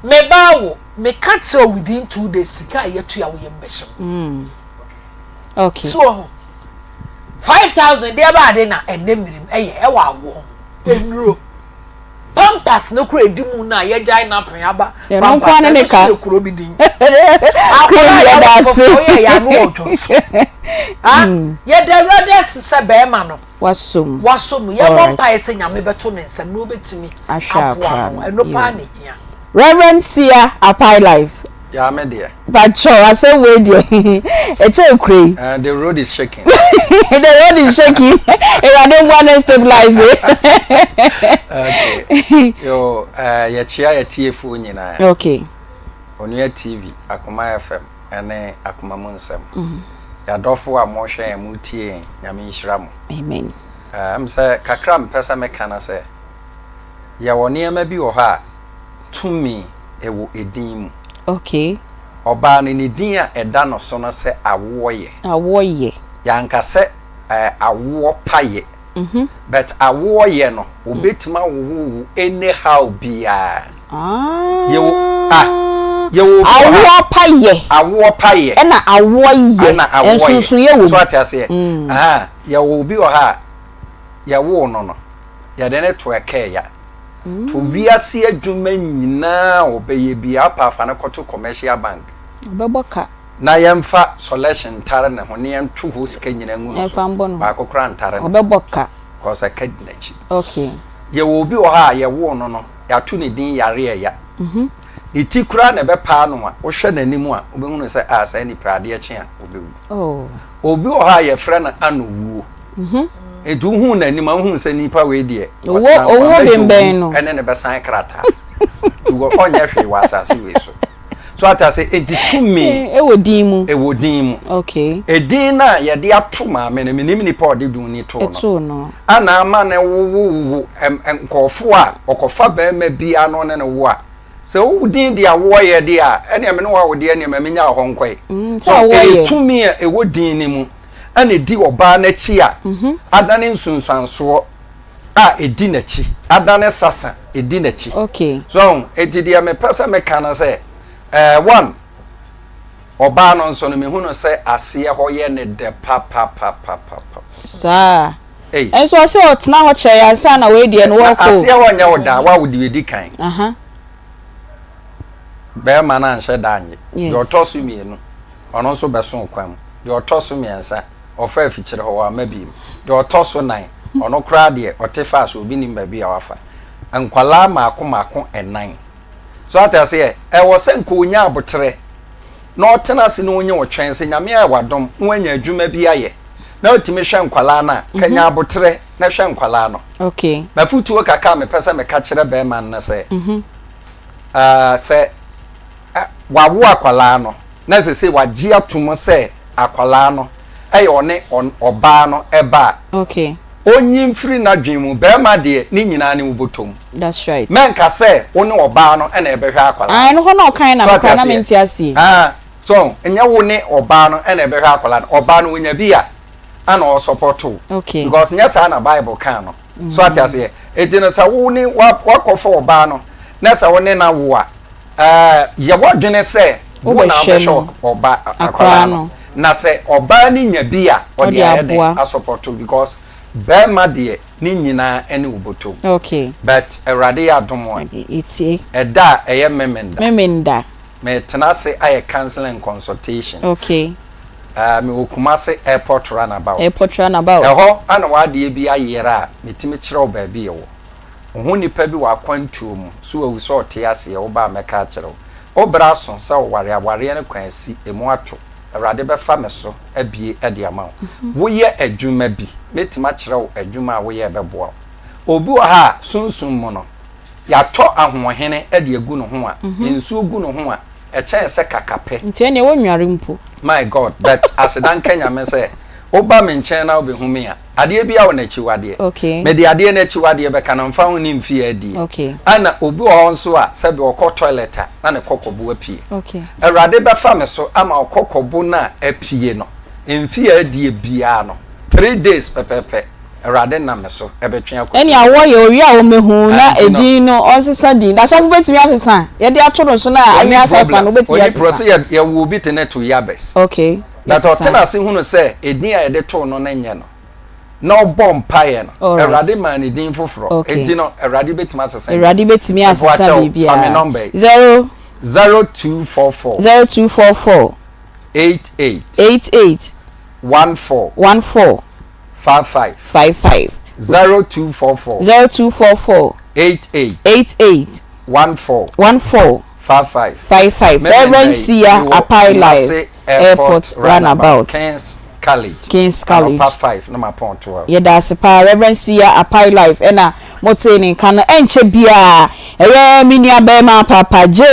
me bawo me catch within 2 days ka yetu ya wo yembesho okay so 5000 dey ba de na enemirim eye e wa wo enuro pampas no kura edimu na ye jai na pen aba pampas ne ka kuro bi din akwa ya da se ya no ojonso ye the brothers se be ma no wasom ye bompa ese nyame beto ne nsam no betimi ahwa eno pa ne hia Reverend Sia Apai Life ya me there but sure I say we there e cray the road is shaking the road is shaking if I don't want to stabilize it okay yo ya chia ya TF nyina okay Onua TV Akoma FM ene Akoma Munsem ya dofo a mo hwe ya mutie nyame nhira mo amen am say kakra mpesa meka na say ya woni ama bi wo ha tumi ewo edin mu okay oba ni din a eda no so no se awoye ya nka se awo paye but awoye no obetima wo anyhow bia yewo awo paye na awoye ensunsun ye wo so atase yewo bi wo ha yewo no ya de ne to ekeya to wiase adwuma nyina obeye bia apafa na koto commercial bank obeboka na yemfa selection tare na ho ne yemtu ho sika nyina ngu ba kokra ntare obeboka cause akadinachi okay ye wo bi wo ha ye wo no ya tu ne din yare ya ni tikura na be pa no a wo hwe nanimu a obehunu se asa ni prade eche a obewu obi wo ha ye frɛ na anowu edu hu nanim hu se nipa we die owo bemben no ene ne be san krata wo onye hwe wasase we so atase editumi ewo din mu okay edin na ye de ato ma me ne minim nipa ode dun ni to no ana ama ne wo nkofo a okofa ba ma bia no ne wo a se wo din dia wo ye dia ene me ne wo de ene me nya ho nkoi so editumi a ewo din ni mu ana di oba na chi a adane nsunsanso a edi na chi adane sasa edi na chi okay so edidi me pesa me kana say one oba no nso no mehu no se ase ho ye ne de pa sa eh enso se otena ho che ya sa na we die no wo ko ase ho nya woda wa wodi wedi kan be ma na nhye danye de otoso mienu ono nso beso kwam de otoso miensa ofa afikyire ho wa mabim de otoso nan ono kra de otefa so obi nim ba bi a wafa ankwala maako enan so atase e wo se nko onya abotre na otena se no onye wo twense nyame a wadom no anya adwuma bi aye na otimi hwe nkwala na kanya abotre na hwe nkwala no okay na futuo kaka me pese me ka kire be man na se se wawo akwala no na se wagye atom se akwala no one oba no eba okay onyi mfiri na dwemu be ma de ni nyina ne ubotom that's right men ka se one oba no na ebehwe akwala no ho no kan na maka na menti ase so enya wo ne oba no na ebehwe akwala no oba no wonya bia ana o support okay because nya sa na bible kan no so atase edina sa wo ne wakofo oba no na sa wo ne na wo ye wodwene se wo na behwe oba akwala no na se oba ni nya bia o de ayede a support because be ma de ni nyina ene uboto okay but erade adomo itie eda eye memenda me tenase aye counseling consultation okay me okumase airport runabout eho ana wade bi ayera metimi kire oba bi yewo ho nipa bi wa kwantuo mu so wawu so te ase wo ba meka kire obra so sa ware ne kwansi emu ato erade be fa me so abie ade ama wo ye adwuma bi metima kire wo adwuma wo ye beboa obu ha sunsun mu no ya to ahohene ade agu no ho a ensu agu no ho a echen se kakape ntie ne wo nware mpo my god but asidan kenya me say oba me nchen na obehu me a ade bia wo na chiwade okay me de ade na chiwade be kana mfa ho ni mfi adi okay ana obi ho nso a se be okọ toilet na ne kokobo apie okay erade be fa me so ama okokobo na apie no mfi adi bia no 3 days pepepe erade na me so ebetwe akọ eni awo ye ori a wo mehu na edin no onsesa din da so fu betimi asesa ye de atoro so na anya asesa no betimi asesa process ye wo bi tene to yabes okay that otena se hunu se edin a ye de to no na nye no na obom paye no erade man edin foforo edin no erade betimi asesa erade betimi asesa bibia my number 0244 88 14 55 0244 88 14 55 Reverend Sia Apai Live Airport Runabout Kings College part 5 number point 12 yeda sepa Reverend Sia Apai Live ena moteni kan enche bia eye minia be ma papa J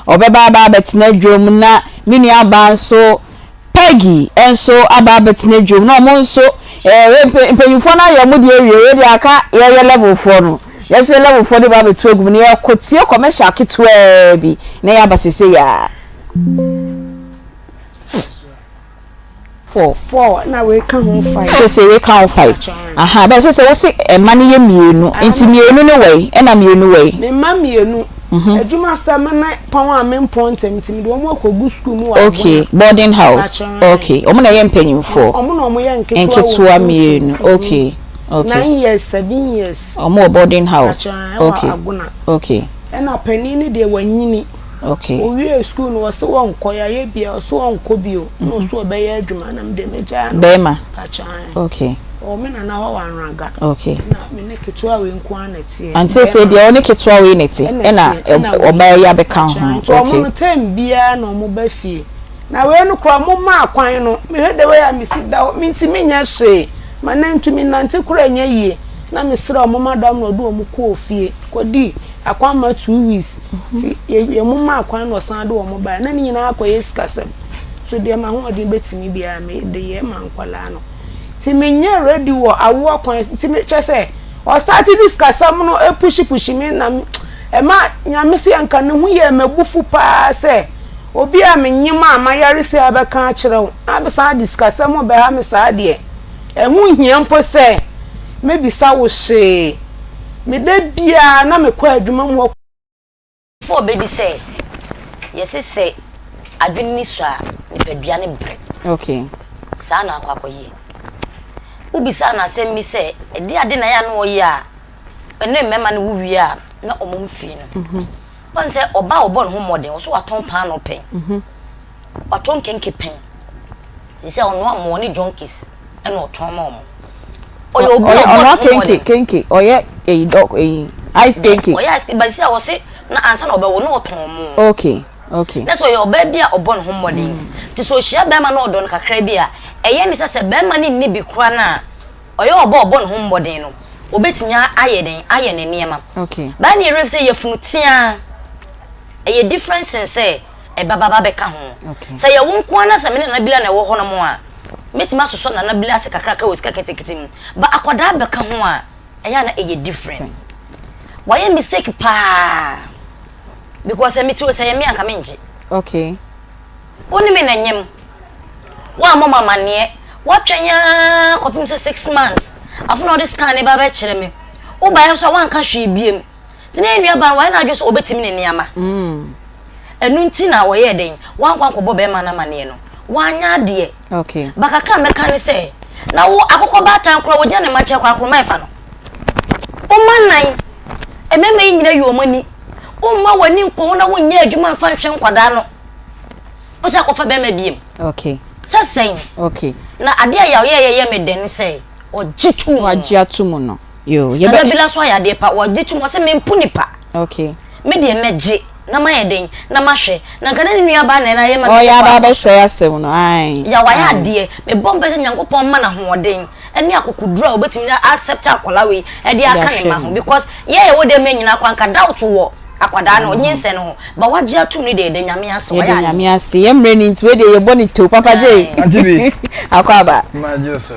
obeba ba betina dwom na minia ba nso Peggy enso aba betina dwom na mo nso mpanyufo na ya mu de ewie de aka ye level 4 no yes level 4 de ba betu ogum ne yakotie commercial kitwe bi na ya basese ya 4 na we kan ho 5 say we kan 5 aha ba say we say mane ye mienu enti mienu ne we na mienu we me ma mienu adwuma sama na pon a me pontem enti me do mo akogu school mu wa okay boarding house okay omo na ye mpanyimfo omo na omo ye nketua mienu okay 9 years 7 years omo boarding house okay ena panini de wanyini okay owie school no so won koya ye bia so won ko bio no so be ye adwuma na me de meja bema okay o me na ho wanraga okay na me ne ketua we nko anati ante say de oni ketua we neti ena oba ya be kan ho okay mo tem bia no mo ba fie na we no kro mo ma akwan no me hede we ya me sida me nti me nya hye manantumi nante kura nya yie na me sira o mo madam no do o mo ko ofie kodi akwan ma 2 weeks ti ye mo ma akwan no san do o mo ba na ni nyina akwa yesikasem so de ma ho odi betimi bia me de ye ma nkwala no ti me nya ready wo awo akwan ti me chese o start diskasam no e push me na e ma nya me se anka ne hu ye mabufu pa se obi a me nyima amayare se abeka kirew abisa diskasam be ha me sa de emu hia mpo se me bisa wo hye me de bia na me kwa adwuma mu for baby say yes say adwene so a nipadua ne bre okay saa na akwakoye ubisa na asem mi se edi ade na ya no oye a ene mmema ne wuwi a na omomfi no bon se oba obon ho modern wo so waton pan no pen waton kenke pen se ono amo ne junkies ene oton ma omo oye obi ono kenke oye ice kenke oye ice but se wo se na ansa na obewo na oton mo okay na so ye oba bia obon ho modern ti so hia be ma na odon kakra bia eye ni se be ma ni ni bi kura na oye oba obon ho modern no obetimi aye ne niema okay ba ni ref say ye funutia eye difference say e baba be ka ho okay say ye wonko na se me na bila na wo ho no mo a metima soso na bila se kakra ka wosika keteketem ba akwada be ka ho a eya na eye different why a mistake pa because me too say me anka menje okay oni me na nyem wa mama mane wa twanya kopim say 6 months afuna all this scan e ba be kire me wo ba ye so wan ka hwe biem tine enua ba wa na adwo so obetimi ne niama enu nti na wo ye den wan kwan kobo be ma na mane no wanya de okay bakaka meka ne say na wo akokọ ba tan kro wo gya ne ma che kwa kro ma fa no o manan ememe nyina yi omani o ma wani nko na wo nya adwuma fa hwe nkwada no o sa kofa be ma biem okay sasen okay na ade ya ye me den say o jitu wajiatu no yo ye be bila so ya de pa o jitu mo se me mpuni pa okay me de meje na ma ye den na ma hwe na kana ni nua ba na ye ma o ya ba be say asem no ai ya wa ya de me bombe se nyankopon ma na hoden eni akokudura obetimi accept akola we e de aka ne ma ho because ye wo de me nyina kwanka doubt wo akwada na onyense no ba wagye atum ni de nyame ase wa ya nyame ase ye mre ni ntwe de ye boni to papa je Aunty Bea akwaba ma joso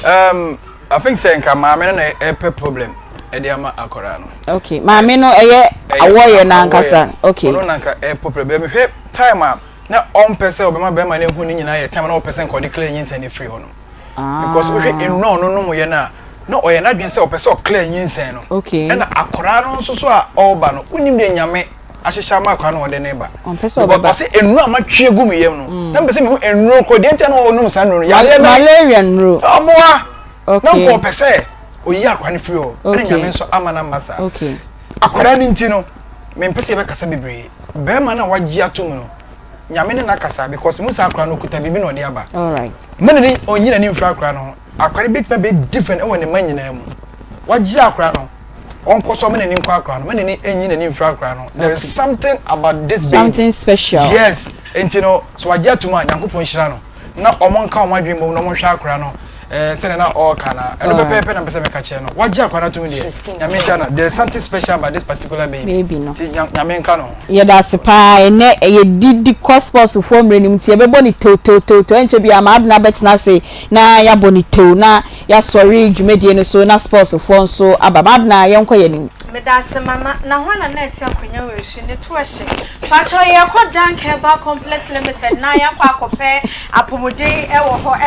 I think say nka maame na e problem e de ama akora no okay maame no eye awoye na nkasa okay no na nka e problem be me hwe time a na on pese obema be ma na hu ni nyina ye time na o pese nka o declare nyinsa ni free ho no because we no mo ye na no oye na dwen se o pese o clear nyinsa no okay na akora no so so a oba no unim de nyame ahihya ma akora no wo de ne ba on pese o ba se enu amatwe gu me yem no na pese me hu enu ko de ntia no onum sa no ya de malaria nro oboa okay na ko pese oyi akora ne free o na nyame so amana masa okay akora ni nti no me pese be kasa bebre be ma na wagye atum no nyame ne na kasa because musa akora no kuta bibi no de aba all right mene ni onyina ni mfra akora no akora bit be different e woni manyina mu wagye akora no onko so mene ni nkwa akora no mene ni enyina ni mfra akora no there is something about this baby something special yes enti no so wagye atum a nyankopon hira no na omonka omadwen mo no mo hwa akora no sene na all kana eno pepe na pese me ka che no wagye akora to me de nyame hia na there is something special about this particular baby no nyame nka no ye da sepa ene ye didi cosmos for mre nim tie be boni to enche bia ma adna betina say na ya boni to na ya sorry dwumedie no so na sports for so aba madna ye nko ye nim medase mama na hwana na eti akonya wesu ne to ahye pacho ye ko dank Herbal complex limited na ya kwa akope apomuden e wo ho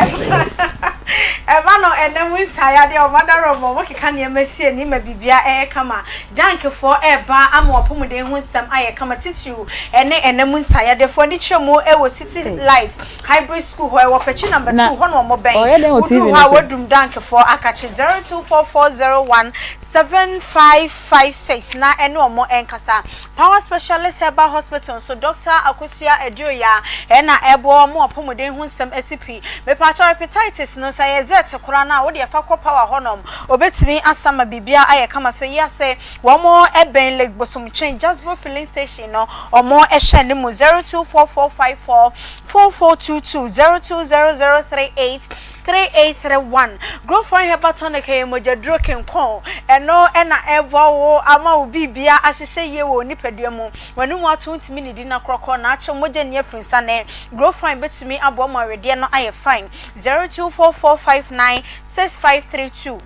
eba no ene winsa ya de o madaro mo keka ne masie ni ma bibia kama dank for eba ama apomuden hu nsam aye kama titiu ene winsa ya de for ni chemo e wo city life hybrid school ho e wo pechi number 2 ho no mo ben udu ha wodum dank for akachi 0244017556 na ene omo enkasa power specialist Herbal hospital so Dr. Akosia Edioya na ebo mo apomuden hu nsam asipi me pacho hepatitis no say zet kura na wo de fa ko power honom obetimi asama bibia aye kama fe ya say wo mo eben leg bosom train Jasper filling station no omo ehwe ne mu 0244544422 0200383831 grow for Herbal tonic e moja droken kon eno na evo ama bibia ahihye ye wo nipadua mu wanu mu atontimi ni di na kroko na ache moja ne afrinsa ne grow fine betumi abo ma wede no aye fine 0244596532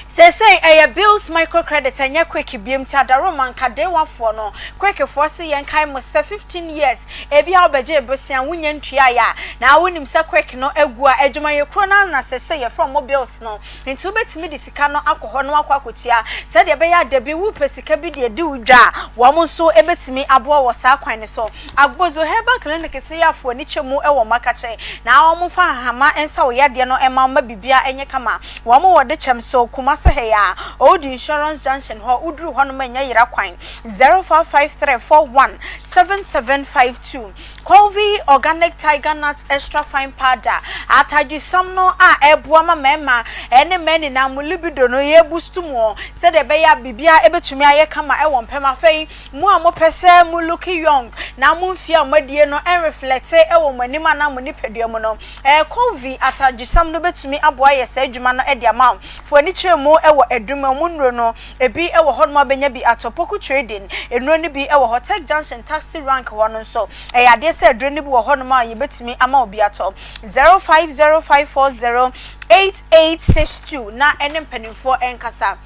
say bills microcredit and quick BMT Daroman Kadewa for no quick for see and kind must 15 years ebi albeje besian winyen triaya now win himself quick no egua ejuma your crona na say from mobiles no into bet me disicano alcohol no aquakutia said the beya debi wu pesika bi de di udwa wo so ebetimi aboa wo sa kwan so agbozo herbal clinic say ya for ni chemu e wo makache na wo fa hama ensa wo yade no ema ma bibia enye kama wo mo wode chem so kuma se heya old insurance junction ho udru ho no manya yira kwan 0553417752 Colvi organic tiger nuts extra fine powder ataju samno a ebua ma mema ene meni na mu libido no ye boost mo se de be ya bibia ebetumi aye kama e won pema fei mu a mo pese mu look young na mu mfia madie no en reflect e wo manima na mu nipadua mu no Colvi ataju samno betumi aboa ye se adwuma no e dia ma fo ni chemu e wo adwuma mu nro no ebi e wo hodma benya bi atopoku trading enro ni bi e wo hotel junction taxi rank wono so e ade se adro ni bi wo hodma ye betumi ama obi ato 0505408862 na enem penifo enkasa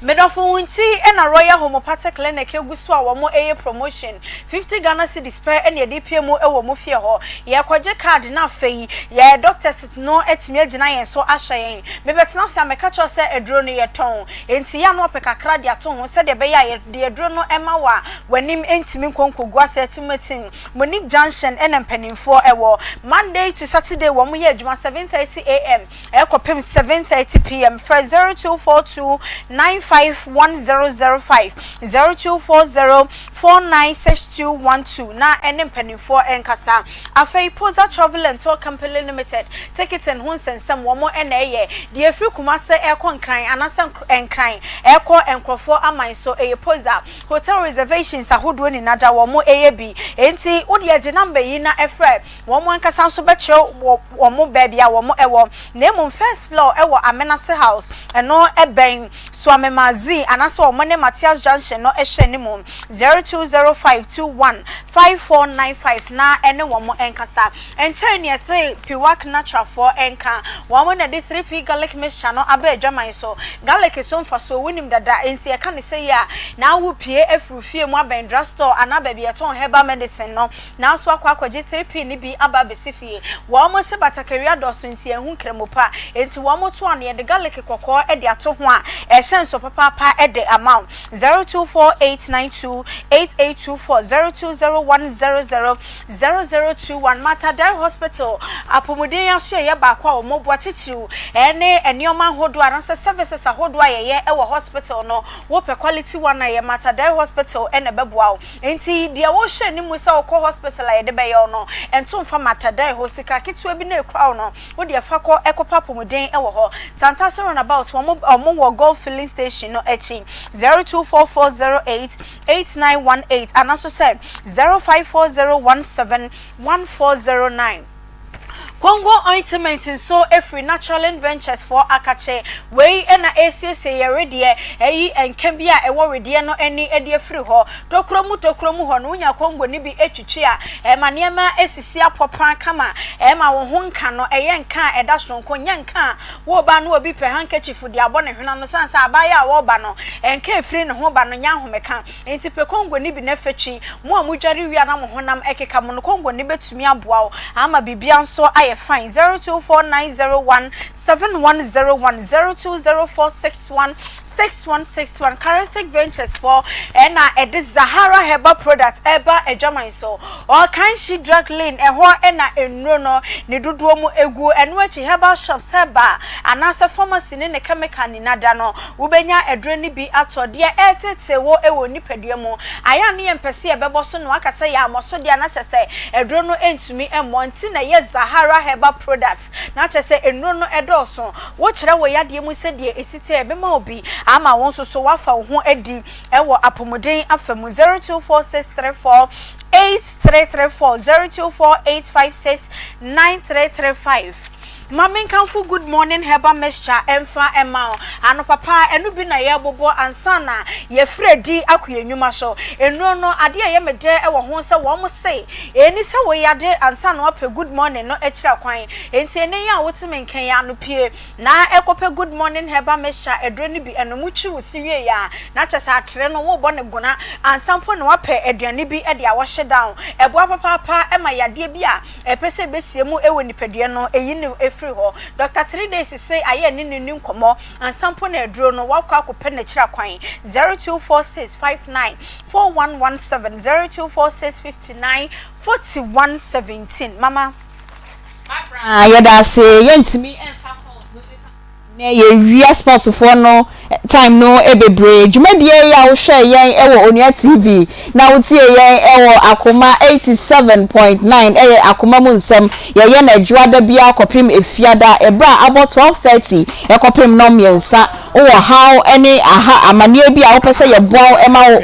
Medofo unti ena Royal Homeopathy Clinic egusu a wo eye promotion 50 Ghana cedis per ene de PMO e wo mo fie ho ye kwaje card na fei ye doctors no etimi agina yen so ahyen me betena se ameka cho se edro no ye ton enti ya no pekakra de ato ho se de be ya de edro no ema wa wanim entimi nkonkogu ase timatin Monique Junction ene mpanimfo ewo Monday to Saturday wo mo ye adwuma 7:30 am e kopem 7:30 pm for 0242 951005 0240496212 na enem penifo enkasa afei Poza Travel and Tour Company Limited ticket and hunsensem womo eneye de afri kumase ekonkran anasa enkran eko enkrofo aman so Poza hotel reservations ahodo ni nada womo bi enti odi age number yi na efre womo enkasa so beche womo bebia womo ewo name first floor ewo Amenase House eno eben Swamemazi anaso omone Matthias Junction no ehwe ni mu 0205215495 na ene womo enkasa enche ne 3 Piwak natural for enka womo na de 3p garlic mixture no aba adwaman so garlic so mfa so wonim dada enti e ka ne say ya na wo pie afrufie mu aben drugstore anaba bi eton herbal medicine no na so akwaje 3p ni bi aba besifie womo se batakaria doso enti ehun kremopa enti womo to ane de garlic kokko e de ato ho a ehyen so papa at the amount 0248928824 0201000021 Matadai Hospital apomuden aso ye ba kwa omoboa titiu ene enioma hodo aranse services ahodo ayeye e wo hospital no wo pe quality one aye Matadai Hospital ene beboa enti dia wo hye ni mu se wo hospital aye de be ye no ento mfa Matadai hosika kitu ebi na ekra no wo de fa ko ekopa pomuden e wo ho Santa Sarah about omo wo golf filling station no echi 0244088918 and also said 0540171409 Congo ointment so every natural ventures for akache we na ACC ready eyi enkambia ewo ready no eni ede free ho tokromu ho no nya Congo ni bi etwitwe a ma niema esisi apopan kama ma wo ho nka no eye nka eda sonko nya nka wo ba no obi pe handkerchief de abone hwena no sansa abaya wo ba no enka free ne ho ba no nya homeka enti pe Congo ni bi na fatwi mo amudware wi ana mo honam ekeka mo no Congo ni betumi aboa wo ama bibia nso fine 0249017101 0204616161 Charistic Ventures for ena edi Zahara Herbal Product eba adwaman so all kind she drug lane eho ena enro no ne dodo mu egu eno achi herbal shops heba anasa pharmacy ne chemical ni nada no ubenya edro ni bi atode etete wo ewo nipadua mu aya ne empese ebebo so no akasa ya amoso dia na chese edro no entumi emonti na ye Zahara Herbal Products na chese enro no edoso wo kire wo yade mu se die esite ebema obi ama won so wafa ho edi ewo apomuden afamu 024634 8334 0248569335 Mama Kanfu good morning Herbal mixture emfa emao. Ano papa enu bi na ye bobo ansana ye fredi akuye nyuma so. Enu no ade ye mede e wo ho se wo mo se. Eni se wo yade ansana wo pe good morning no ekira kwan. Enti ene ya wote menken ya no pie na ekope good morning Herbal mixture edre ni bi eno muchi wo siwie ya. Na chese atere no wo bo ne guna ansampo no wa pe aduane bi e de a wo hye down. Eboa papa e ma yade bi a epese besie mu ewo nipadua no eyi ne efri ho. Dr. 3 days say aye ni nkomo ansampo na edro no wakwa akopɛ na kira kwan 0246594117 0246594117 mama yada say yentimi enfa calls na ye wia sports for no time no ebebre dwumadie ya wo hwe yen ewo Onia TV na wotie yen ewo Akoma 87.9 Akoma mu nsem ye na adwada bia akopim efiada ebra about 12:30 ekopim no miensa wo how any aha amanie bia wo pese ye boa ema wo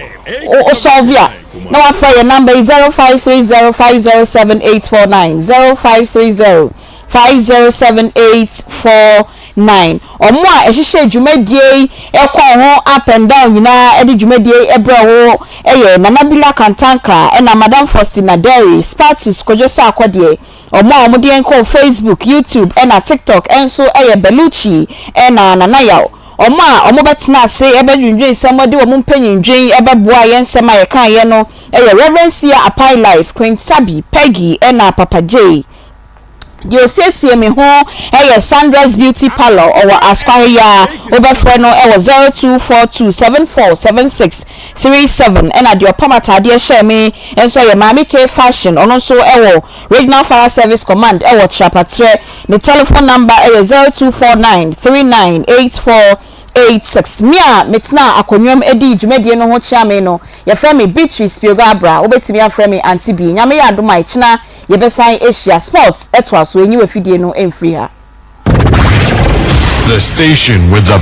solve ya na wa fa your number 0530507849 0530507849 omo a ehihye dwumadie ekọ ho up and down nyina edi dwumadie ebra ho eye nanabila kantanka na Madam Faustina Derry Spatus kojosa akodie omo a omode enko Facebook YouTube na TikTok enso eye Beluchi na Nanaya omo a omo betena ase ebedwindwen semode wo mpanyindwen ebeboa yensem a yekan ye no eye Reverencia Apai Life Queen Sabi Peggy na Papa J Dio sesi me ho Sandra's Beauty Parlor or Asquaria overflow no 0242747637 and at your pamata dear share me and so your Mami K Fashion on also Regional Fire Service Command Chapatre the telephone number 0249398486 mia metna akonyom edi dwumedie no ho chiame no ye frame Beatrice Piogabra obetimi aframe Aunty Bea nyame ya adoma ichina ye besan Asia Sports etwa so enyi wafidie no emfri ha the station with the